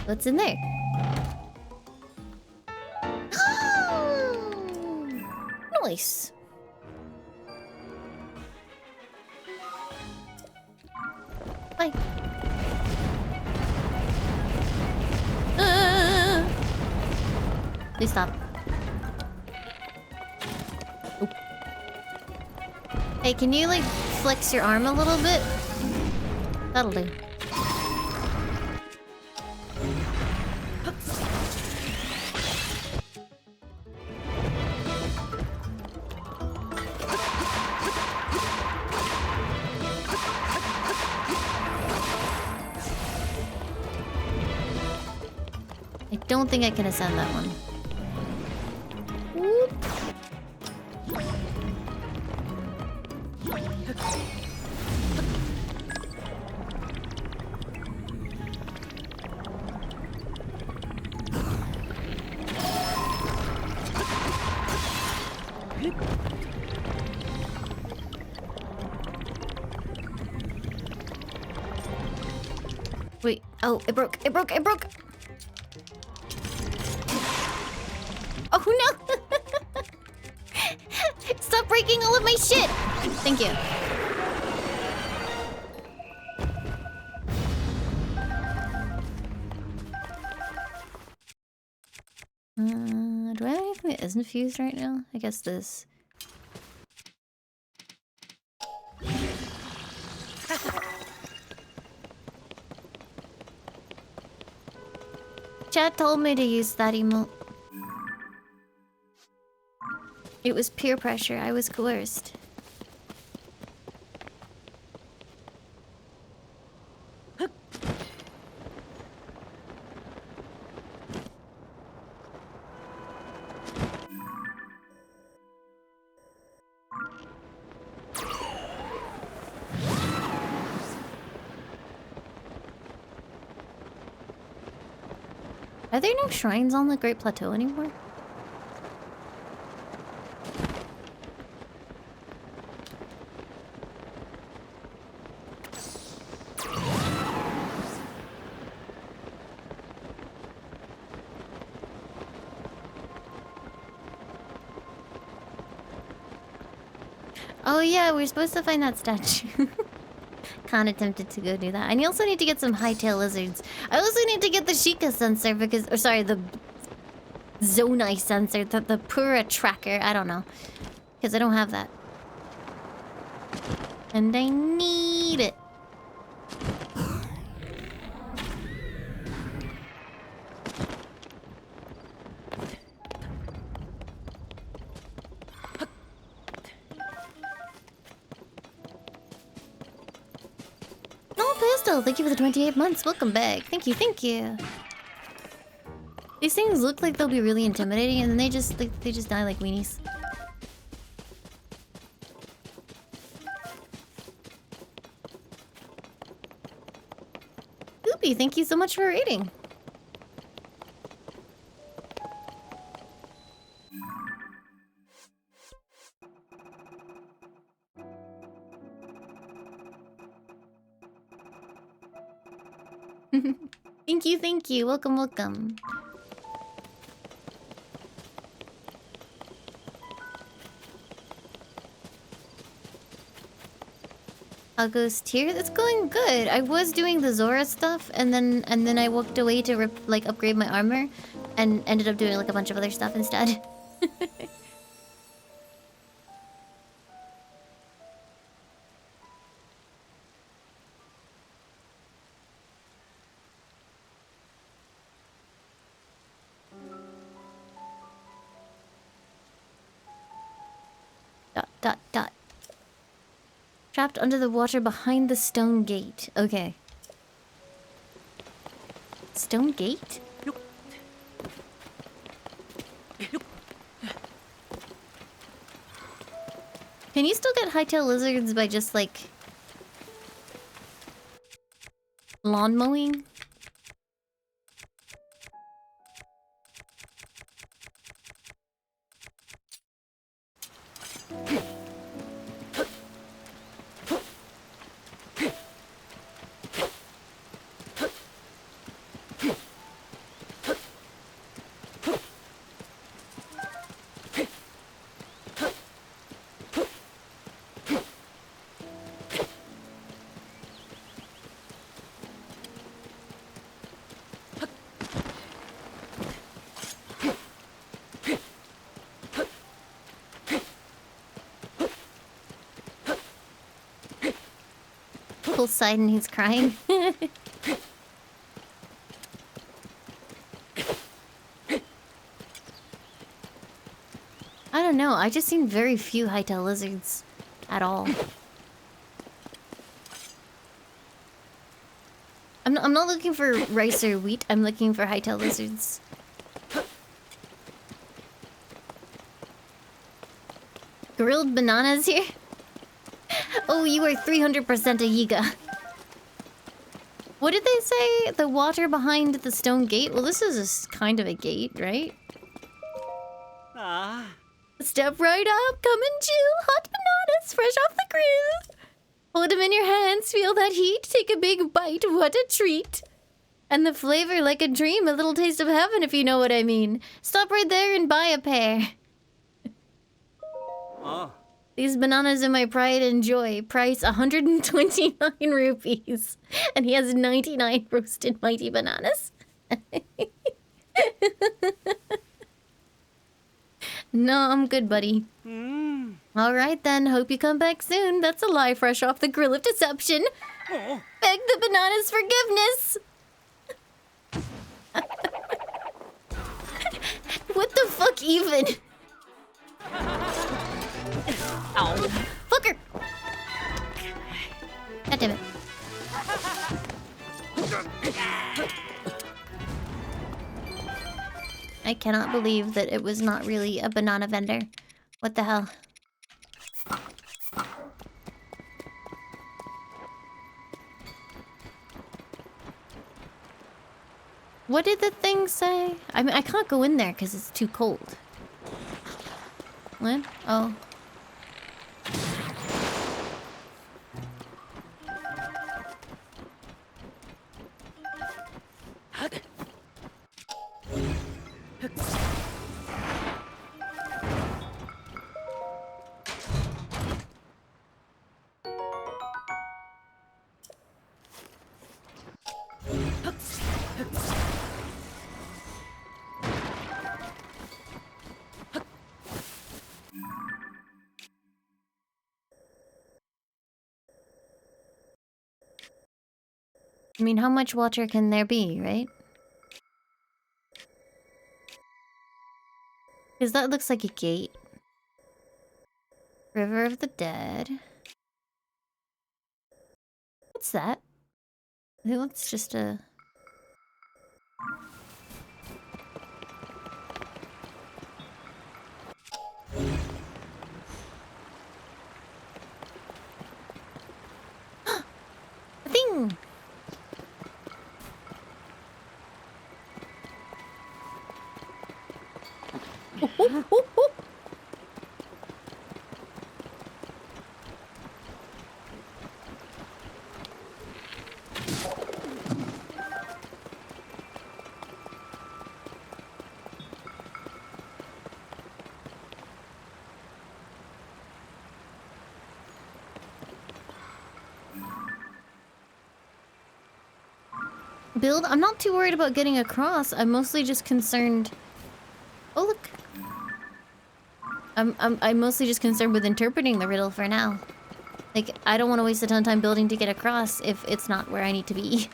What's in there? Nice. Bye. Please stop. Oop. Hey, can you like flex your arm a little bit? That'll do. I don't think I can ascend that one. Whoop. Wait, oh, it broke. Oh no! Stop breaking all of my shit! Thank you. Do I have anything that isn't fused right now? I guess this. Chad told me to use that emote. It was peer pressure. I was coerced. Are there no shrines on the Great Plateau anymore? Oh yeah, we're supposed to find that statue. Kinda tempted to go do that. I also need to get some hightail lizards. I also need to get the Sheikah sensor because... Or sorry, the Zonai sensor, the Pura tracker. I don't know. Because I don't have that. And I need it. Oh, Pistol, thank you for the 28 months. Welcome back. Thank you, thank you. These things look like they'll be really intimidating, and then they just die like weenies. Oopie, thank you so much for reading. Thank you, thank you. Welcome, welcome. August here. It's going good. I was doing the Zora stuff, and then I walked away to like upgrade my armor, and ended up doing like a bunch of other stuff instead. Dot dot dot. Trapped under the water behind the stone gate. Okay. Stone gate? Can you still get hightail lizards by just like lawn mowing? Side and he's crying. I don't know. I just seen very few hightail lizards at all. I'm not looking for rice or wheat. I'm looking for hightail lizards. Grilled bananas here? Oh, you are 300% a Yiga. What did they say? The water behind the stone gate? Well, this is kind of a gate, right? Ah. Step right up, come and chew. Hot bananas, fresh off the grill. Hold them in your hands, feel that heat. Take a big bite, what a treat. And the flavor like a dream, a little taste of heaven if you know what I mean. Stop right there and buy a pair. Oh. These bananas are my pride and joy. Price 129 rupees. And he has 99 roasted mighty bananas. No, I'm good, buddy. Alright then, hope you come back soon. That's a lie fresh off the grill of deception. Oh. Beg the bananas forgiveness. What the fuck even? Ow. Fucker! God damn it. I cannot believe that it was not really a banana vendor. What the hell? What did the thing say? I mean, I can't go in there because it's too cold. What? Oh. I mean, how much water can there be, right? Because that looks like a gate. River of the Dead. What's that? I think that's just a... a thing! Oh, oh, oh, oh. Build? I'm not too worried about getting across. I'm mostly just concerned... Oh, look. I'm mostly just concerned with interpreting the riddle for now. Like, I don't want to waste a ton of time building to get across if it's not where I need to be.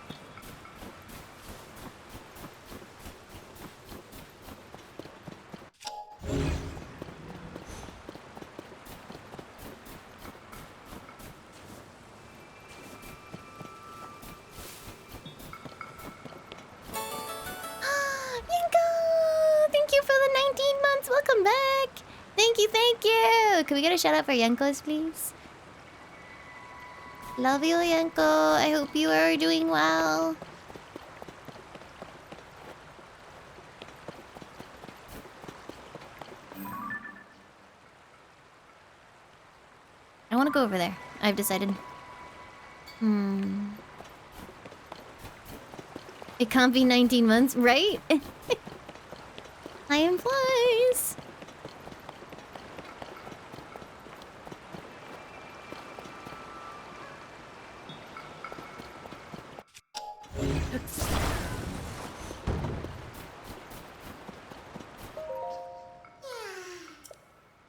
Can we get a shout out for Yankos, please? Love you, Yanko. I hope you are doing well. I want to go over there. I've decided. It can't be 19 months, right? Time flies.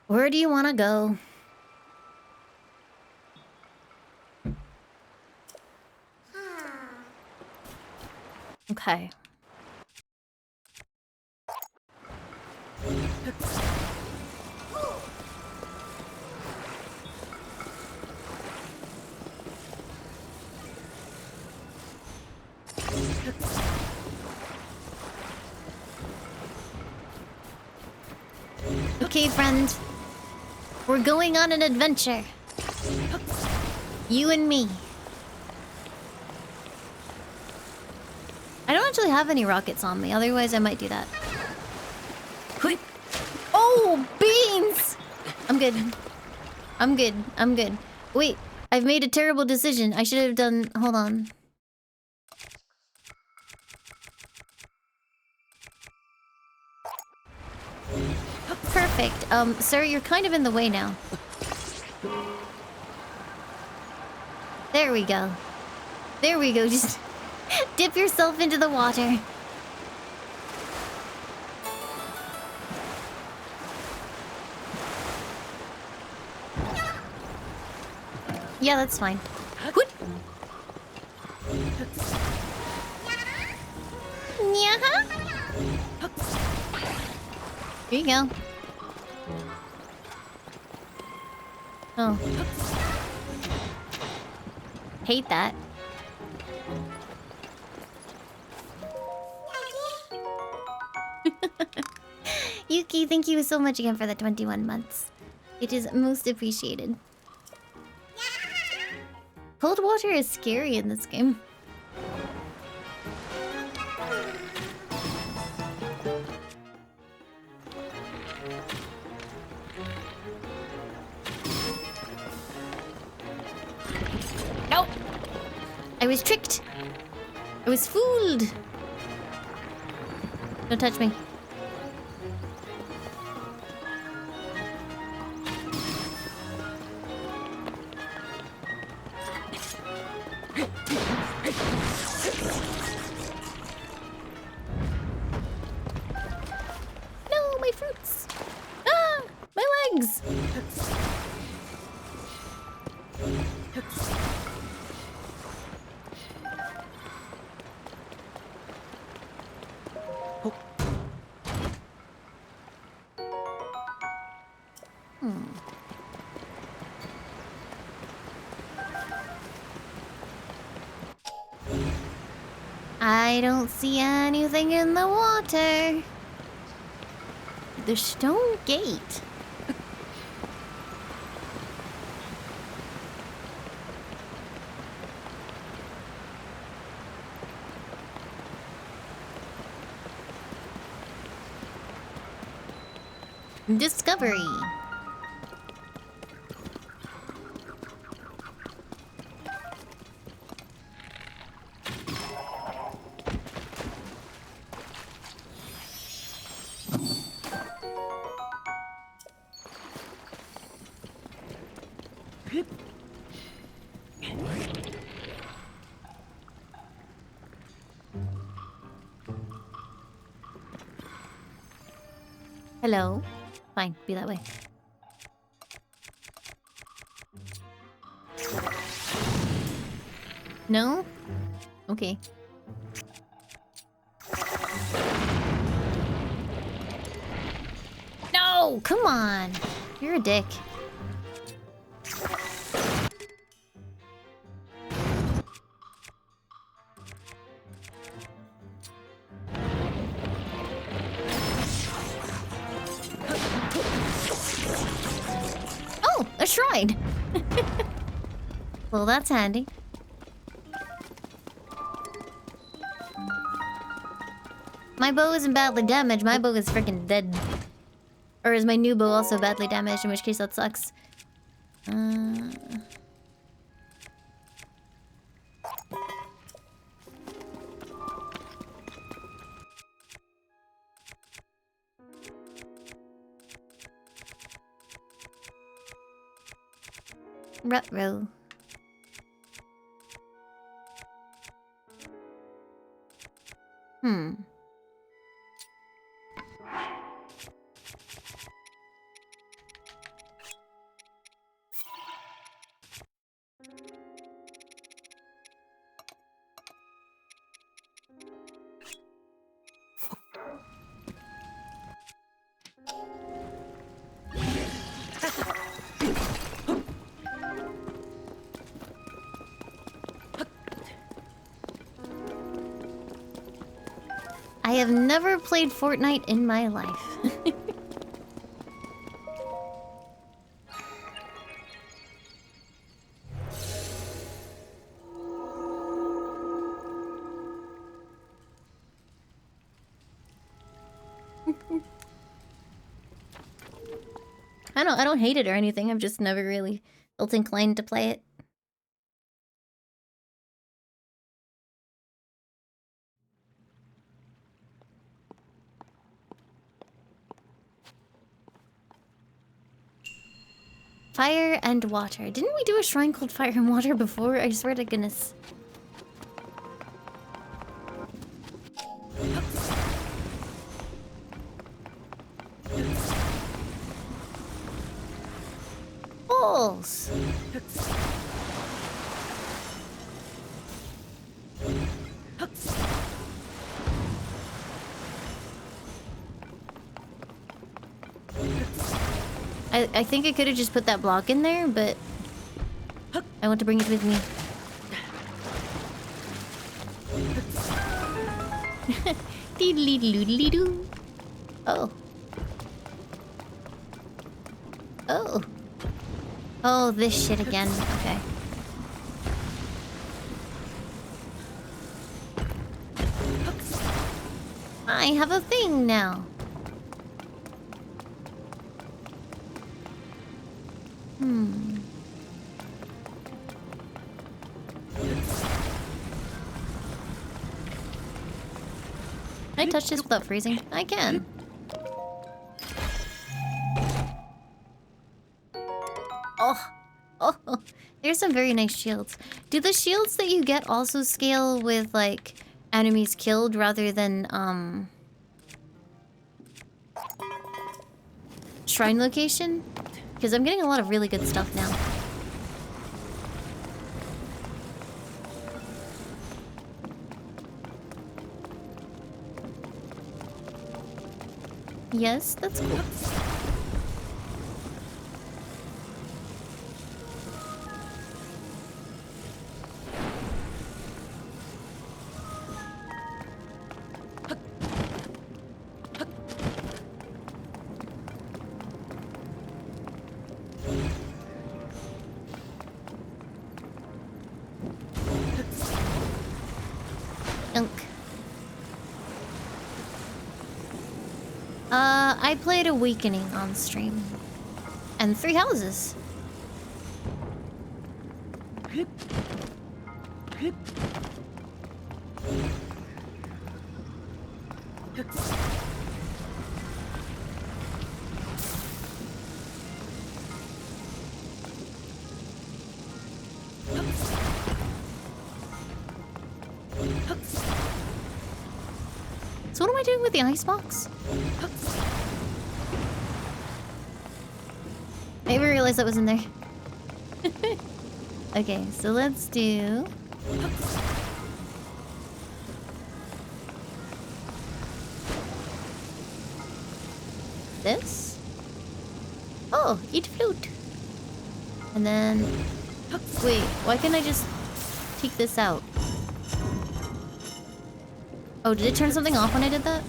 Where do you want to go? Okay. Okay, friend. We're going on an adventure. You and me. I don't actually have any rockets on me, otherwise I might do that. Oh, beans! I'm good. I'm good. I'm good. Wait, I've made a terrible decision. I should have done... Hold on. Perfect. Sir, you're kind of in the way now. There we go. There we go. Just dip yourself into the water. Yeah, that's fine. Here you go. Oh. Hate that. Yuki, thank you so much again for the 21 months. It is most appreciated. Cold water is scary in this game. No! I was tricked! I was fooled! Don't touch me. No, my fruits! Ah! My legs! I don't see anything in the water. The stone gate. Discovery. Hello. Fine, be that way. No? Okay. No! Come on! You're a dick. Oh! A shrine! Well, that's handy. My bow isn't badly damaged, my bow is freaking dead. Or is my new bow also badly damaged, in which case that sucks. Ruh-roh. I have never played Fortnite in my life. I don't hate it or anything. I've just never really felt inclined to play it. Fire and water. Didn't we do a shrine called Fire and Water before? I swear to goodness. Balls. I think I could have just put that block in there, but I want to bring it with me. Deedly-doodly-doo. Oh. Oh. Oh, this shit again. Okay. I have a thing now. Can I touch this without freezing? I can. Oh. Oh. There's some very nice shields. Do the shields that you get also scale with, like, enemies killed rather than, shrine location? Because I'm getting a lot of really good stuff now. Yes, that's cool. I played Awakening on stream. And 3 houses. So what am I doing with the icebox? I didn't realize that was in there. Okay, so let's do... this. Oh, eat flute. And then... wait, why can't I just take this out? Oh, did it turn something off when I did that?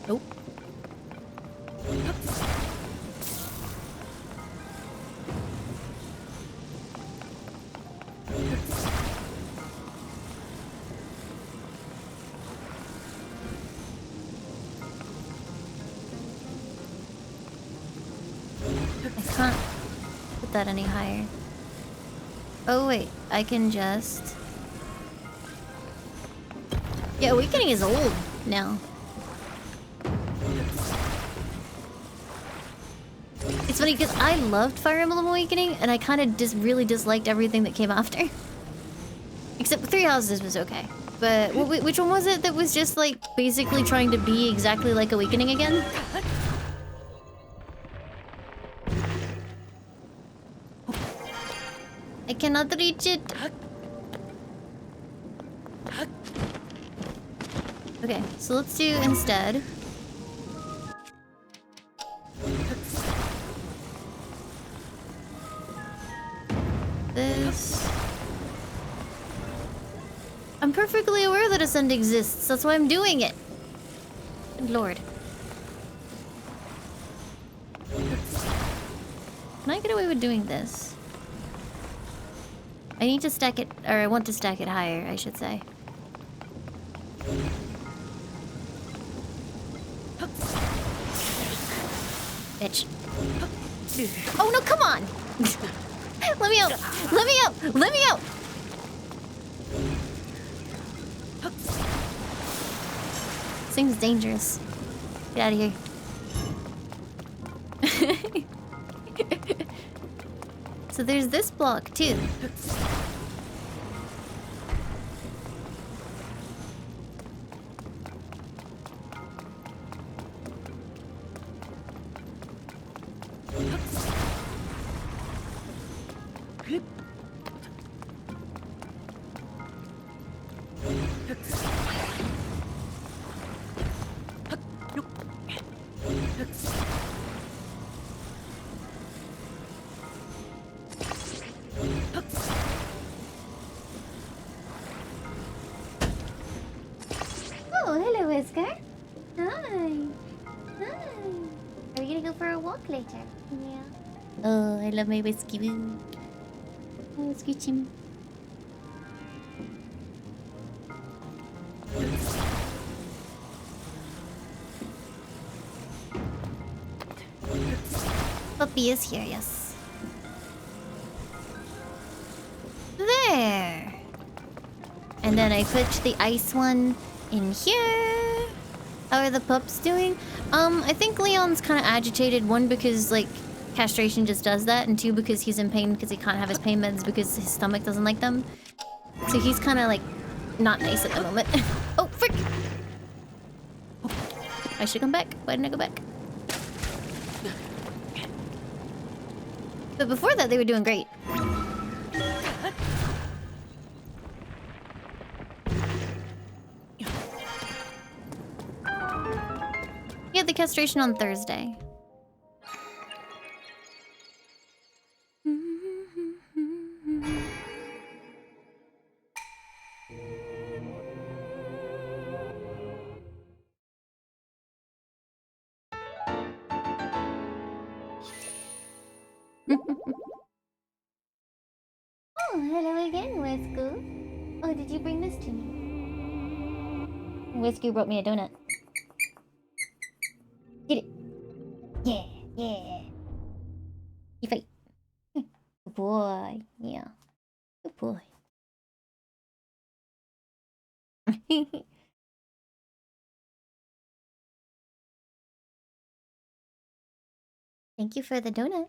Nope. I can't put that any higher. Oh wait, I can just... yeah, Awakening is old now. It's funny because I loved Fire Emblem Awakening and I kind of really disliked everything that came after. Except 3 Houses was okay. But which one was it that was just like basically trying to be exactly like Awakening again? I cannot reach it. Okay, so let's do instead. This. I'm perfectly aware that Ascend exists. That's why I'm doing it. Good lord. Can I get away with doing this? I need to stack it, or I want to stack it higher, I should say. Bitch. Oh no, come on! Let me out! Let me out! Let me out! This thing's dangerous. Get out of here. So there's this block too. Oh, hello, Whisker. Hi. Hi. Are we gonna go for a walk later? Yeah. Oh, I love my whiskey boo. Oh, screech him. Puppy is here, yes. There. And then I put the ice one in here. How are the pups doing? I think Leon's kind of agitated. 1, because, like, castration just does that. And 2, because he's in pain because he can't have his pain meds because his stomach doesn't like them. So he's kind of, like, not nice at the moment. Oh, frick! I should come back. Why didn't I go back? But before that, they were doing great. He had the castration on Thursday. Oh, hello again, Wesku. Oh, did you bring this to me? Wesku brought me a donut. Yeah, yeah. You fight. Good boy. Yeah. Good boy. Thank you for the donut.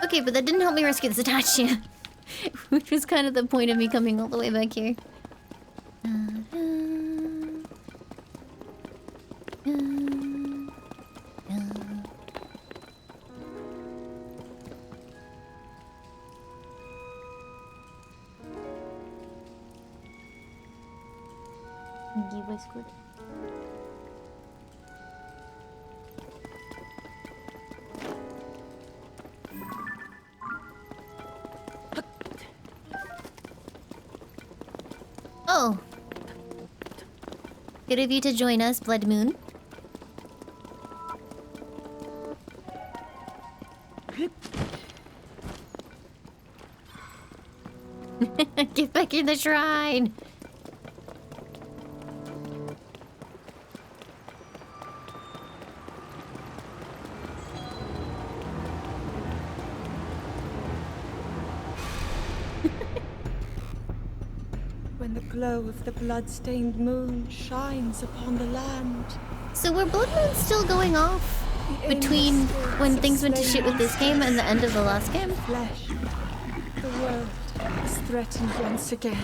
Okay, but that didn't help me rescue the statue. Which was kind of the point of me coming all the way back here. Oh. Good of you to join us, Blood Moon. Get back in the shrine! When the glow of the blood-stained moon shines upon the land. So were Blood Moons still going off between when things went to shit with this game and the end of the last game? Flesh. The world is threatened once again.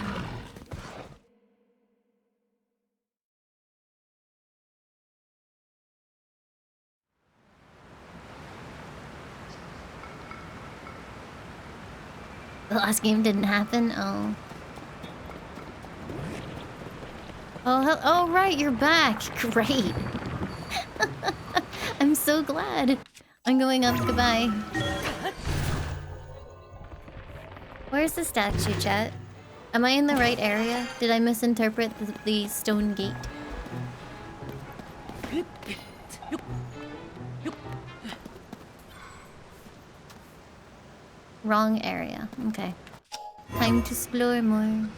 The last game didn't happen? Oh. Oh, right, you're back. Great. I'm so glad. I'm going up. Goodbye. Where's the statue, chat? Am I in the right area? Did I misinterpret the stone gate? Wrong area. Okay. Time to explore more.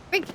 Freak.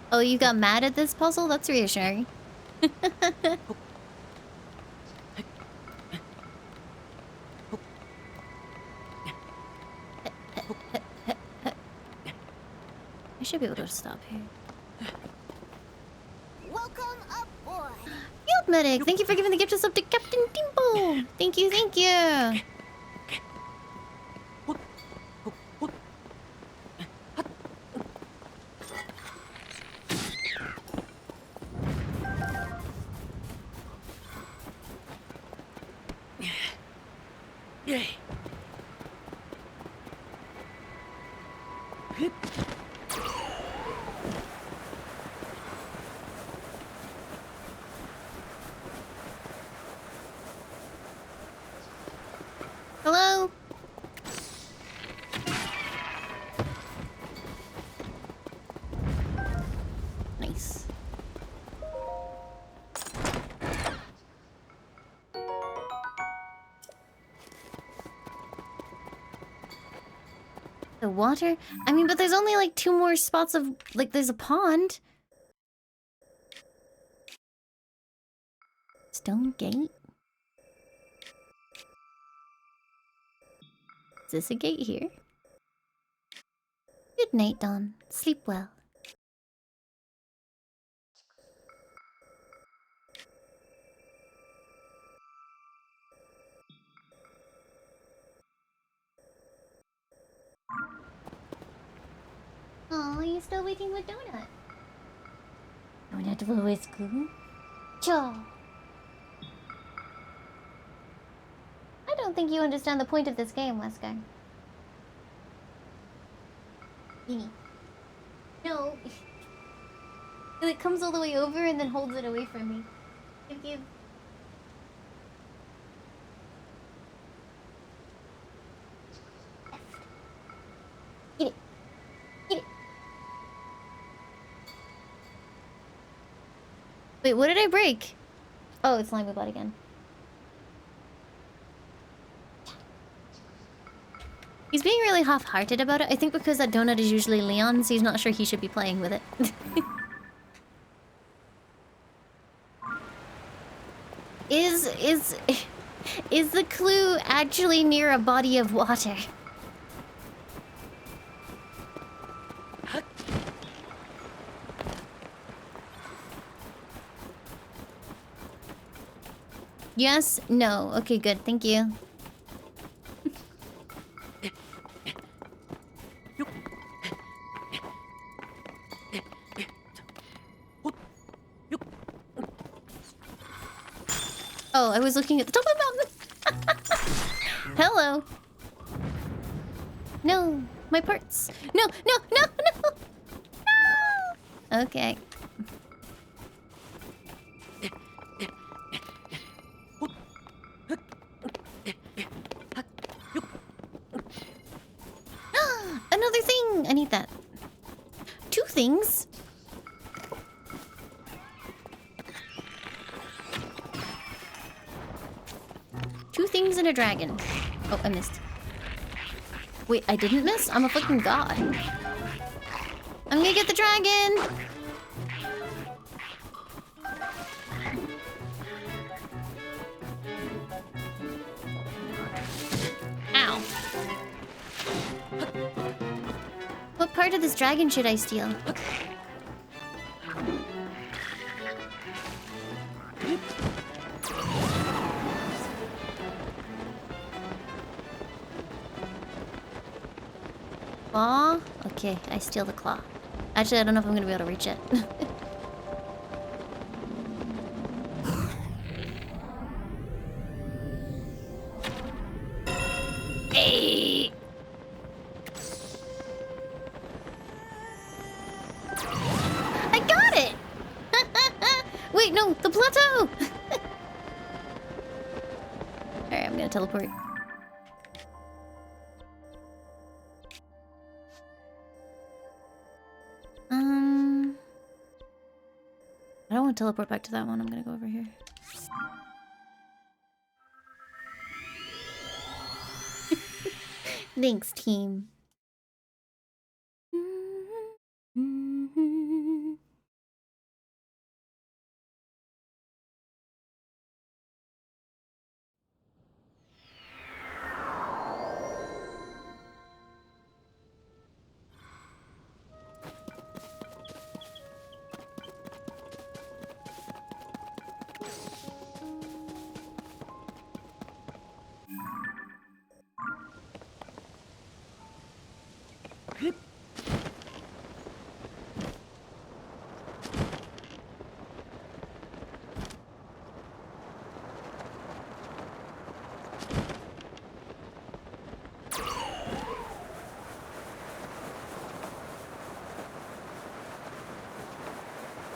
Oh, you got mad at this puzzle? That's reassuring. I should be able to stop here. Welcome aboard. Field Medic, thank you for giving the gift of sub to Captain Timbo. Thank you, thank you. Hello? Nice. The water? I mean, but there's only like 2 more spots of... Like, there's a pond. Stone gate? Is this a gate here? Good night, Dawn. Sleep well. Oh, you still waiting with Donut? Donut will always cool. Ciao. Hi, don't think you understand the point of this game, Wesker. No. It comes all the way over and then holds it away from me. Thank you. Get it. Get it. Wait, what did I break? Oh, it's Laimu bot again. He's being really half-hearted about it. I think because that donut is usually Leon's, he's not sure he should be playing with it. Is the clue actually near a body of water? Yes? No. Okay, good. Thank you. Oh, I was looking at the top of the mountain. Hello. No, my parts. No, no, no, no. No. Okay. Another thing. I need that. 2 things. Things and a dragon. Oh, I missed. Wait, I didn't miss? I'm a fucking god. I'm gonna get the dragon! Ow. What part of this dragon should I steal? Claw? Okay, I steal the claw. Actually, I don't know if I'm gonna be able to reach it. Hey! I got it! Wait, no, the plateau! Alright, I'm gonna teleport. I don't want to teleport back to that one. I'm gonna go over here. Thanks, team.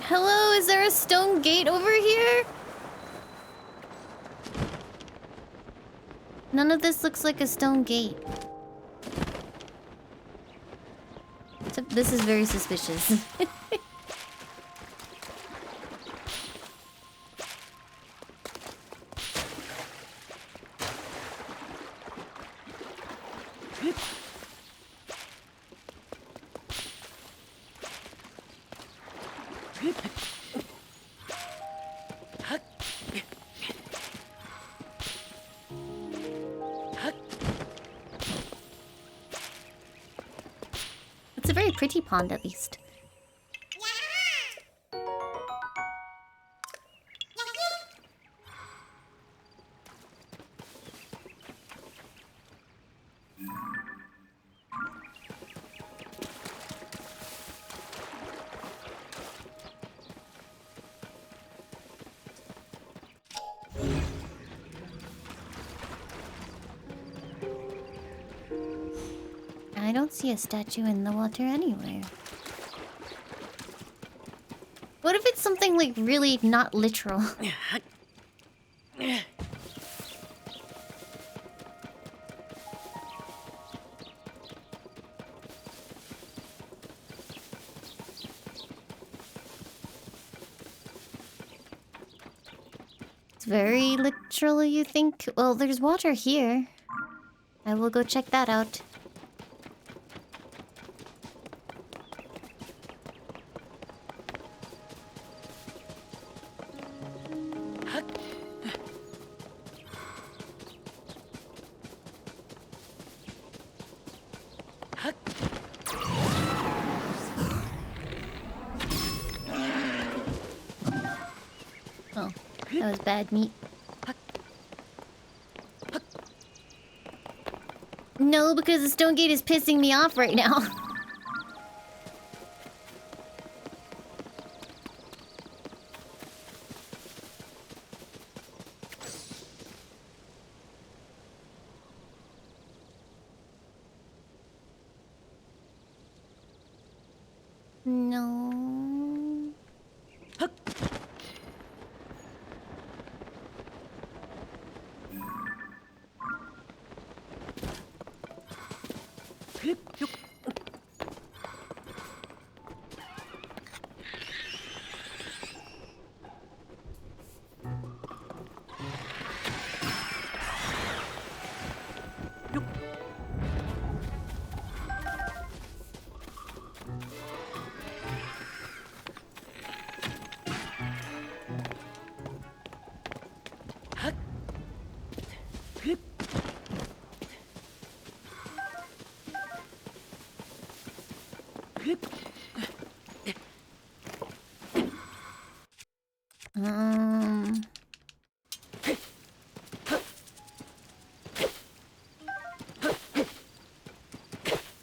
Hello, is there a stone gate over here? None of this looks like a stone gate. Except this is very suspicious. It's a very pretty pond, at least. I don't see a statue in the water anywhere. What if it's something like really not literal? It's very literal, you think? Well, there's water here. I will go check that out. Oh, that was bad meat. No, because the stone gate is pissing me off right now. No.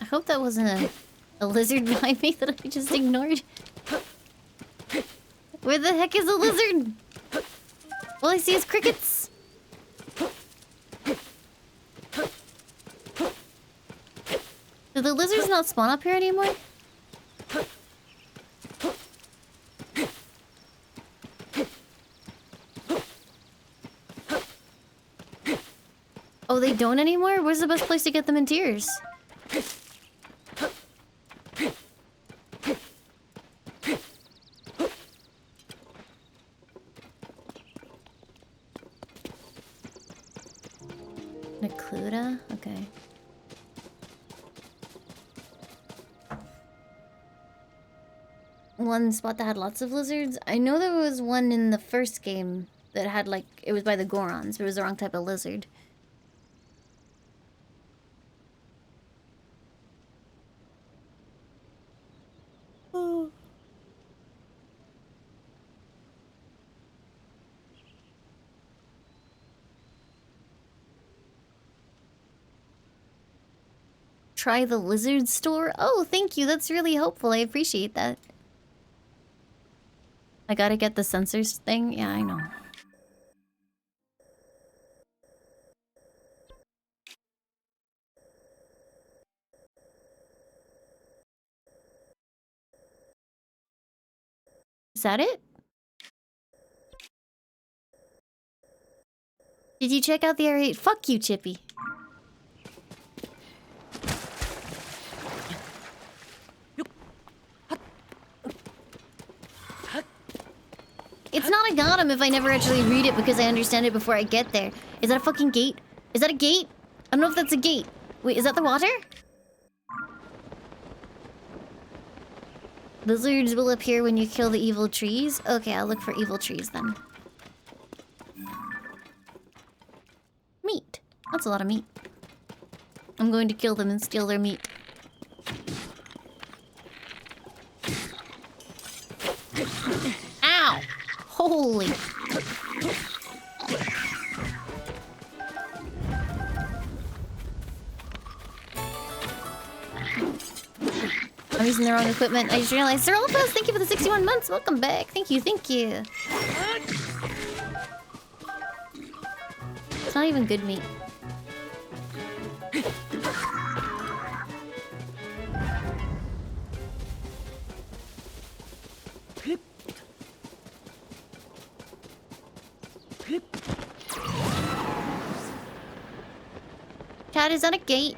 I hope that wasn't a lizard behind me that I just ignored. Where the heck is the lizard? All I see is crickets. Do the lizards not spawn up here anymore? Oh, they don't anymore? Where's the best place to get them in tiers? Necluda? Okay. One spot that had lots of lizards? I know there was one in the first game that had like... It was by the Gorons, but it was the wrong type of lizard. Try the lizard store? Oh, thank you. That's really helpful. I appreciate that. I gotta get the sensors thing? Yeah, I know. Is that it? Did you check out the R8? Fuck you, Chippy. It's not a got him if I never actually read it because I understand it before I get there. Is that a fucking gate? Is that a gate? I don't know if that's a gate. Wait, is that the water? Lizards will appear when you kill the evil trees? Okay, I'll look for evil trees then. Meat. That's a lot of meat. I'm going to kill them and steal their meat. Ow! Holy. I'm using the wrong equipment. I just realized. Sir Olpus, thank you for the 61 months. Welcome back. Thank you, thank you. It's not even good meat. Cat, is that a gate?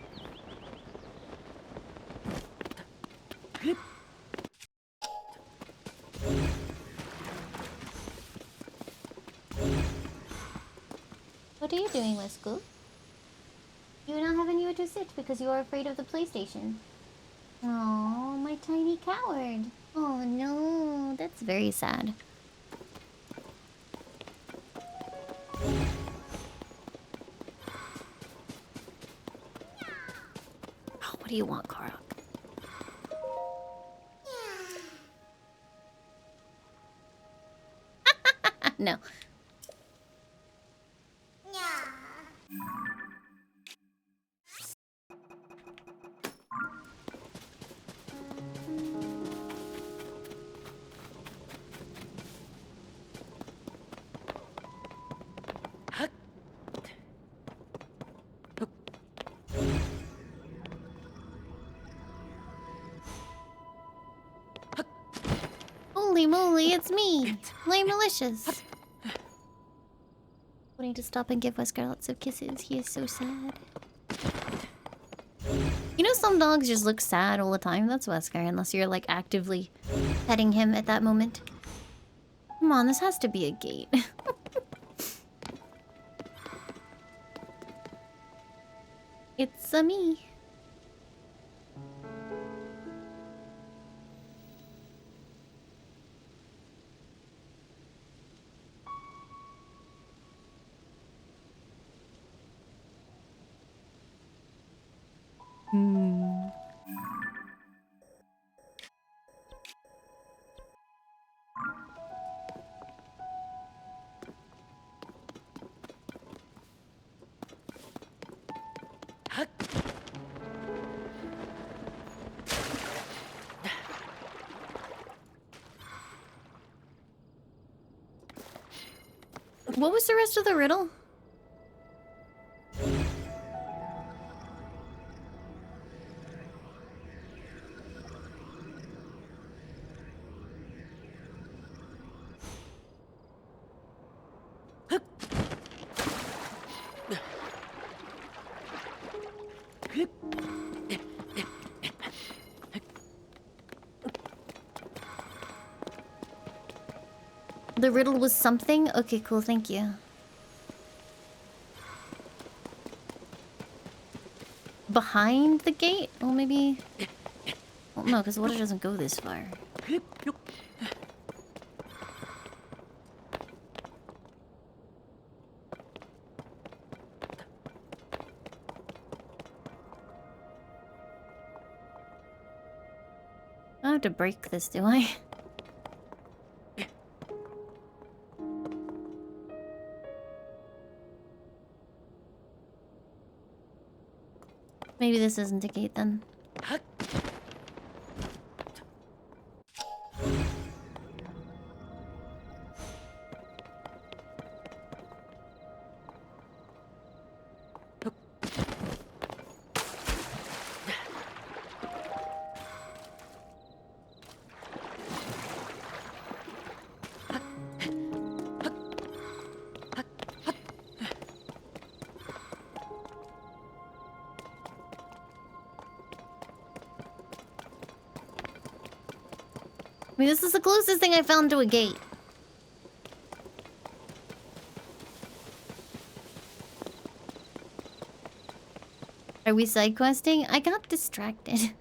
What are you doing, Wesco? You do not have anywhere to sit because you are afraid of the PlayStation. Oh, my tiny coward. Oh no, that's very sad. Oh, what do you want, Karok? No. Holy moly, it's me, limealicious. We need to stop and give Wesker lots of kisses. He is so sad. You know, some dogs just look sad all the time. That's Wesker, unless you're like actively petting him at that moment. Come on, this has to be a gate. It's a me. What was the rest of the riddle? The riddle was something? Okay, cool, thank you. Behind the gate? Well, maybe... Well, no, because the water doesn't go this far. I don't have to break this, do I? Maybe this isn't a gate then. I mean, this is the closest thing I found to a gate. Are we side questing? I got distracted.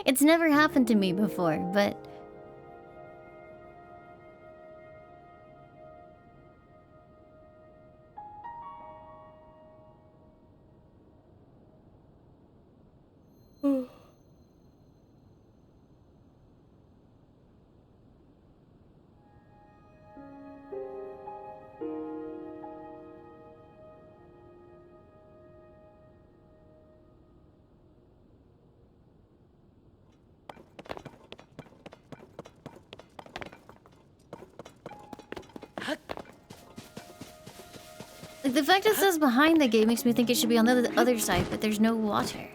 It's never happened to me before, but... Like, the fact it says behind the gate makes me think it should be on the other side, but there's no water.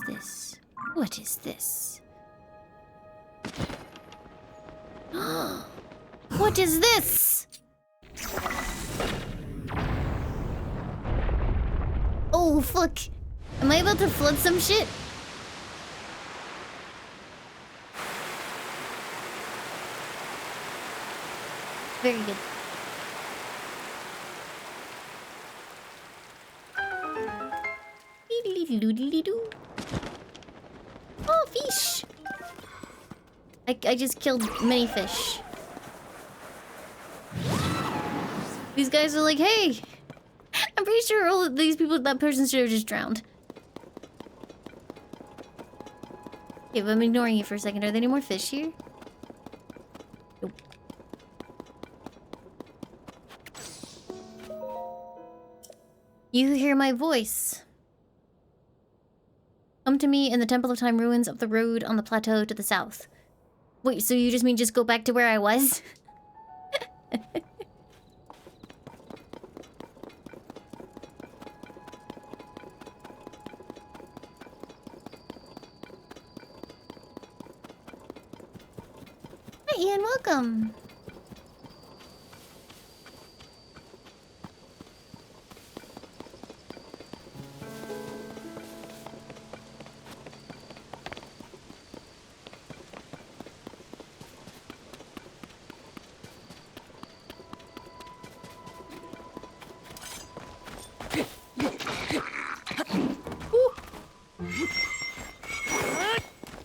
this? What is this? What is this? Oh, fuck. Am I about to flood some shit? Very good. Oh, fish! I just killed many fish. These guys are like, hey! I'm pretty sure all of these people, that person should have just drowned. Okay, but I'm ignoring you for a second. Are there any more fish here? Nope. You who hear my voice, come to me in the Temple of Time ruins up the road on the plateau to the south. Wait, so you just mean just go back to where I was? Hi, Ian, welcome.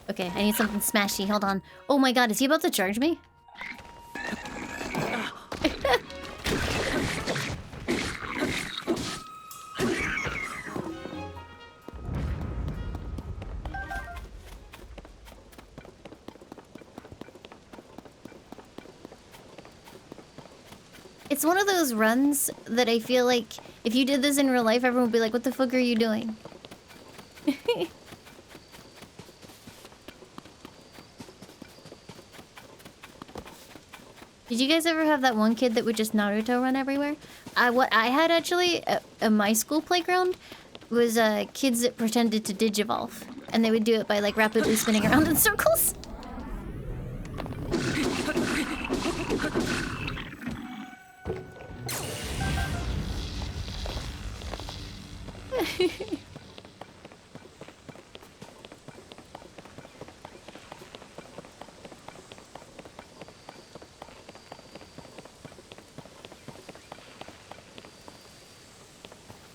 Okay, I need something smashy. Hold on. Oh my god, is he about to charge me? It's one of those runs that I feel like if you did this in real life, everyone would be like, what the fuck are you doing? Did you guys ever have that one kid that would just Naruto run everywhere? What I had actually at my school playground was kids that pretended to digivolve. And they would do it by like rapidly spinning around in circles.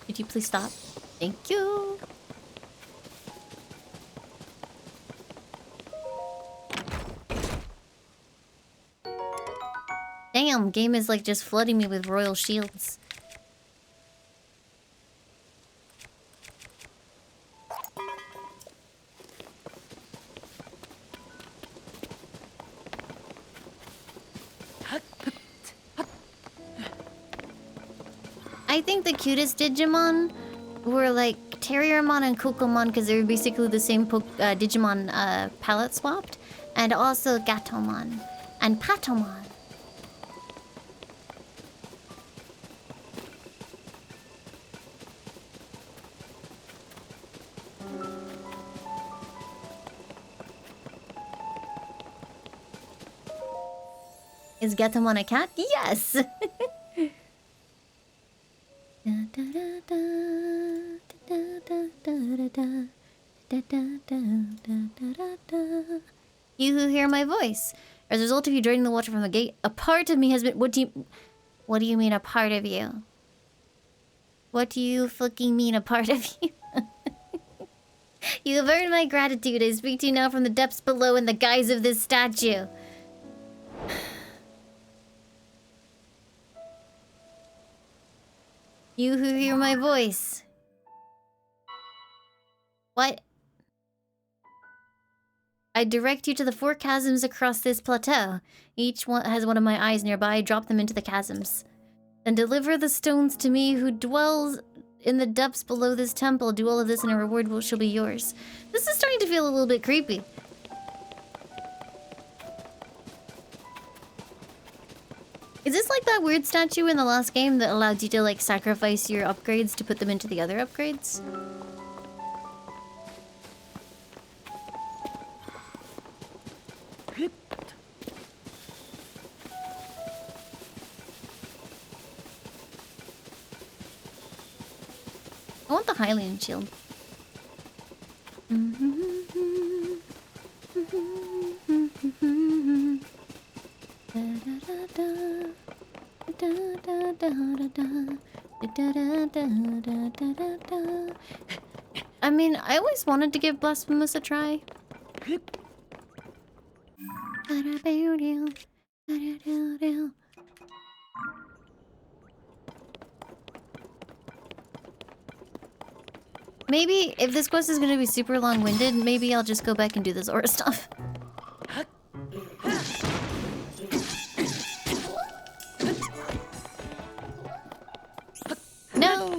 Could you please stop? Thank you. Damn, game is like just flooding me with royal shields. I think the cutest Digimon were like Terriermon and Kokomon because they were basically the same Digimon palette swapped. And also Gatomon and Patomon. Is Gatomon a cat? Yes! You who hear my voice, as a result of you draining the water from the gate, a part of me has been. What do you mean a part of you? What do you fucking mean a part of you? You have earned my gratitude. I speak to you now from the depths below in the guise of this statue. You who hear my voice. What? I direct you to the 4 chasms across this plateau. Each one has one of my eyes nearby. Drop them into the chasms. Then deliver the stones to me who dwells in the depths below this temple. Do all of this and a reward shall be yours. This is starting to feel a little bit creepy. Is this like that weird statue in the last game that allowed you to like sacrifice your upgrades to put them into the other upgrades? I want the Hylian shield. I mean, I always wanted to give Blasphemous a try. Maybe if this quest is gonna be super long-winded, maybe I'll just go back and do the Zora stuff. No!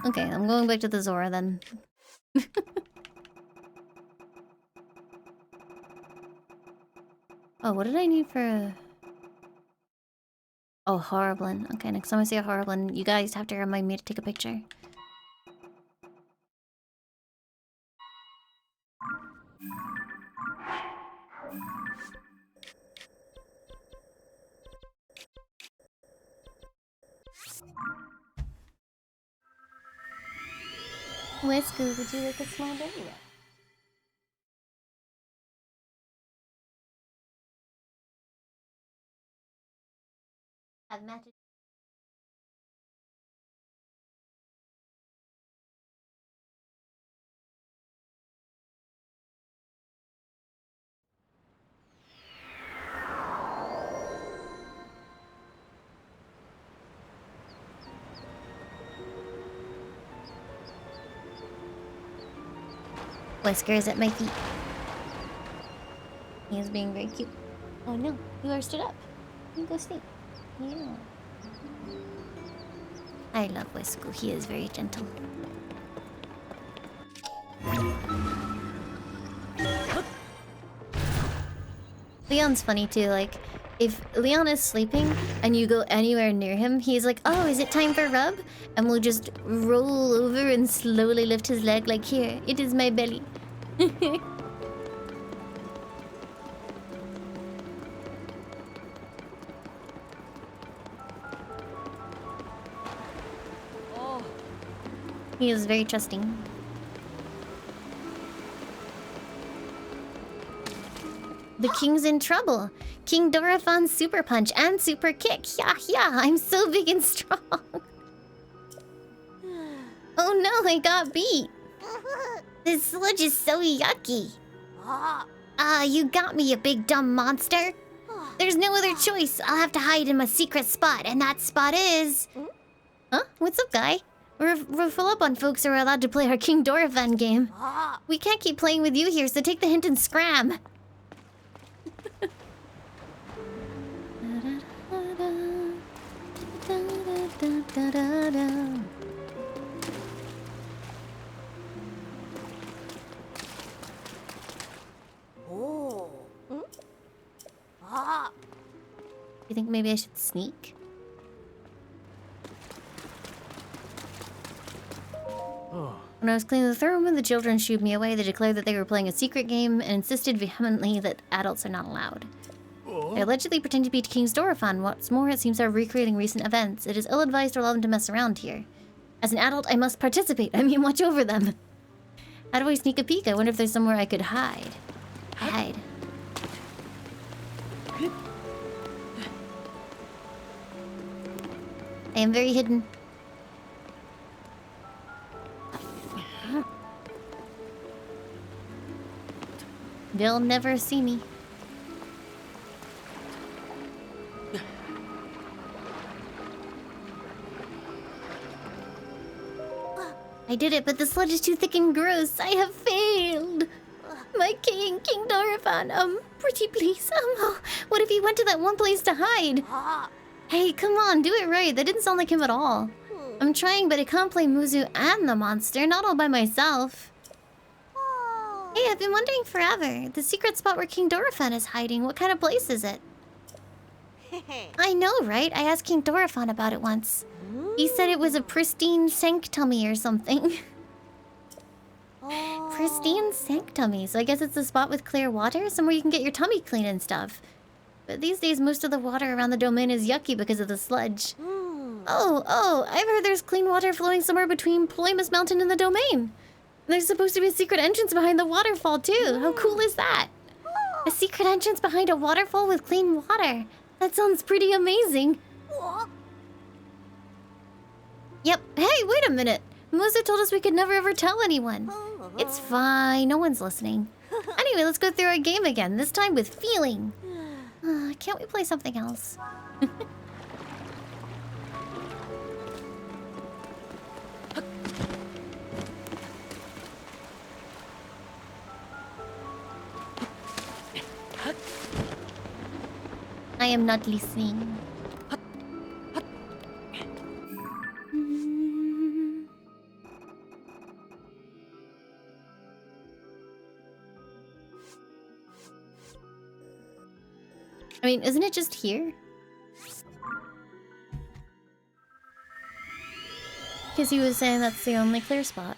Okay, I'm going back to the Zora then. Oh, what did I need for a... Oh, Horriblin. Okay, next time I see a Horriblin, you guys have to remind me to take a picture. Whisker, would you like a small baby? I've matched. Whisker is at my feet. He is being very cute. Oh no, you are stood up. You can go sleep. Yeah. I love Whisker. He is very gentle. Leon's funny too, like, if Leon is sleeping and you go anywhere near him, he's like, oh, is it time for rub? And we'll just roll over and slowly lift his leg like, here, it is my belly. Oh, He is very trusting. The king's in trouble. King Dorafon's super punch and super kick. Yeah, yeah, I'm so big and strong. Oh no, I got beat. This sludge is so yucky. You got me, you big dumb monster. There's no other choice. I'll have to hide in my secret spot, and that spot is... Huh? What's up, guy? We're full up on folks who are allowed to play our King Dorafan game. We can't keep playing with you here, so take the hint and scram. Oh. You think maybe I should sneak? When I was cleaning the third room, the children shooed me away. They declared that they were playing a secret game and insisted vehemently that adults are not allowed. They allegedly pretend to be King's Dorafan. What's more, it seems they're recreating recent events. It is ill-advised to allow them to mess around here. As an adult, I must participate. I mean, watch over them. How do I sneak a peek? I wonder if there's somewhere I could hide. Hide. I am very hidden. They'll never see me. I did it, but the sludge is too thick and gross. I have failed. My king, King Dorafan, pretty please. What if he went to that one place to hide? Hey, come on, do it right. That didn't sound like him at all. I'm trying, but I can't play Muzu and the monster, not all by myself. Hey, I've been wondering forever. The secret spot where King Dorafan is hiding, what kind of place is it? I know, right? I asked King Dorafan about it once. He said it was a pristine sanctummy or something. Pristine sanctummy. So I guess it's a spot with clear water, somewhere you can get your tummy clean and stuff. But these days, most of the water around the domain is yucky because of the sludge. Oh, I've heard there's clean water flowing somewhere between Ploymus Mountain and the domain. There's supposed to be a secret entrance behind the waterfall, too. How cool is that? A secret entrance behind a waterfall with clean water. That sounds pretty amazing. Yep. Hey, wait a minute. Musa told us we could never ever tell anyone. It's fine. No one's listening. Anyway, let's go through our game again. This time with feeling. Can't we play something else? I am not listening. I mean, isn't it just here? Because he was saying that's the only clear spot.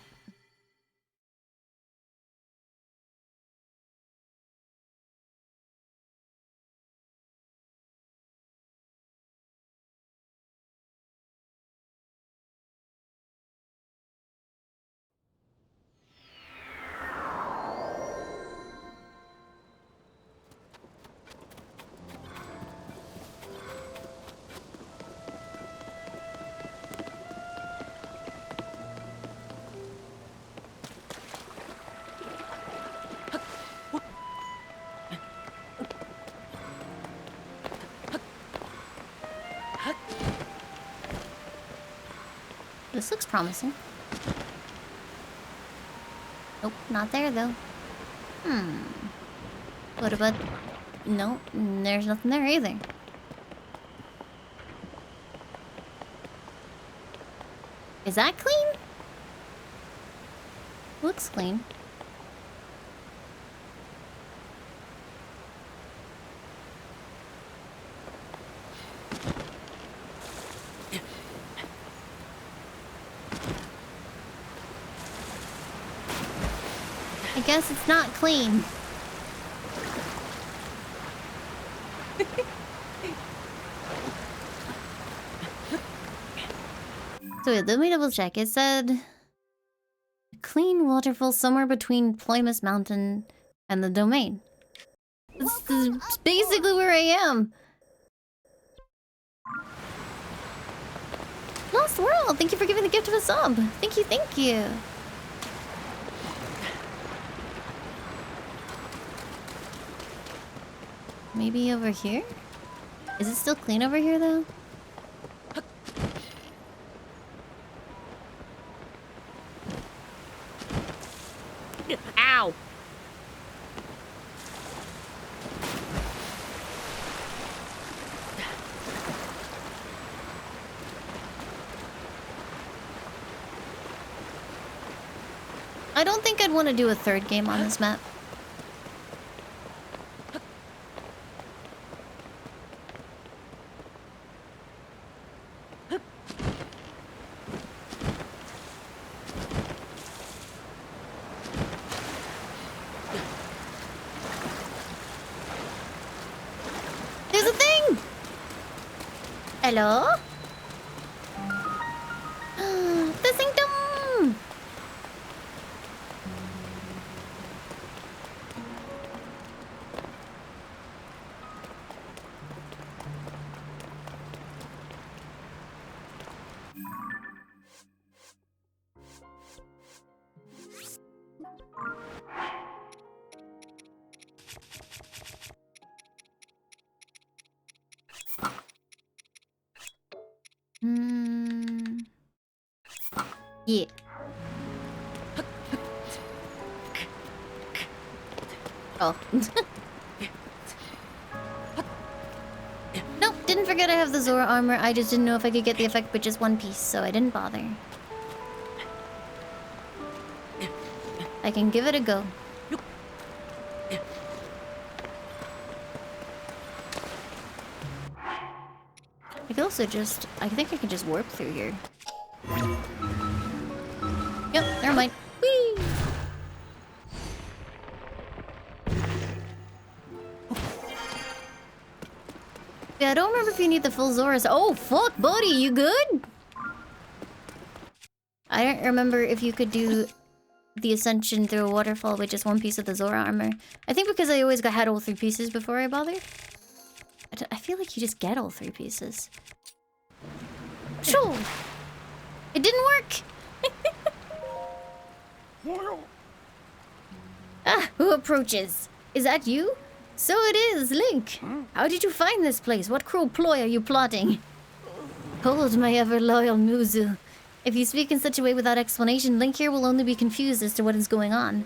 This looks promising. Nope, not there though. What about... No, there's nothing there either. Is that clean? Looks clean. I guess it's not clean. So wait, let me double check. It said... a clean waterfall somewhere between Ploymus Mountain and the domain. This is basically where I am. Lost World, thank you for giving the gift of a sub. Thank you, thank you. Maybe over here? Is it still clean over here, though? Ow! I don't think I'd want to do a third game on this map. Hello? The sanctum! Yeah. Oh. Nope, didn't forget I have the Zora armor. I just didn't know if I could get the effect with just one piece, so I didn't bother. I can give it a go. I could also just... I think I can just warp through here. Yep, never mind. Whee! Yeah, I don't remember if you need the full Zora. Oh, fuck, buddy, you good? I don't remember if you could do the ascension through a waterfall with just one piece of the Zora armor. I think because I always had all 3 pieces before I bothered. I feel like you just get all 3 pieces. Sure. It didn't work. Ah, who approaches? Is that you? So it is, Link. How did you find this place? What cruel ploy are you plotting? Hold, my ever-loyal Muzu. If you speak in such a way without explanation, Link here will only be confused as to what is going on.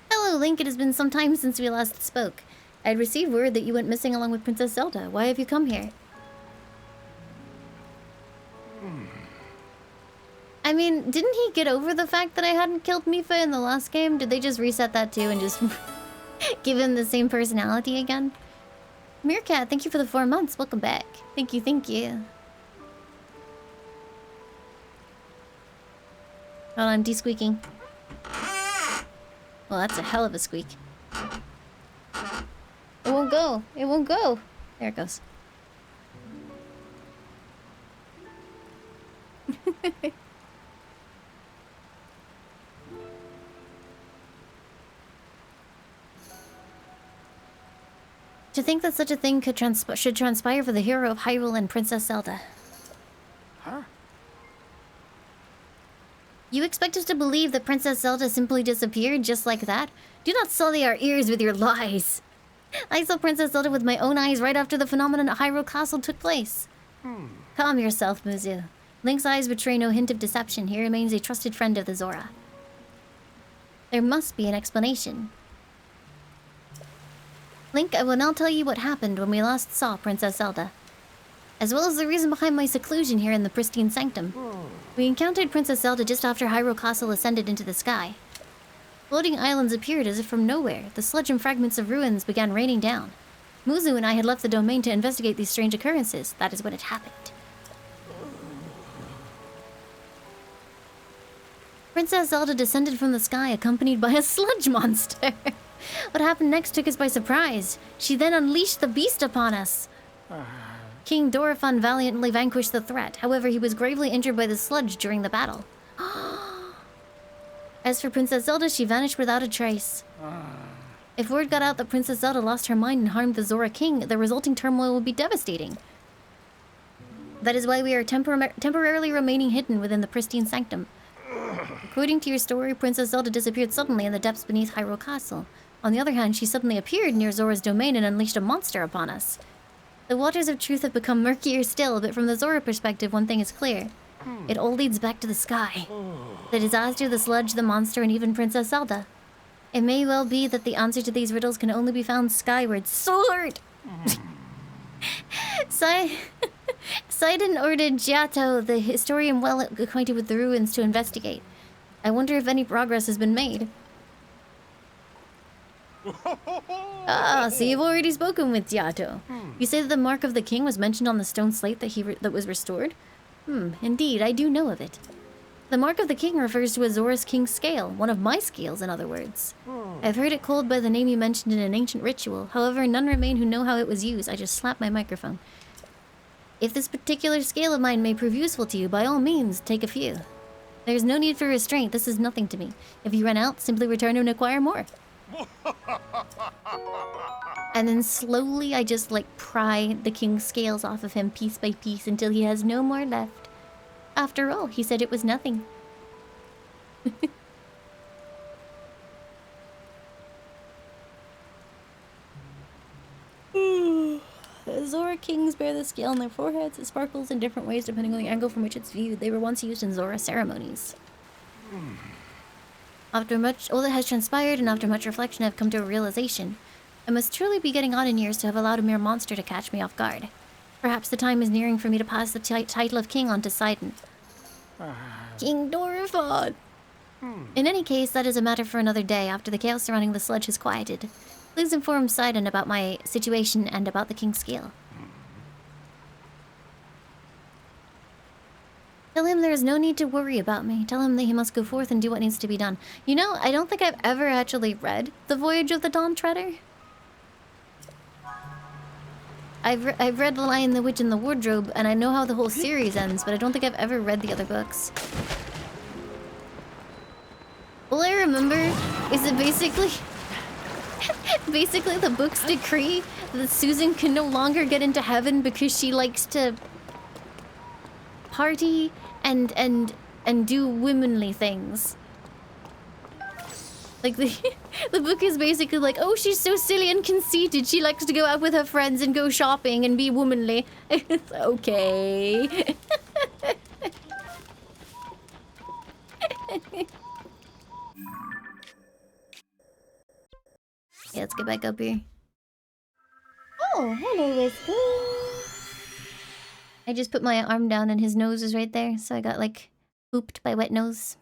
Hello, Link. It has been some time since we last spoke. I had received word that you went missing along with Princess Zelda. Why have you come here? I mean, didn't he get over the fact that I hadn't killed Mipha in the last game? Did they just reset that too and just give him the same personality again? Meerkat, thank you for the 4 months. Welcome back. Thank you, thank you. Hold on, de-squeaking. Well, that's a hell of a squeak. It won't go. It won't go. There it goes. To think that such a thing should transpire for the hero of Hyrule and Princess Zelda. Huh? You expect us to believe that Princess Zelda simply disappeared just like that? Do not sully our ears with your lies. I saw Princess Zelda with my own eyes right after the phenomenon at Hyrule Castle took place. Calm yourself, Muzu. Link's eyes betray no hint of deception. He remains a trusted friend of the Zora. There must be an explanation. Link, I will now tell you what happened when we last saw Princess Zelda, as well as the reason behind my seclusion here in the pristine sanctum. We encountered Princess Zelda just after Hyrule Castle ascended into the sky. Floating islands appeared as if from nowhere. The sludge and fragments of ruins began raining down. Muzu and I had left the domain to investigate these strange occurrences. That is when it happened. Princess Zelda descended from the sky accompanied by a sludge monster. What happened next took us by surprise. She then unleashed the beast upon us. King Dorephan valiantly vanquished the threat. However, he was gravely injured by the sludge during the battle. As for Princess Zelda, she vanished without a trace. If word got out that Princess Zelda lost her mind and harmed the Zora King, the resulting turmoil would be devastating. That is why we are temporarily remaining hidden within the pristine sanctum. According to your story, Princess Zelda disappeared suddenly in the depths beneath Hyrule Castle. On the other hand, she suddenly appeared near Zora's domain and unleashed a monster upon us. The waters of truth have become murkier still, but from the Zora perspective, one thing is clear. It all leads back to the sky. The disaster, the sludge, the monster, and even Princess Zelda. It may well be that the answer to these riddles can only be found skyward. Sword! Sidon ordered Giotto, the historian well acquainted with the ruins, to investigate. I wonder if any progress has been made. Ah, so you've already spoken with Giotto. You say that the mark of the king was mentioned on the stone slate that was restored? Indeed, I do know of it. The mark of the king refers to a Zora's King's scale, one of my scales, in other words. I've heard it called by the name you mentioned in an ancient ritual. However, none remain who know how it was used. I just slapped my microphone. If this particular scale of mine may prove useful to you, by all means, take a few. There's no need for restraint. This is nothing to me. If you run out, simply return and acquire more. And then slowly I just pry the king's scales off of him piece by piece until he has no more left. After all, he said it was nothing. Zora kings bear the scale on their foreheads. It sparkles in different ways depending on the angle from which it's viewed. They were once used in Zora ceremonies. After all that has transpired and after much reflection, I've come to a realization. I must truly be getting on in years to have allowed a mere monster to catch me off guard. Perhaps the time is nearing for me to pass the title of king on to Sidon. King Dorephan! In any case, that is a matter for another day after the chaos surrounding the sludge has quieted. Please inform Sidon about my situation and about the King's Scale. Tell him there is no need to worry about me. Tell him that he must go forth and do what needs to be done. You know, I don't think I've ever actually read The Voyage of the Dawn Treader. I've read The Lion, the Witch, and the Wardrobe, and I know how the whole series ends, but I don't think I've ever read the other books. All I remember is that basically the books decree that Susan can no longer get into heaven because she likes to party and do womanly things. Like the book is basically like, oh, she's so silly and conceited. She likes to go out with her friends and go shopping and be womanly. It's okay. Yeah, let's get back up here. Oh, hello, Whisker. I just put my arm down and his nose is right there, so I got like pooped by wet nose.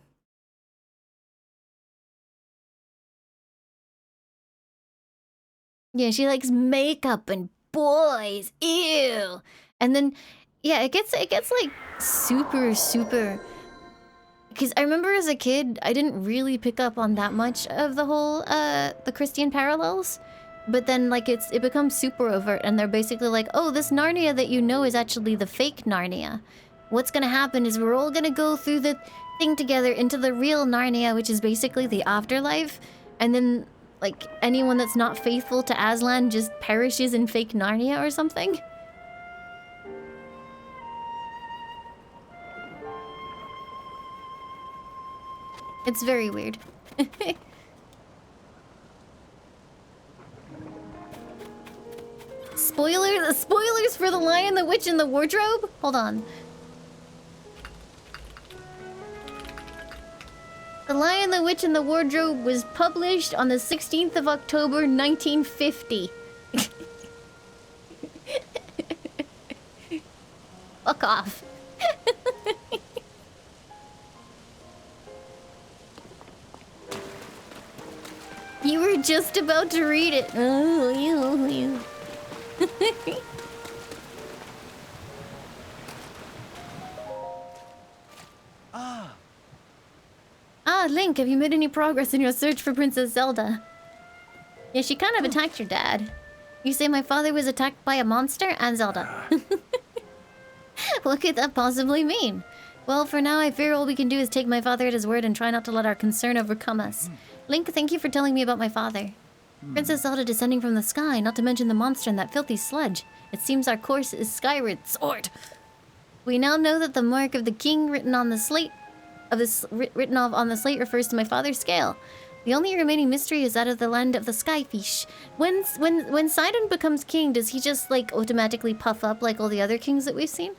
Yeah, she likes makeup and boys. Ew. And then yeah, it gets like super because I remember as a kid, I didn't really pick up on that much of the whole the Christian parallels. But then like it becomes super overt and they're basically like, "Oh, this Narnia that you know is actually the fake Narnia. What's going to happen is we're all going to go through the thing together into the real Narnia, which is basically the afterlife, and then like anyone that's not faithful to Aslan just perishes in fake Narnia or something." It's very weird. Spoilers for The Lion, the Witch, and the Wardrobe? Hold on. The Lion, the Witch, and the Wardrobe was published on the 16th of October, 1950. Fuck off. You were just about to read it. Oh, you. Link, have you made any progress in your search for Princess Zelda? Yeah, she kind of attacked your dad. You say my father was attacked by a monster and Zelda. What could that possibly mean? Well, for now, I fear all we can do is take my father at his word and try not to let our concern overcome us. Link, thank you for telling me about my father. Princess Zelda descending from the sky, not to mention the monster and that filthy sludge. It seems our course is skyward. Sword! We now know that the mark of the king written on the slate refers to my father's scale. The only remaining mystery is that of the land of the skyfish. When Sidon becomes king, does he just like automatically puff up like all the other kings that we've seen?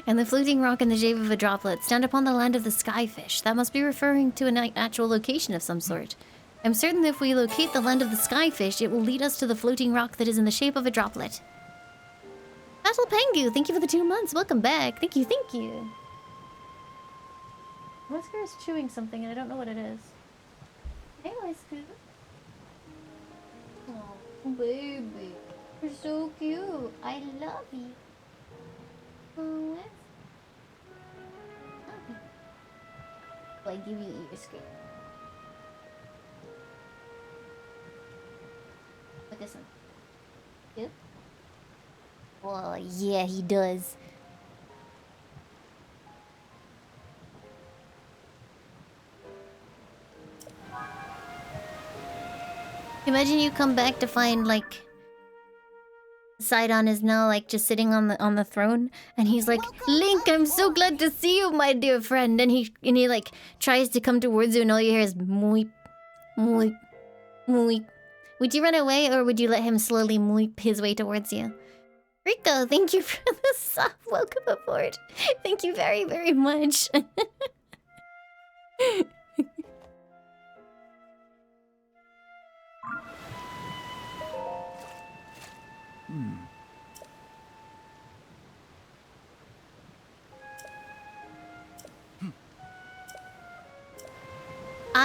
And the floating rock in the shape of a droplet stand upon the land of the skyfish. That must be referring to a natural location of some sort. I'm certain that if we locate the land of the skyfish, it will lead us to the floating rock that is in the shape of a droplet. Battle Pengu, thank you for the 2 months. Welcome back. Thank you, thank you. Whisker is chewing something and I don't know what it is. Hey, Whisker. Oh, baby. You're so cute. I love you. Oh, I give you ear scrape. Put this one. Yep. Oh, yeah, he does. Imagine you come back to find, like, Sidon is now like just sitting on the throne, and he's like, "Link, I'm so glad to see you, my dear friend." And he like tries to come towards you, and all you hear is moip, moip, moip. Would you run away, or would you let him slowly moip his way towards you? Rico, thank you for the soft welcome aboard. Thank you very, very much.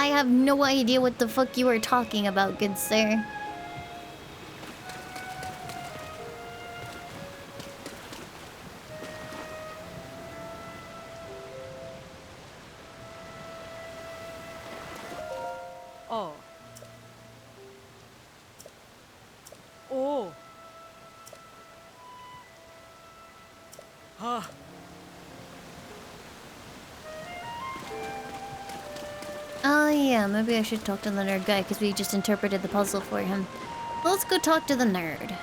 I have no idea what the fuck you are talking about, good sir. Oh. Oh. Huh. Oh yeah, maybe I should talk to the nerd guy because we just interpreted the puzzle for him. Let's go talk to the nerd.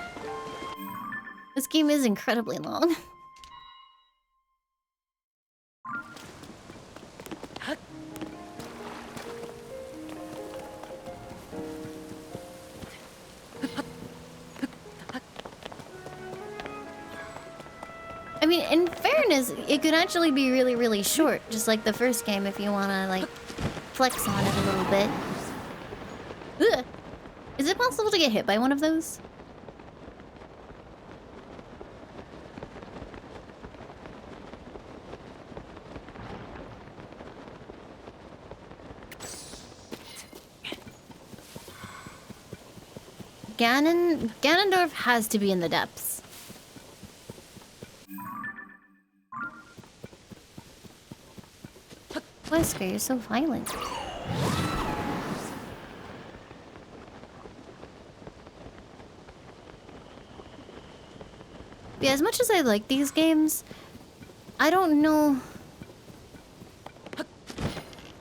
This game is incredibly long. I mean, in fairness, it could actually be really, really short, just like the first game if you wanna, like, flex on it a little bit. Ugh. Is it possible to get hit by one of those? Ganondorf has to be in the depths. Wesker, you're so violent. Yeah, as much as I like these games, I don't know...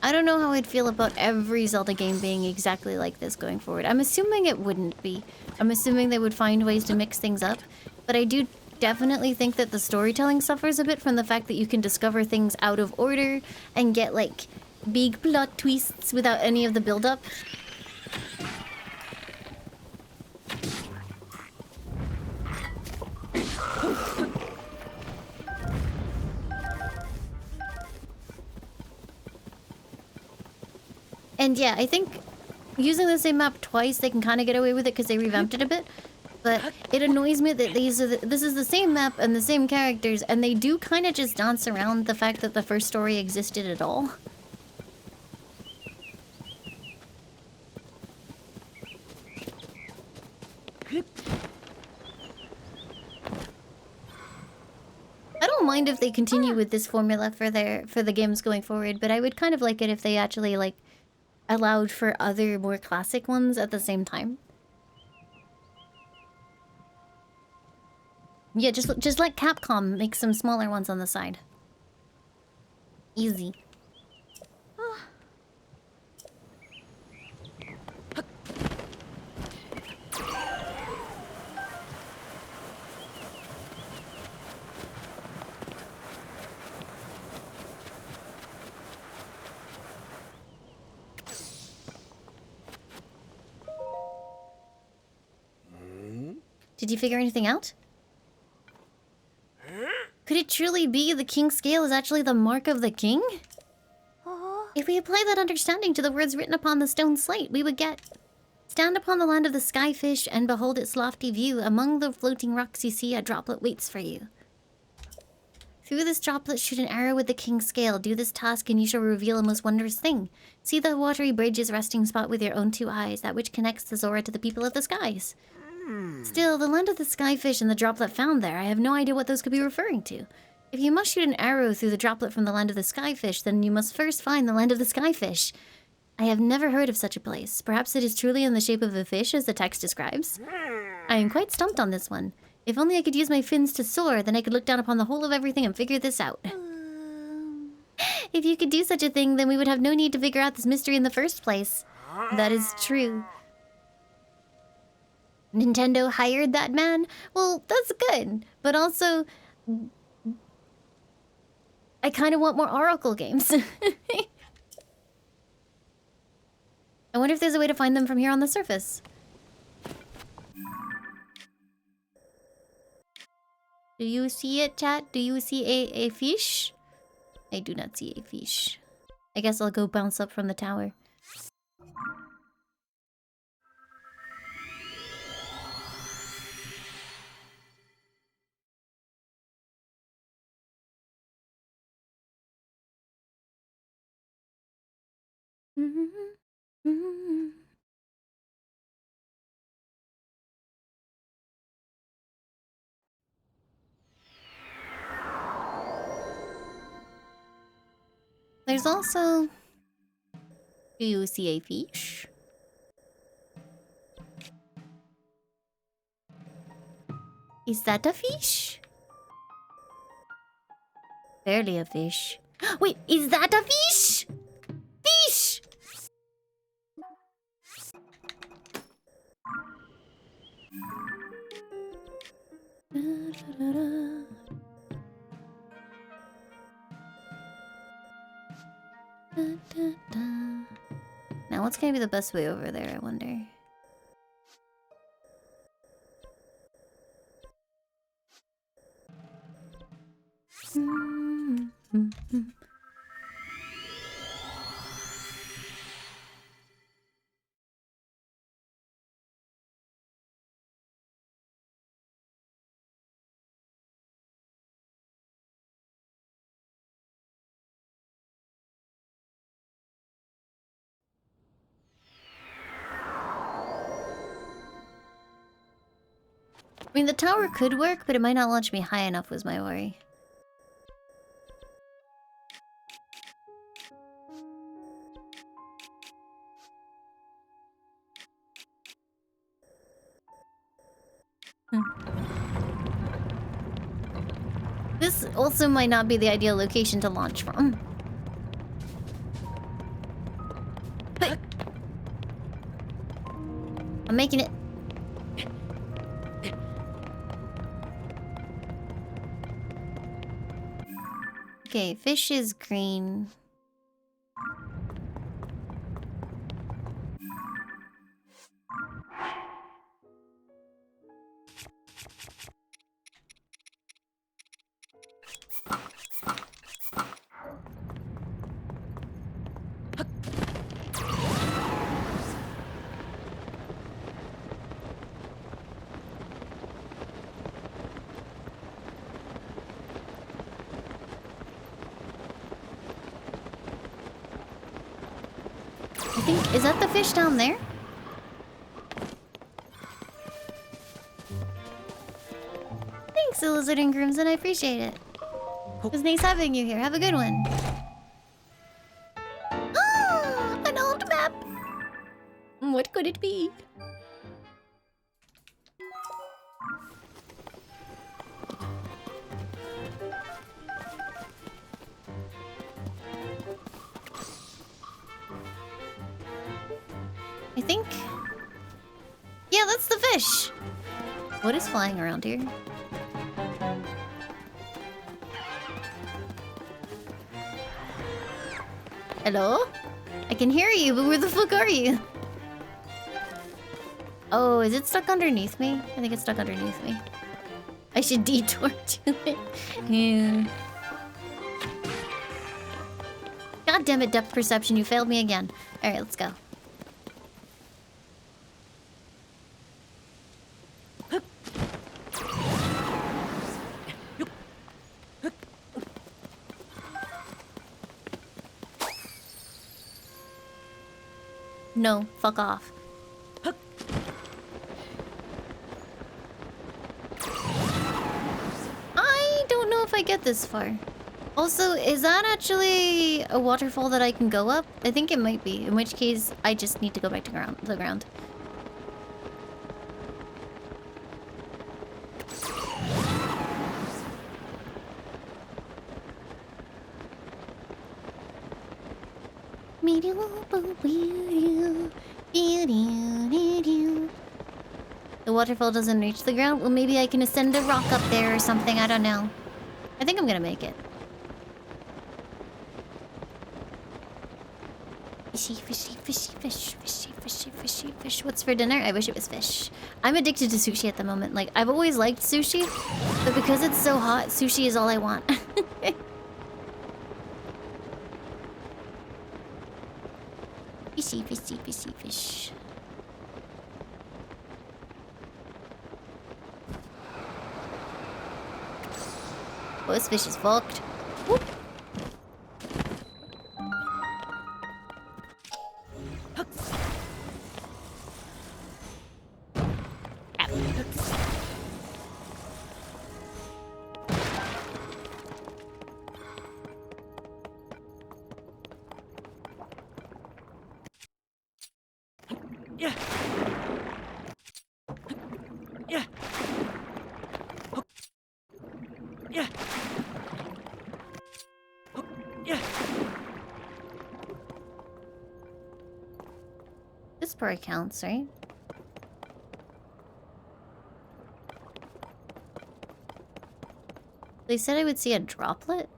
I don't know how I'd feel about every Zelda game being exactly like this going forward. I'm assuming it wouldn't be. I'm assuming they would find ways to mix things up. But I do definitely think that the storytelling suffers a bit from the fact that you can discover things out of order and get, like, big plot twists without any of the build-up. And yeah, I think using the same map twice, they can kind of get away with it because they revamped it a bit. But it annoys me that this is the same map and the same characters, and they do kind of just dance around the fact that the first story existed at all. I don't mind if they continue with this formula for the games going forward, but I would kind of like it if they actually, like, allowed for other more classic ones at the same time. Yeah, just let Capcom make some smaller ones on the side. Easy. Did you figure anything out? Could it truly be the king's scale is actually the mark of the king? If we apply that understanding to the words written upon the stone slate, we would get... Stand upon the land of the skyfish and behold its lofty view. Among the floating rocks you see, a droplet waits for you. Through this droplet shoot an arrow with the king's scale. Do this task and you shall reveal a most wondrous thing. See the watery bridge's resting spot with your own two eyes, that which connects the Zora to the people of the skies. Still, the land of the skyfish and the droplet found there, I have no idea what those could be referring to. If you must shoot an arrow through the droplet from the land of the skyfish, then you must first find the land of the skyfish. I have never heard of such a place. Perhaps it is truly in the shape of a fish, as the text describes. I am quite stumped on this one. If only I could use my fins to soar, then I could look down upon the whole of everything and figure this out. If you could do such a thing, then we would have no need to figure out this mystery in the first place. That is true. Nintendo hired that man? Well, that's good. But also... I kind of want more Oracle games. I wonder if there's a way to find them from here on the surface. Do you see it, chat? Do you see a fish? I do not see a fish. I guess I'll go bounce up from the tower. There's also... Do you see a fish? Is that a fish? Barely a fish. Wait, is that a fish? Fish! Now, what's gonna be the best way over there, I wonder? I mean, the tower could work, but it might not launch me high enough was my worry. This also might not be the ideal location to launch from. But I'm making it. Okay, fish is green. Is that the fish down there? Thanks, Lizard and Crimson. I appreciate it. It was nice having you here. Have a good one. Ah, an old map. What could it be? I think... Yeah, that's the fish! What is flying around here? Hello? I can hear you, but where the fuck are you? Oh, is it stuck underneath me? I think it's stuck underneath me. I should detour to it. Yeah. God damn it, depth perception, you failed me again. Alright, let's go. No, fuck off. I don't know if I get this far. Also, is that actually a waterfall that I can go up? I think it might be, in which case I just need to go back to the ground. The waterfall doesn't reach the ground? Well, maybe I can ascend a rock up there or something. I don't know. I think I'm gonna make it. Fishy, fishy, fishy, fish, fishy, fishy, fishy, fish. What's for dinner? I wish it was fish. I'm addicted to sushi at the moment. Like, I've always liked sushi, but because it's so hot, sushi is all I want. Fishy, fishy, fishy, fish. Oh, this fish is fucked. Whoop. Yeah. Yeah. Yeah. Yeah. This part counts, right? They said I would see a droplet?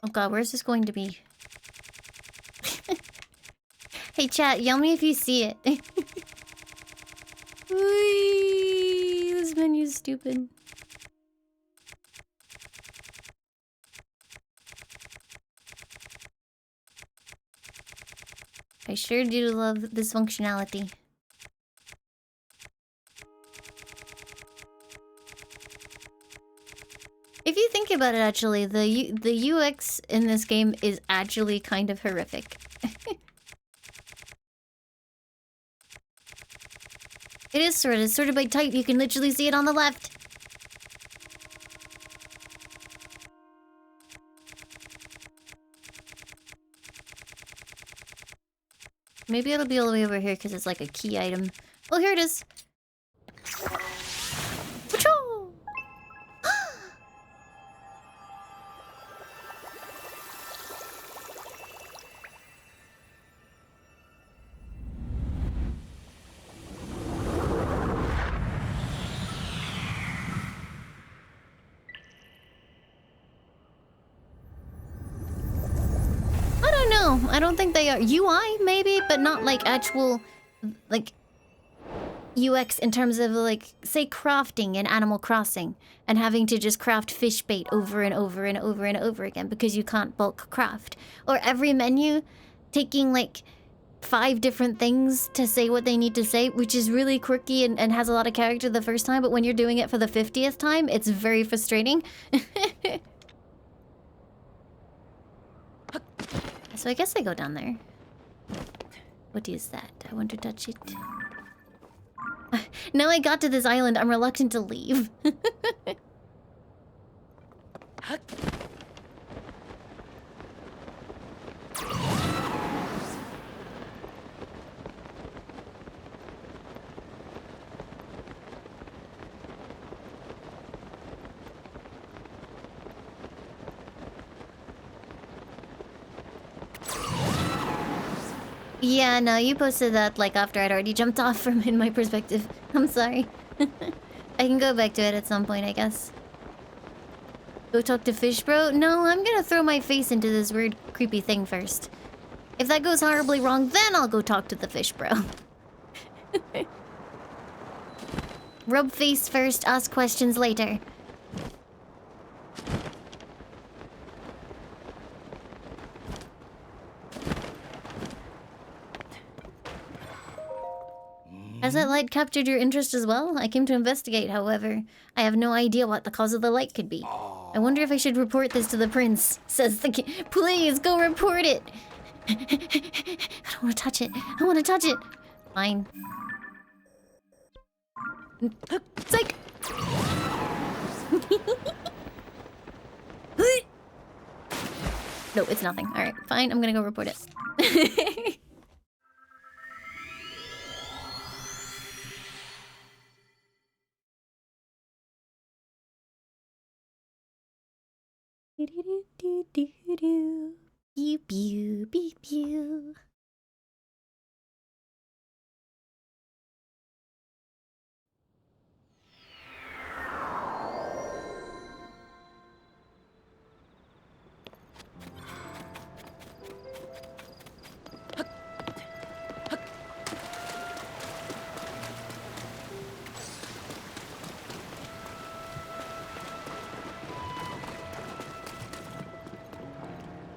Oh god, where's this going to be? Hey chat, yell me if you see it. Whee, this menu's stupid. I sure do love this functionality. If you think about it, actually, the UX in this game is actually kind of horrific. It is sorted by type. You can literally see it on the left. Maybe it'll be all the way over here because it's like a key item. Oh, here it is. Patrol! I don't know. I don't think they are. UI, maybe, but not like actual, like, UX in terms of, like, say, crafting in Animal Crossing and having to just craft fish bait over and over and over and over again because you can't bulk craft. Or every menu taking, like, 5 different things to say what they need to say, which is really quirky and has a lot of character the first time, but when you're doing it for the 50th time, it's very frustrating. So I guess I go down there. What is that? I want to touch it. Now I got to this island, I'm reluctant to leave. Yeah, no, you posted that like after I'd already jumped off from in my perspective. I'm sorry. I can go back to it at some point, I guess. Go talk to Fish Bro? No, I'm gonna throw my face into this weird, creepy thing first. If that goes horribly wrong, then I'll go talk to the Fish Bro. Rub face first, ask questions later. Has that light captured your interest as well? I came to investigate, however. I have no idea what the cause of the light could be. I wonder if I should report this to the prince, says the king. Please, go report it! I don't want to touch it. I want to touch it! Fine. Psych! No, it's nothing. Alright, fine. I'm gonna go report it. Pew pew pew pew.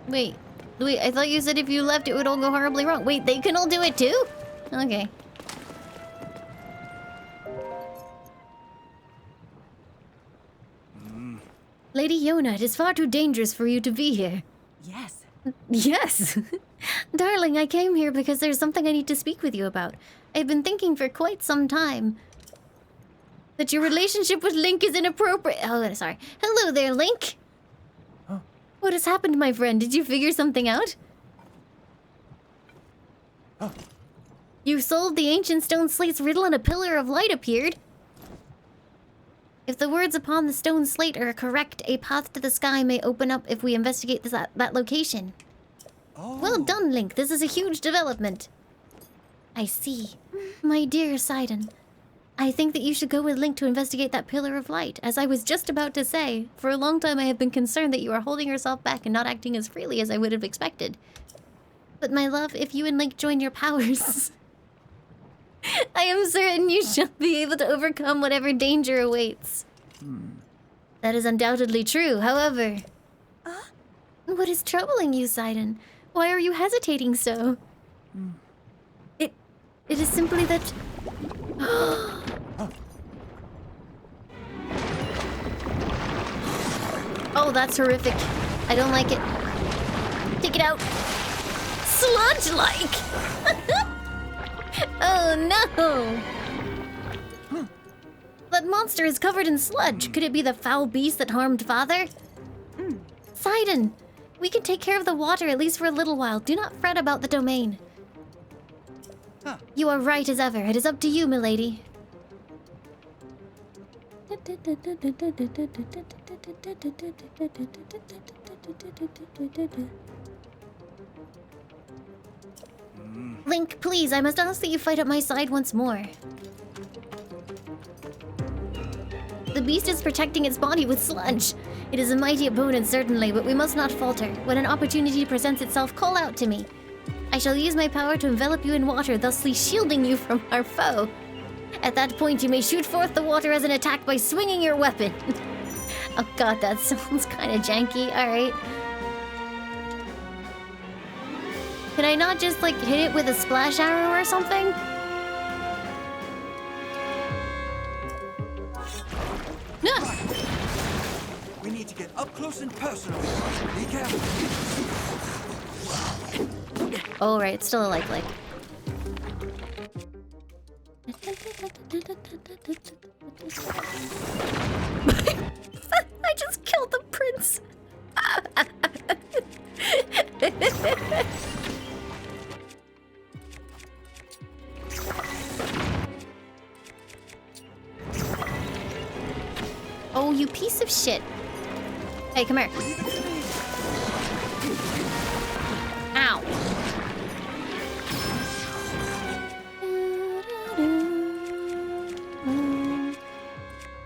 Wait, I thought you said if you left it would all go horribly wrong. Wait, they can all do it too? Okay. Lady Yona, it is far too dangerous for you to be here. Yes, Yes. Darling, I came here because there's something I need to speak with you about. I've been thinking for quite some time that your relationship with Link is inappropriate. Oh, sorry. Hello there, Link. Huh? What has happened, my friend? Did you figure something out? Huh? You solved the ancient stone slate's riddle and a pillar of light appeared. If the words upon the stone slate are correct, a path to the sky may open up if we investigate that location. Oh. Well done, Link. This is a huge development. I see. My dear Sidon, I think that you should go with Link to investigate that pillar of light. As I was just about to say, for a long time I have been concerned that you are holding yourself back and not acting as freely as I would have expected. But my love, if you and Link join your powers, I am certain you shall be able to overcome whatever danger awaits. That is undoubtedly true, however... What is troubling you, Sidon? Why are you hesitating so? It is simply that... Oh, that's horrific. I don't like it. Take it out. Sludge-like! Oh, no! That monster is covered in sludge. Could it be the foul beast that harmed Father? Sidon, we can take care of the water at least for a little while. Do not fret about the domain. Huh. You are right as ever. It is up to you, milady. Link, please, I must ask that you fight at my side once more. The beast is protecting its body with sludge. It is a mighty opponent, certainly, but we must not falter. When an opportunity presents itself, call out to me. I shall use my power to envelop you in water, thusly shielding you from our foe. At that point, you may shoot forth the water as an attack by swinging your weapon. Oh god, that sounds kind of janky. Alright. Can I not just, like, hit it with a splash arrow or something? No! We need to get up close and personal. Be careful. Oh, right, it's still a like. I just killed the prince. Oh, you piece of shit. Hey, come here. Ow.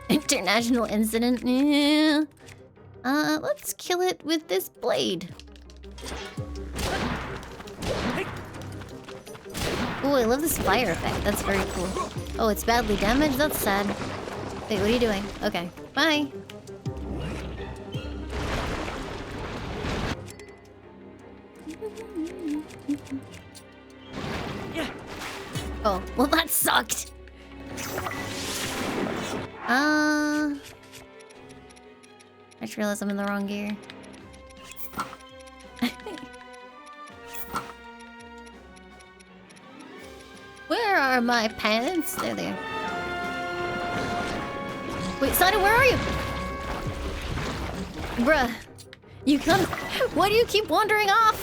International incident. Yeah. Let's kill it with this blade. Ooh, I love this fire effect. That's very cool. Oh, it's badly damaged? That's sad. Wait, what are you doing? Okay. Bye. Oh, well that sucked. I just realized I'm in the wrong gear. Where are my pants? There they are. Wait, Sidon, where are you? Bruh. You come. Why do you keep wandering off?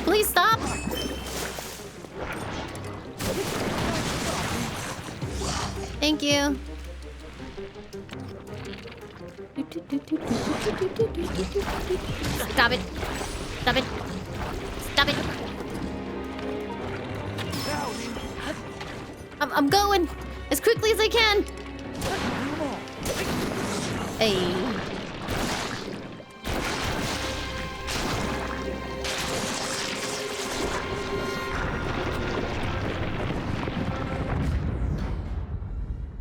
Please stop. Thank you. Stop it. Stop it. Stop it. I'm going as quickly as I can. Hey.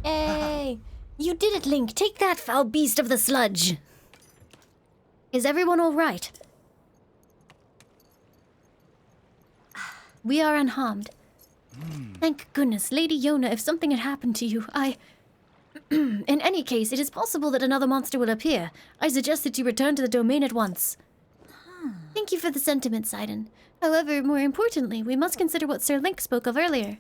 Hey. You did it, Link. Take that, foul beast of the sludge. Is everyone all right? We are unharmed. Thank goodness, Lady Yona, if something had happened to you, In any case, it is possible that another monster will appear. I suggest that you return to the domain at once. Thank you for the sentiment, Sidon. However, more importantly, we must consider what Sir Link spoke of earlier.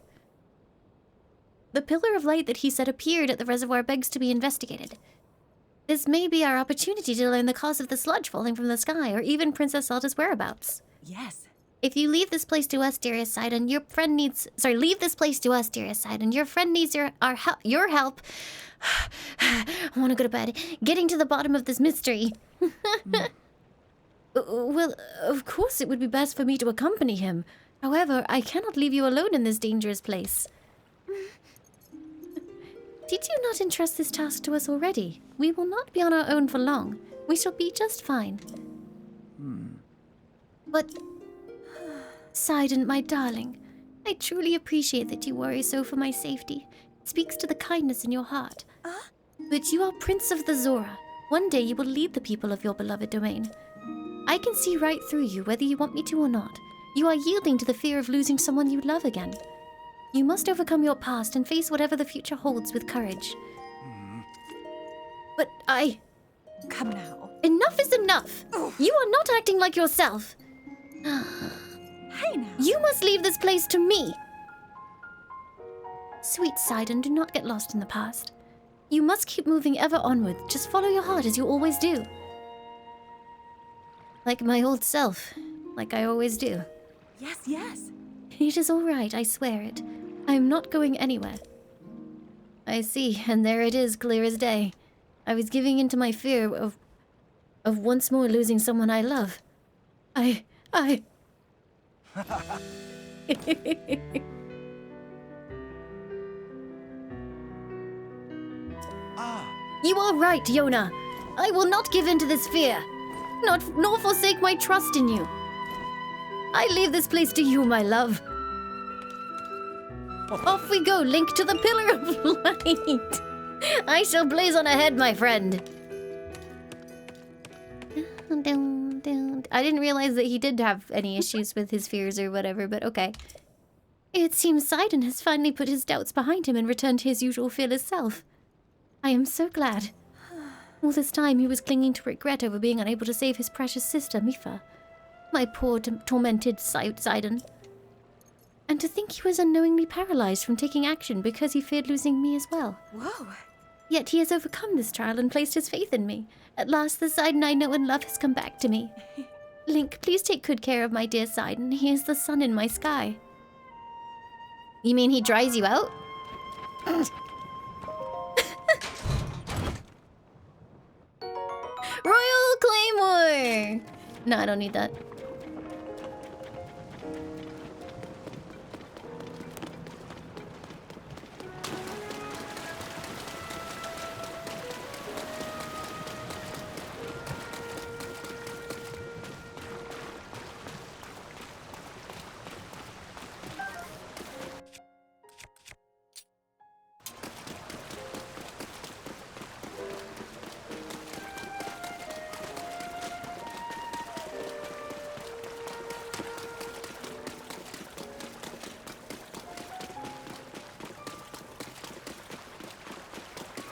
The pillar of light that he said appeared at the reservoir begs to be investigated. This may be our opportunity to learn the cause of the sludge falling from the sky, or even Princess Zelda's whereabouts. Yes. If you leave this place to us, dearest Sidon, your friend needs... Sorry, leave this place to us, dearest Sidon. Your friend needs your help. I want to go to bed. Getting to the bottom of this mystery. Well, of course it would be best for me to accompany him. However, I cannot leave you alone in this dangerous place. Did you not entrust this task to us already? We will not be on our own for long. We shall be just fine. But... Sidon, my darling, I truly appreciate that you worry so for my safety. It speaks to the kindness in your heart. But you are Prince of the Zora. One day you will lead the people of your beloved domain. I can see right through you, whether you want me to or not. You are yielding to the fear of losing someone you love again. You must overcome your past and face whatever the future holds with courage. But Come now. Enough is enough! You are not acting like yourself! Hey now. You must leave this place to me! Sweet Sidon, do not get lost in the past. You must keep moving ever onward. Just follow your heart as you always do. Like my old self. Like I always do. Yes, yes. It is all right, I swear it. I am not going anywhere. I see, and there it is, clear as day. I was giving in to my fear of once more losing someone I love. I... You are right, Yona. I will not give in to this fear, nor forsake my trust in you. I leave this place to you, my love. Off we go, Link, to the Pillar of Light. I shall blaze on ahead, my friend. I didn't realize that he did have any issues with his fears or whatever, but okay. It seems Sidon has finally put his doubts behind him and returned to his usual fearless self. I am so glad. All this time he was clinging to regret over being unable to save his precious sister, Mifa. My poor, tormented Sidon. And to think he was unknowingly paralyzed from taking action because he feared losing me as well. Whoa. Yet he has overcome this trial and placed his faith in me. At last the Sidon I know and love has come back to me. Link, please take good care of my dear Sidon. He is the sun in my sky. You mean he dries you out? Royal Claymore! No, I don't need that.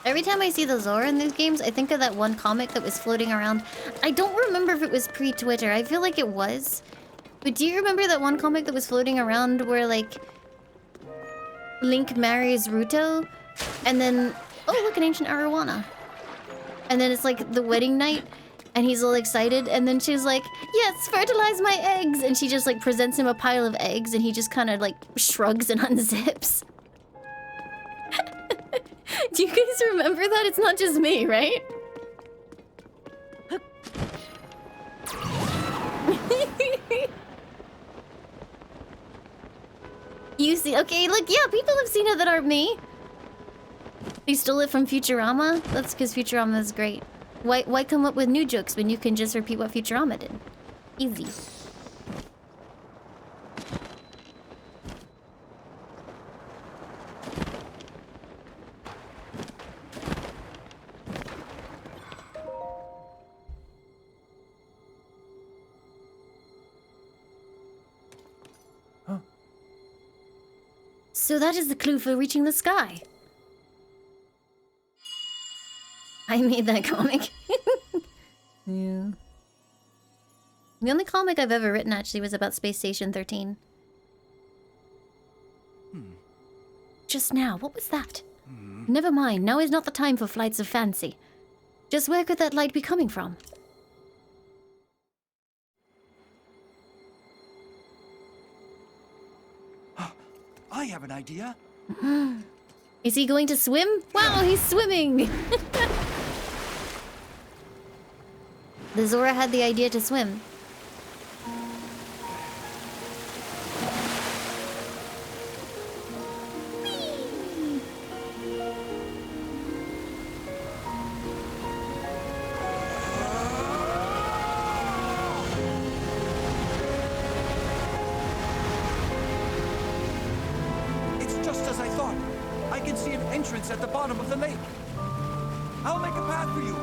Every time I see the Zora in these games, I think of that one comic that was floating around. I don't remember if it was pre-Twitter. I feel like it was. But do you remember that one comic that was floating around where, like, Link marries Ruto? And then... Oh, look, an ancient arowana. And then it's, like, the wedding night, and he's all excited, and then she's like, yes, fertilize my eggs! And she just, like, presents him a pile of eggs, and he just kind of, like, shrugs and unzips. Do you guys remember that? It's not just me, right? You see, okay, look, yeah, people have seen it that aren't me. They stole it from Futurama. That's because Futurama is great. Why come up with new jokes when you can just repeat what Futurama did? Easy. So that is the clue for reaching the sky. I made that comic. Yeah. The only comic I've ever written actually was about Space Station 13. Just now, what was that? Never mind, now is not the time for flights of fancy. Just where could that light be coming from? I have an idea. Is he going to swim? Wow, he's swimming! The Zora had the idea to swim. It's just as I thought. I can see an entrance at the bottom of the lake. I'll make a path for you.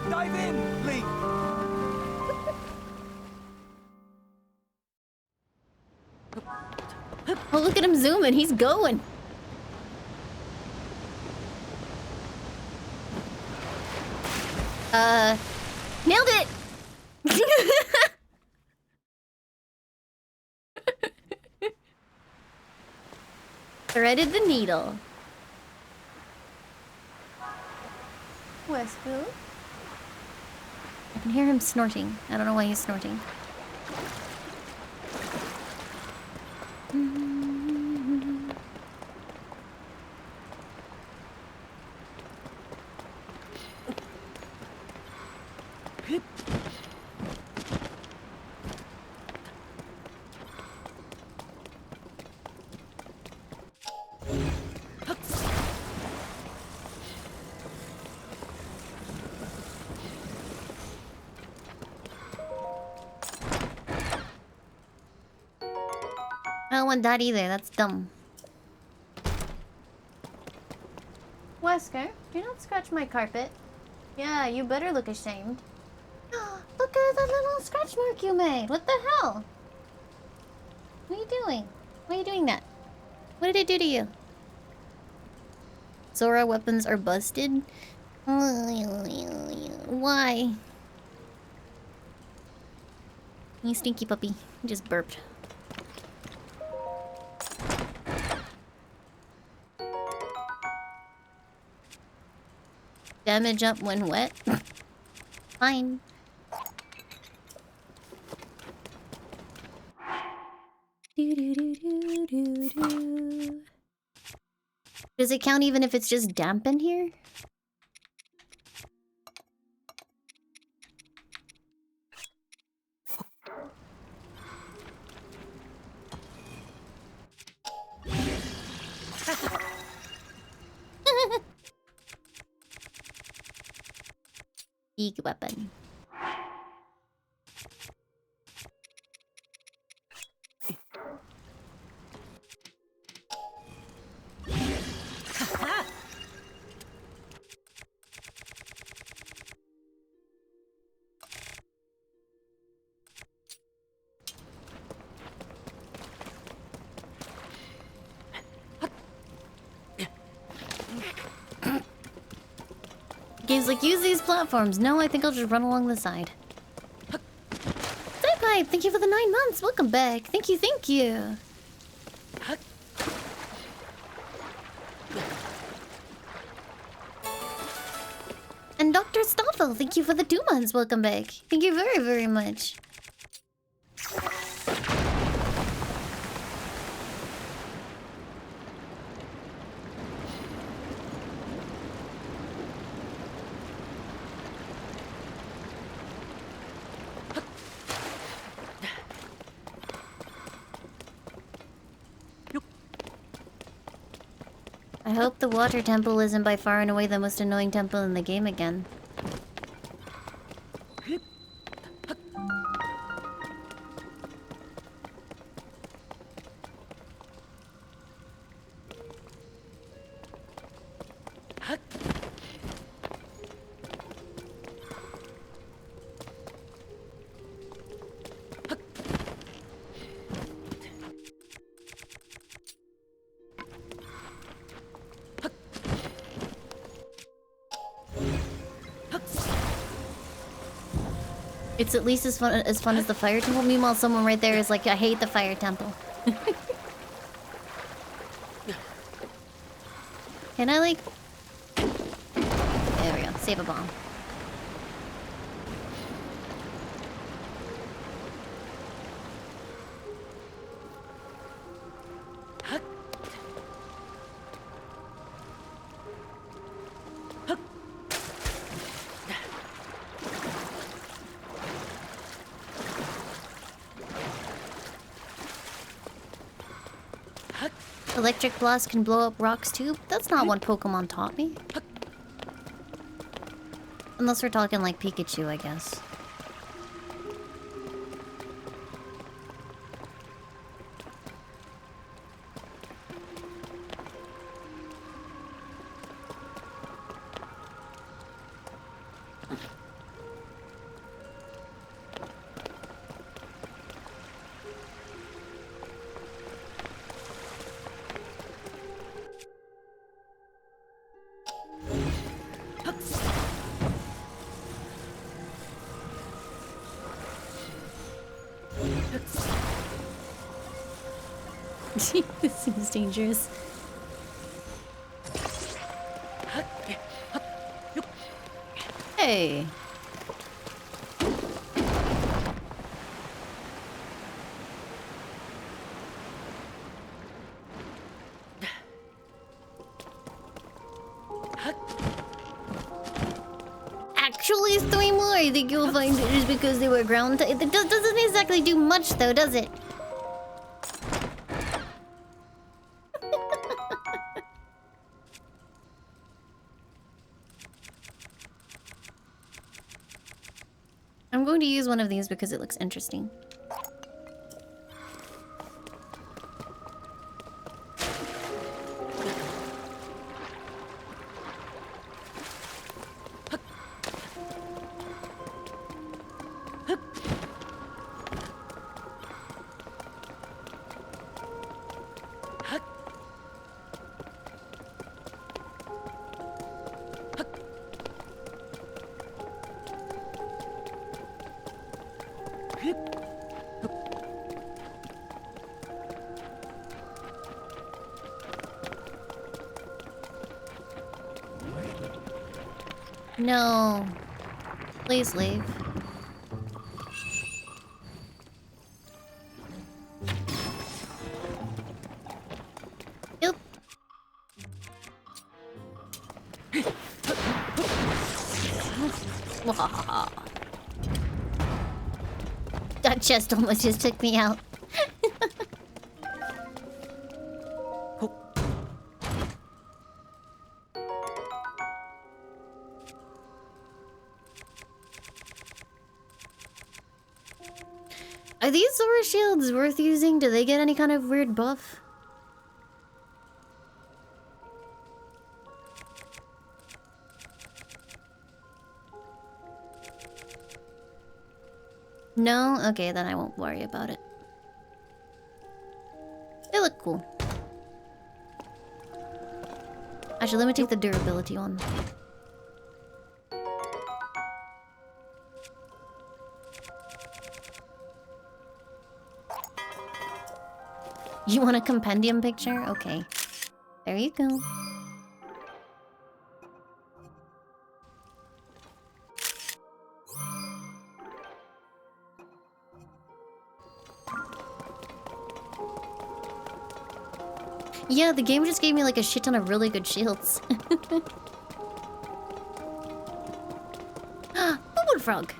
Dive in, Link. Oh, look at him zooming. He's going. Nailed it! Threaded the needle. Westboo? I can hear him snorting. I don't know why he's snorting. I don't want that either, that's dumb. Wesker, do not scratch my carpet. Yeah, you better look ashamed. Look at that little scratch mark you made! What the hell? What are you doing? Why are you doing that? What did I do to you? Zora weapons are busted? Why? You stinky puppy. You just burped. Damage up when wet? Fine. Does it count even if it's just damp in here? Big weapon. Game's like, use these platforms. No, I think I'll just run along the side. Pipe, thank you for the 9 months. Welcome back. Thank you, thank you. And Dr. Stoffel, thank you for the 2 months. Welcome back. Thank you very, very much. I hope the water temple isn't by far and away the most annoying temple in the game again. It's at least as fun as the fire temple. Meanwhile, someone right there is like, I hate the fire temple. Can I like... There we go. Save a bomb. Electric blast can blow up rocks too? That's not what Pokemon taught me. Unless we're talking like Pikachu, I guess. This seems dangerous. Hey. Actually, it's 3 more. I think you'll find it is because they were ground. It doesn't exactly do much, though, does it? I'm going to use one of these because it looks interesting. No. Please leave. Yep. That chest almost just took me out. Are these Zora shields worth using? Do they get any kind of weird buff? No? Okay, then I won't worry about it. They look cool. Actually, let me take the durability one. You want a compendium picture? Okay. There you go. Yeah, the game just gave me like a shit ton of really good shields. Bubble frog.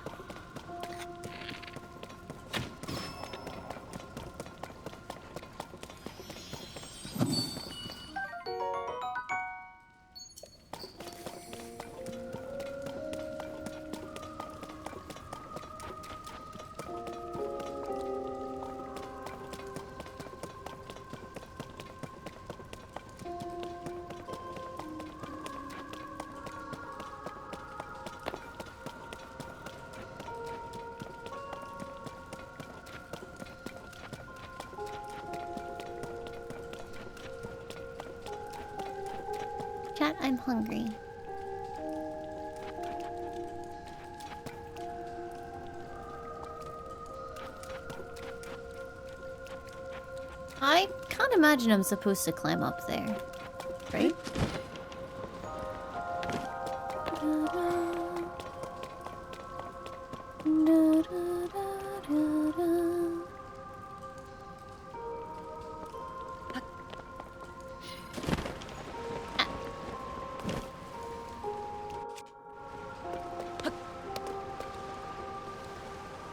Chat, I'm hungry. imagine I'm supposed to climb up there. Right?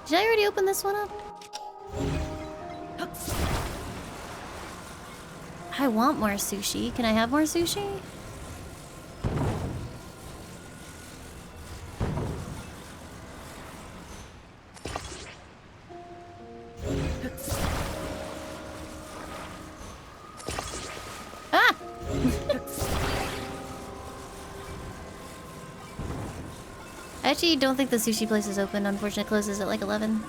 Did I already open this one up? I want more sushi. Can I have more sushi? Ah! I actually don't think the sushi place is open. Unfortunately, it closes at like 11.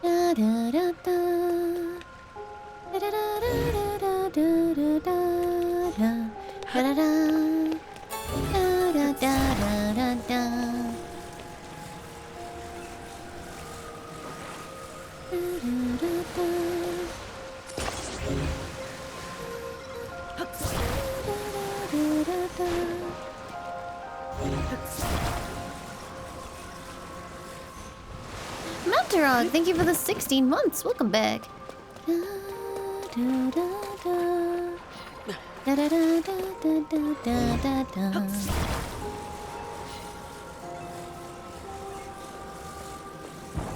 Da, da, da, da. Da, da, da, da, da, da, da, da. Da, da, da. Da, da, da, da, da. Mountarog, thank you for the 16 months. Welcome back.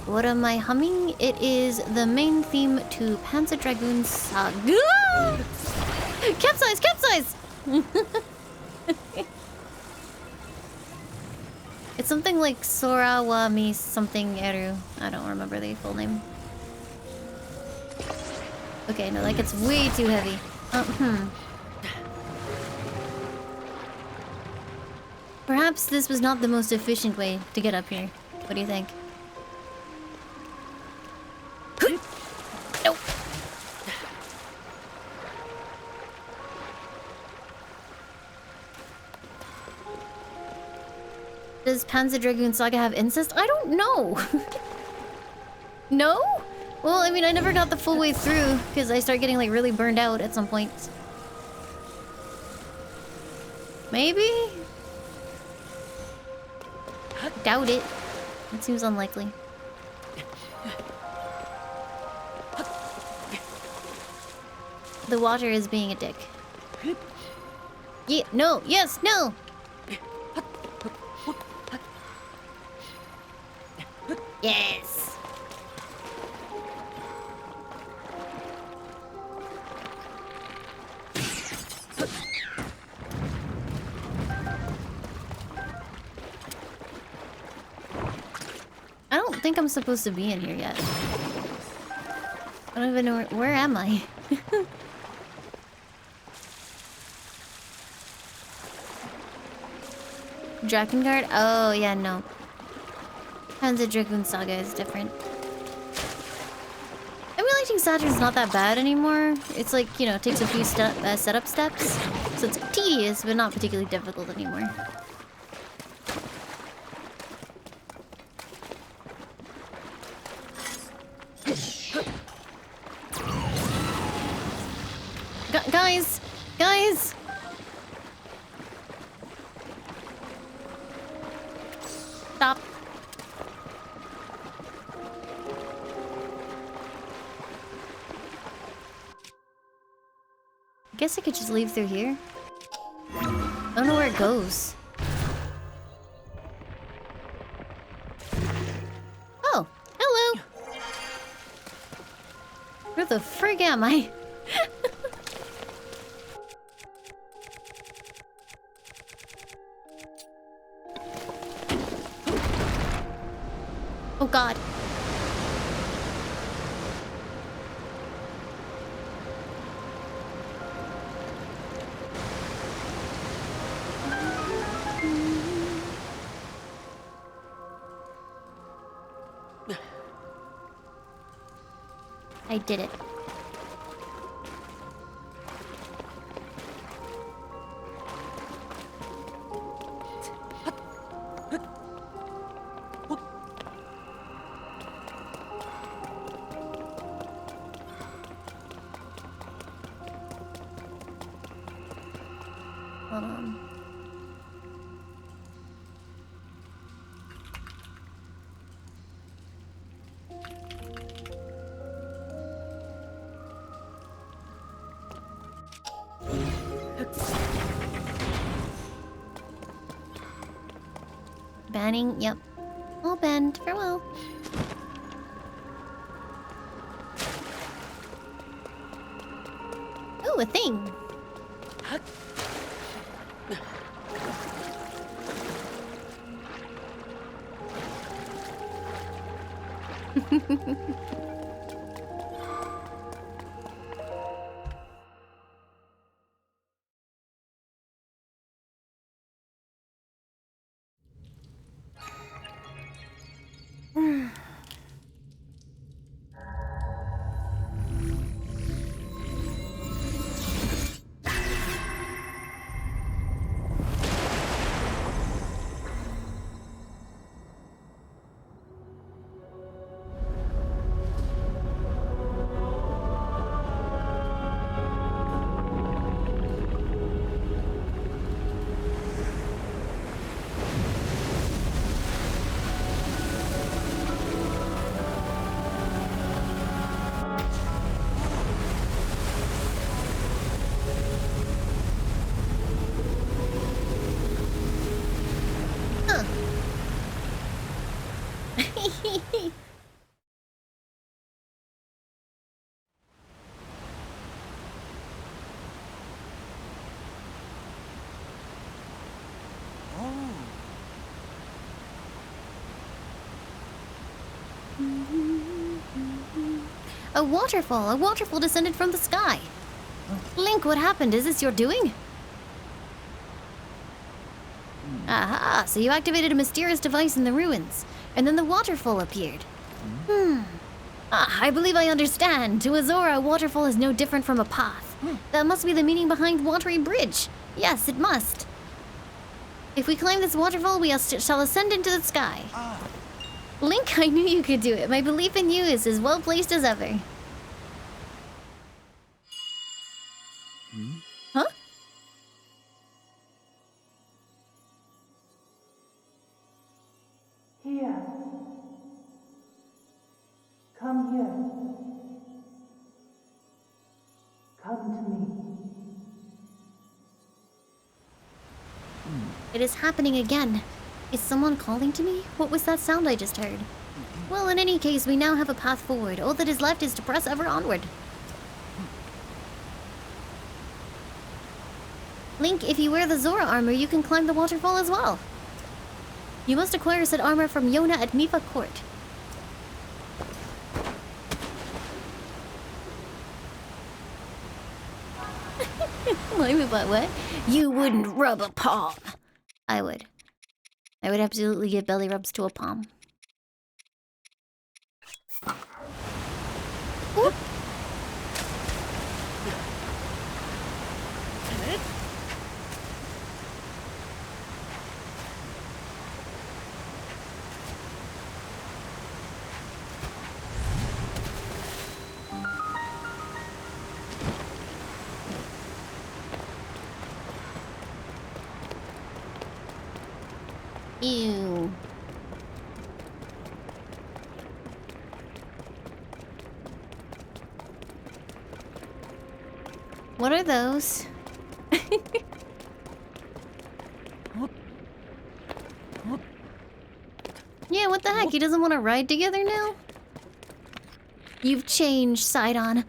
What am I humming? It is the main theme to Panzer Dragoon Saga. Capsize! Capsize! It's something like Sorawami something Eru. I don't remember the full name. Okay, no, that gets way too heavy. Perhaps this was not the most efficient way to get up here. What do you think? Nope. Does Panzer Dragoon Saga have incest? I don't know. No? Well, I mean, I never got the full way through because I start getting like really burned out at some point. Maybe? Doubt it. It seems unlikely. The water is being a dick. Yeah, no, yes, no! Yes! I don't think I'm supposed to be in here yet. I don't even know where am I? Drakengard? Oh, yeah, no. Panzer Dragoon Saga is different. Emulating Saturn's not that bad anymore. It's like, you know, it takes a few setup steps. So it's tedious, but not particularly difficult anymore. Guys! Guys! Stop. I guess I could just leave through here. I don't know where it goes. Oh, hello! Where the frig am I? Oh god. I did it. Hold on. Banning, yep. I'll bend. Farewell. Ooh, a thing. A waterfall! A waterfall descended from the sky! Link, what happened? Is this your doing? Aha! So you activated a mysterious device in the ruins, and then the waterfall appeared. I believe I understand. To Azora, a waterfall is no different from a path. That must be the meaning behind Watery Bridge. Yes, it must. If we climb this waterfall, we shall ascend into the sky. Link, I knew you could do it. My belief in you is as well placed as ever. Huh? Here. Come here. Come to me. It is happening again. Is someone calling to me? What was that sound I just heard? Well, in any case, we now have a path forward. All that is left is to press ever onward. Link, if you wear the Zora armor, you can climb the waterfall as well. You must acquire said armor from Yona at Mifa Court. Laimu, but what? You wouldn't rub a palm. I would. I would absolutely give belly rubs to a palm. Whoop. Ew. What are those? Yeah, what the heck? He doesn't want to ride together now? You've changed, Sidon.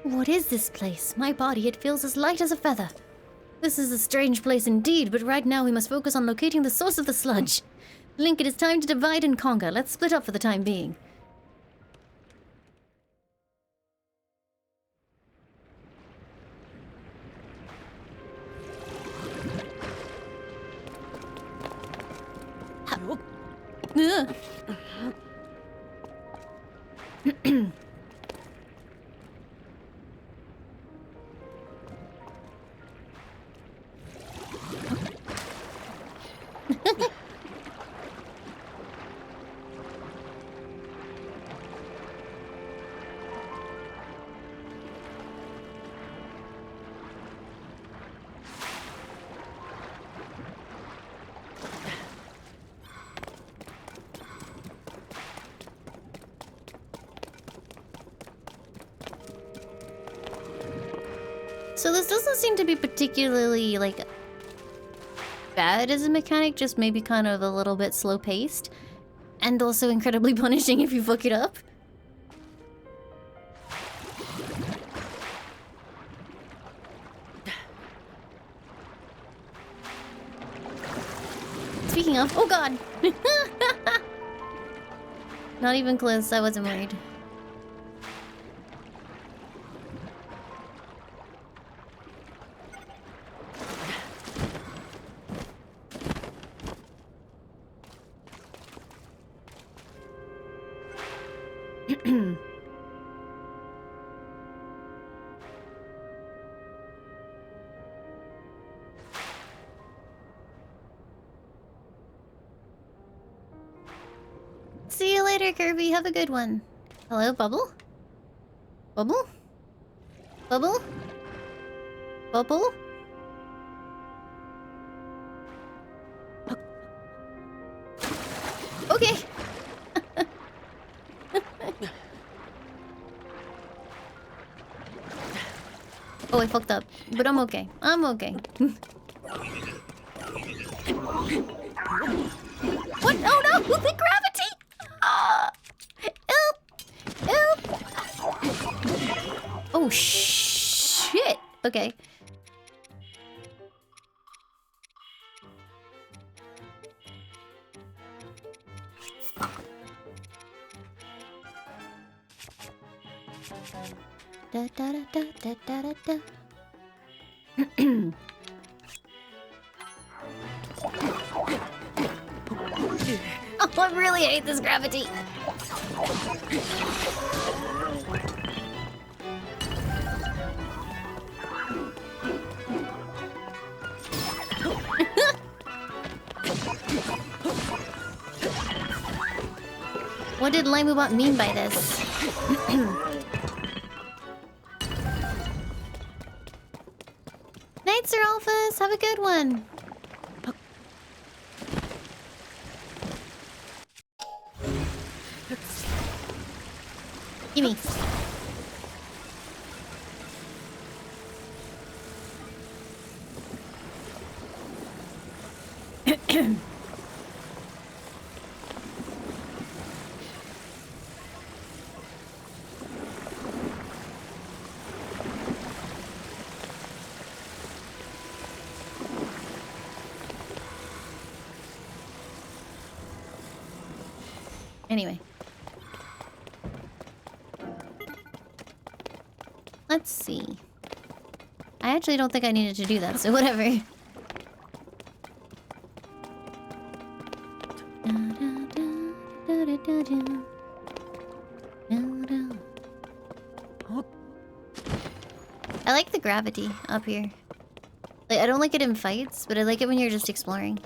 What is this place? My body, it feels as light as a feather. This is a strange place indeed, but right now we must focus on locating the source of the sludge. Link, it is time to divide and conquer. Let's split up for the time being. So this doesn't seem to be particularly, like, bad as a mechanic, just maybe kind of a little bit slow-paced. And also incredibly punishing if you fuck it up. Speaking of, oh god! Not even close, I wasn't worried. See you later, Kirby. Have a good one. Hello, Bubble? Bubble? Bubble? Bubble? Okay. Oh, I fucked up. But I'm okay. I'm okay. What? Oh no! The gravity! Help! Help! Oh shit! Okay. Da da da da da da da da. Oh, I really hate this gravity. What did Laimu mean by this? Night, Sir Alphas. Have a good one. Gimme. Anyway. Let's see. I actually don't think I needed to do that, so whatever. I like the gravity up here. Like, I don't like it in fights, but I like it when you're just exploring.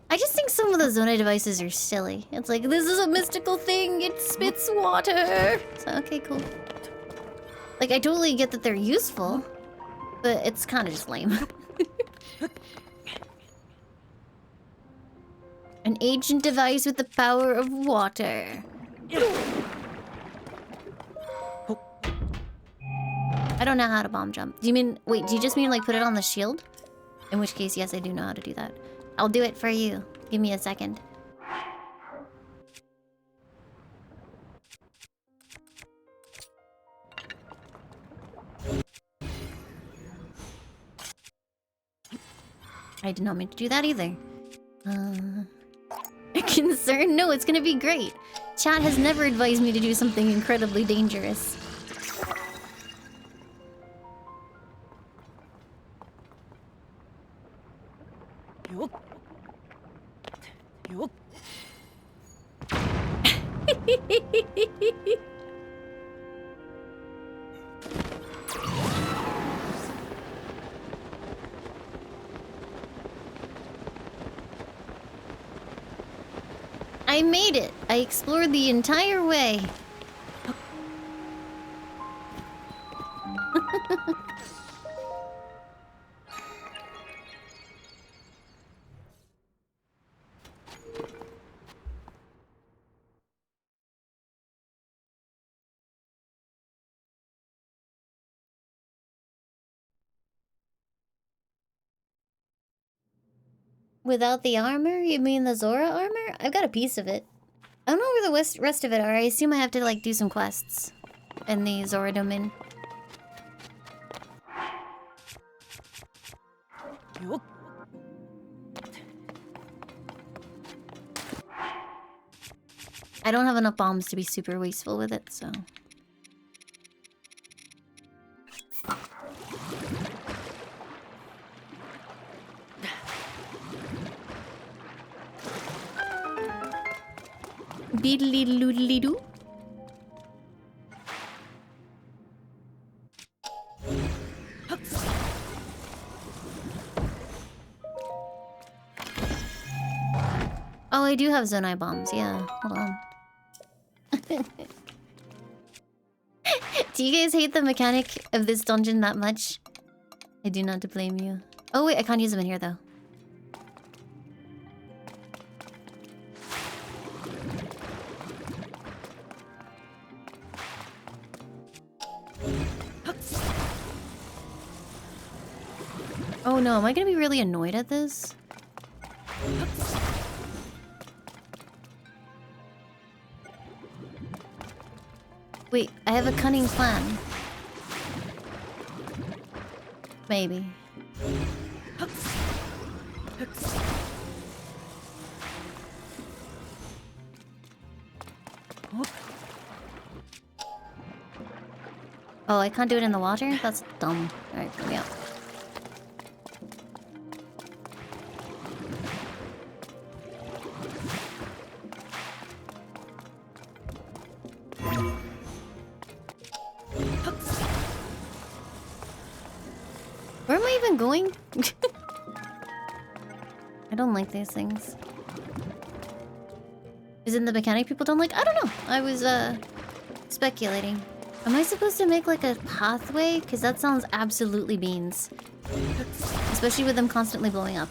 I just think some of the Zonai devices are silly. It's like, this is a mystical thing, it spits water. So, okay, cool. Like, I totally get that they're useful, but it's kind of just lame. An ancient device with the power of water. I don't know how to bomb jump. Do you mean... Wait, do you just mean, like, put it on the shield? In which case, yes, I do know how to do that. I'll do it for you. Give me a second. I did not mean to do that either. Concern? No, it's gonna be great. Chat has never advised me to do something incredibly dangerous. Yup. I made it. I explored the entire way. Without the armor? You mean the Zora armor? I've got a piece of it. I don't know where the rest of it are. I assume I have to, like, do some quests in the Zora domain. Yup. I don't have enough bombs to be super wasteful with it, so... Beedly-doodly-doo. Oh, I do have Zonai bombs. Yeah, hold on. Do you guys hate the mechanic of this dungeon that much? I do not to blame you. Oh wait, I can't use them in here though. Oh no, am I gonna be really annoyed at this? Wait, I have a cunning plan. Maybe. Oh, I can't do it in the water? That's dumb. Alright, let me out. Where am I even going? I don't like these things. Is it the mechanic people don't like? I don't know. I was, speculating. Am I supposed to make, like, a pathway? Because that sounds absolutely beans. Especially with them constantly blowing up.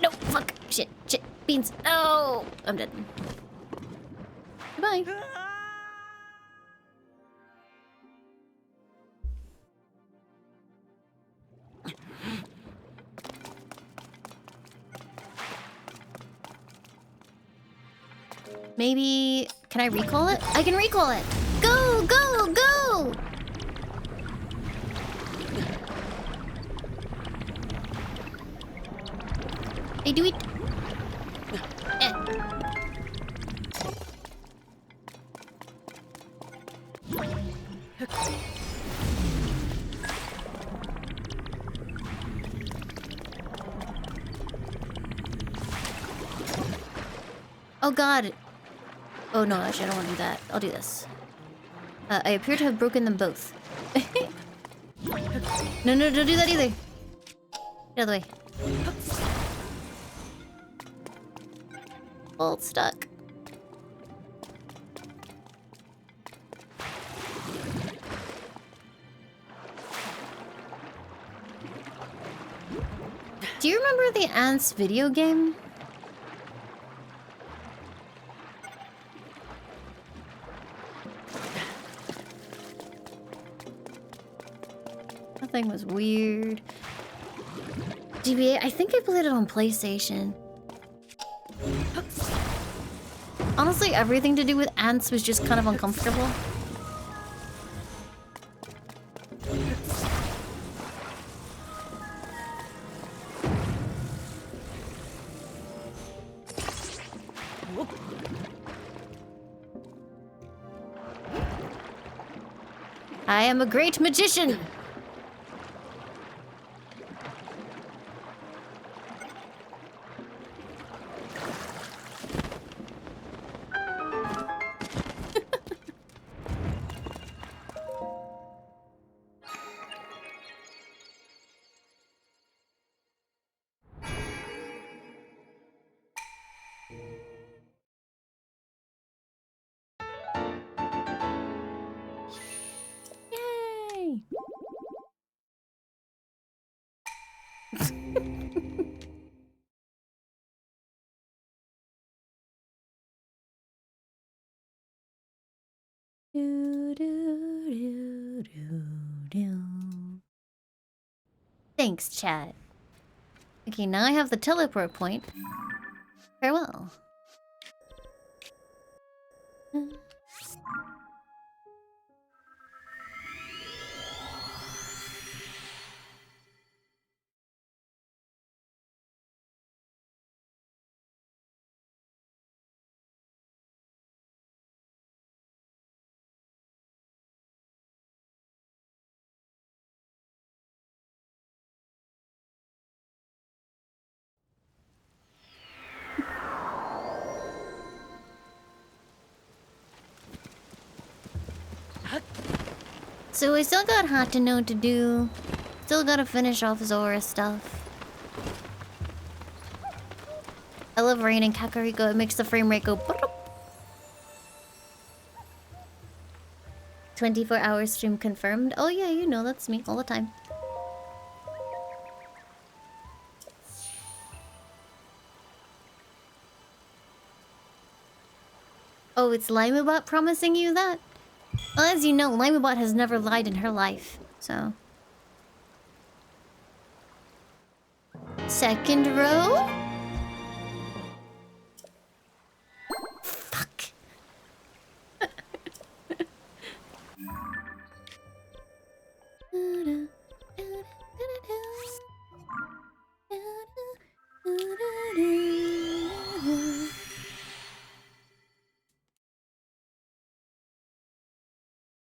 No, fuck. Shit, beans. No! I'm dead. Goodbye. Maybe... Can I recall it? I can recall it! Go! Go! Go! Hey, do it! Oh god! Oh no, actually I don't want to do that. I'll do this. I appear to have broken them both. No, don't do that either! Get out of the way. Bolt stuck. Do you remember the Ants video game? That thing was weird. GBA, I think I played it on PlayStation. Honestly, everything to do with ants was just kind of uncomfortable. I am a great magician! Thanks, chat. Okay, now I have the teleport point. Farewell. So we still got Hatano to do. Still gotta finish off Zora stuff. I love Rain and Kakariko. It makes the frame rate go. 24-hour stream confirmed. Oh yeah, you know that's me all the time. Oh, it's Laimubot promising you that? Well, as you know, Laimubot has never lied in her life, so... Second row? Fuck.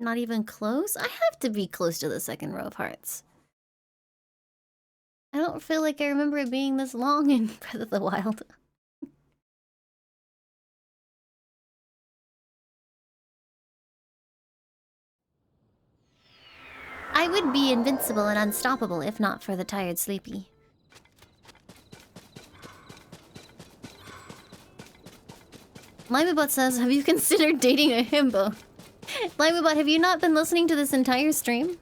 Not even close? I have to be close to the second row of hearts. I don't feel like I remember it being this long in Breath of the Wild. I would be invincible and unstoppable if not for the tired sleepy. Limebot says, have you considered dating a himbo? Limebot, have you not been listening to this entire stream?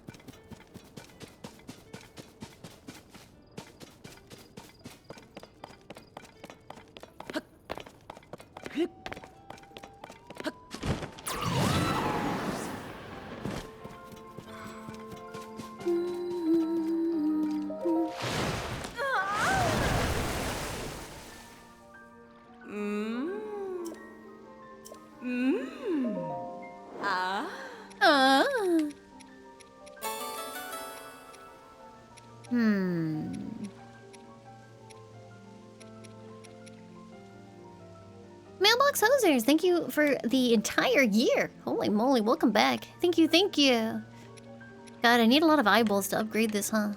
Mailbox Hosers, thank you for the entire year. Holy moly, welcome back. Thank you, thank you. God, I need a lot of eyeballs to upgrade this, huh?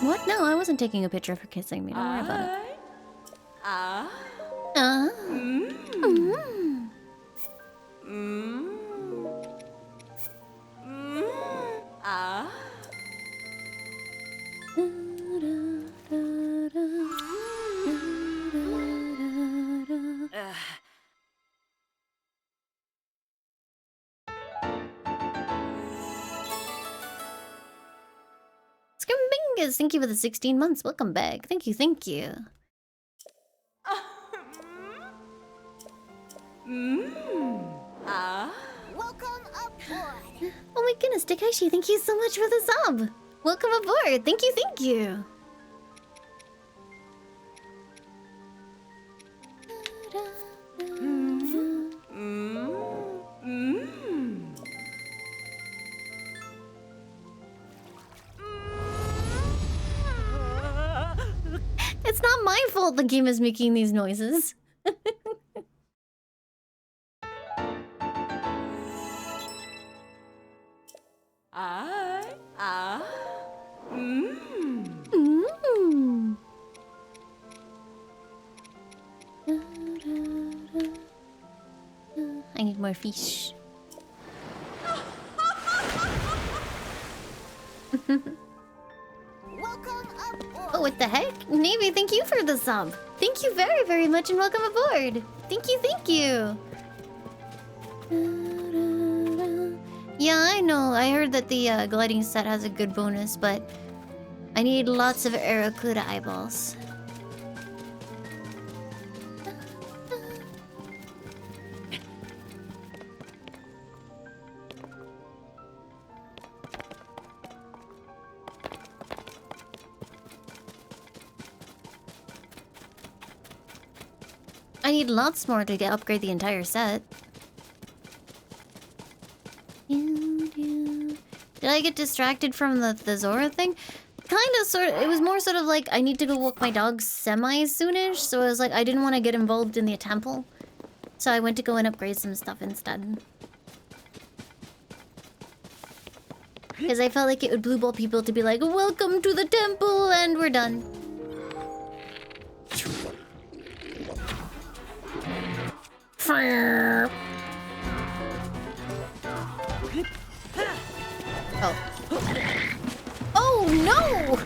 What? No, I wasn't taking a picture of her kissing me. Don't worry about it. Scumbingus, thank you for the 16 months. Welcome back. Thank you, thank you. Welcome aboard. Oh my goodness, Takeshi, thank you so much for the sub. Welcome aboard. Thank you, thank you. It's not my fault the game is making these noises. I need more fish. Welcome aboard. Oh, what the heck? Navy, thank you for the sub. Thank you very, very much and welcome aboard. Thank you, thank you. Yeah, I know. I heard that the gliding set has a good bonus, but I need lots of Aracuda eyeballs. I need lots more to upgrade the entire set. Did I get distracted from the Zora thing? Kinda, sort of. It was more sort of like I need to go walk my dog semi-soonish, so I was like, I didn't want to get involved in the temple. So I went to go and upgrade some stuff instead. Because I felt like it would blue ball people to be like, welcome to the temple, and we're done. Oh. Oh no!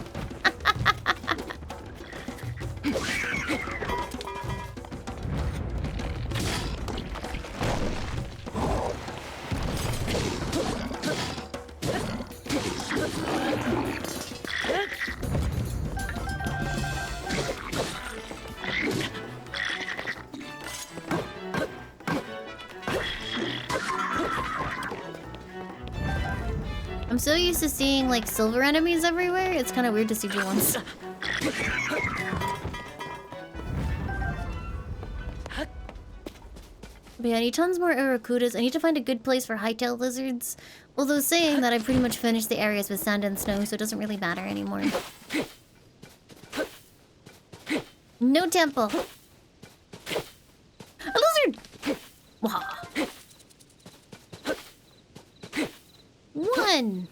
I'm so used to seeing like silver enemies everywhere, it's kind of weird to see blue ones. But yeah, I need tons more Aracudas. I need to find a good place for hightail lizards. Although saying that, I pretty much finished the areas with sand and snow, so it doesn't really matter anymore. No temple. A lizard! Wah. One.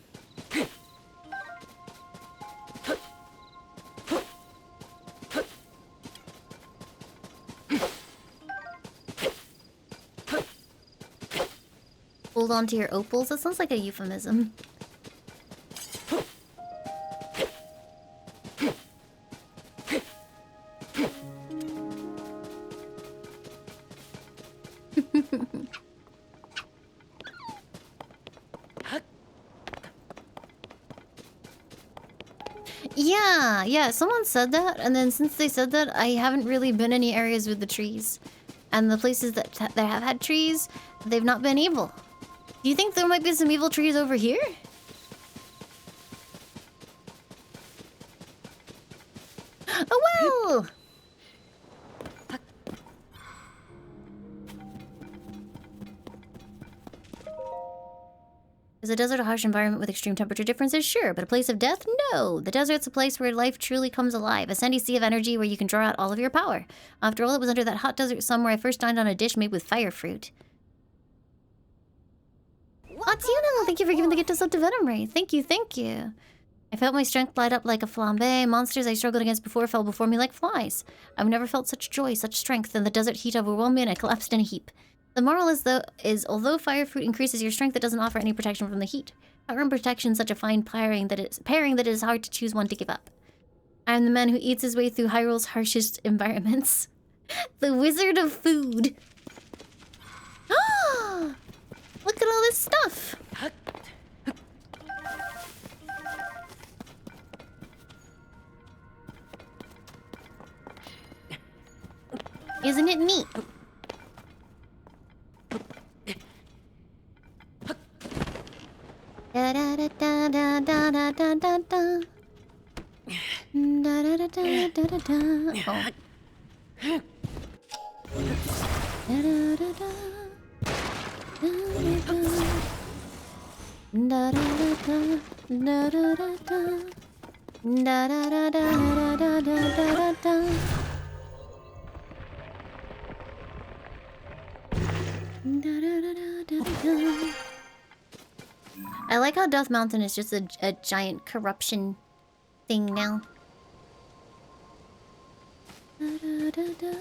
Hold on to your opals? That sounds like a euphemism. Yeah, someone said that, and then since they said that, I haven't really been any areas with the trees. And the places that have had trees, they've not been evil. Do you think there might be some evil trees over here? Oh well! Is the desert a harsh environment with extreme temperature differences? Sure, but a place of death? No! The desert's a place where life truly comes alive. A sandy sea of energy where you can draw out all of your power. After all, it was under that hot desert sun where I first dined on a dish made with fire fruit. Atiuno, thank you for giving the gift of sub to Venom Ray. Thank you, thank you. I felt my strength light up like a flambe. Monsters I struggled against before fell before me like flies. I've never felt such joy, such strength, and the desert heat overwhelmed me and I collapsed in a heap. The moral is although fire fruit increases your strength, it doesn't offer any protection from the heat. However, protection is such a fine pairing that it is hard to choose one to give up. I am the man who eats his way through Hyrule's harshest environments. The Wizard of Food. Ah! Look at all this stuff. Isn't it neat? Da da da da da da da da da da. Da da da da da da da. Oh. Da da da da. Da da da da da da da. Da da da da da da da da da. I like how Death Mountain is just a giant corruption thing now. Da, da, da, da.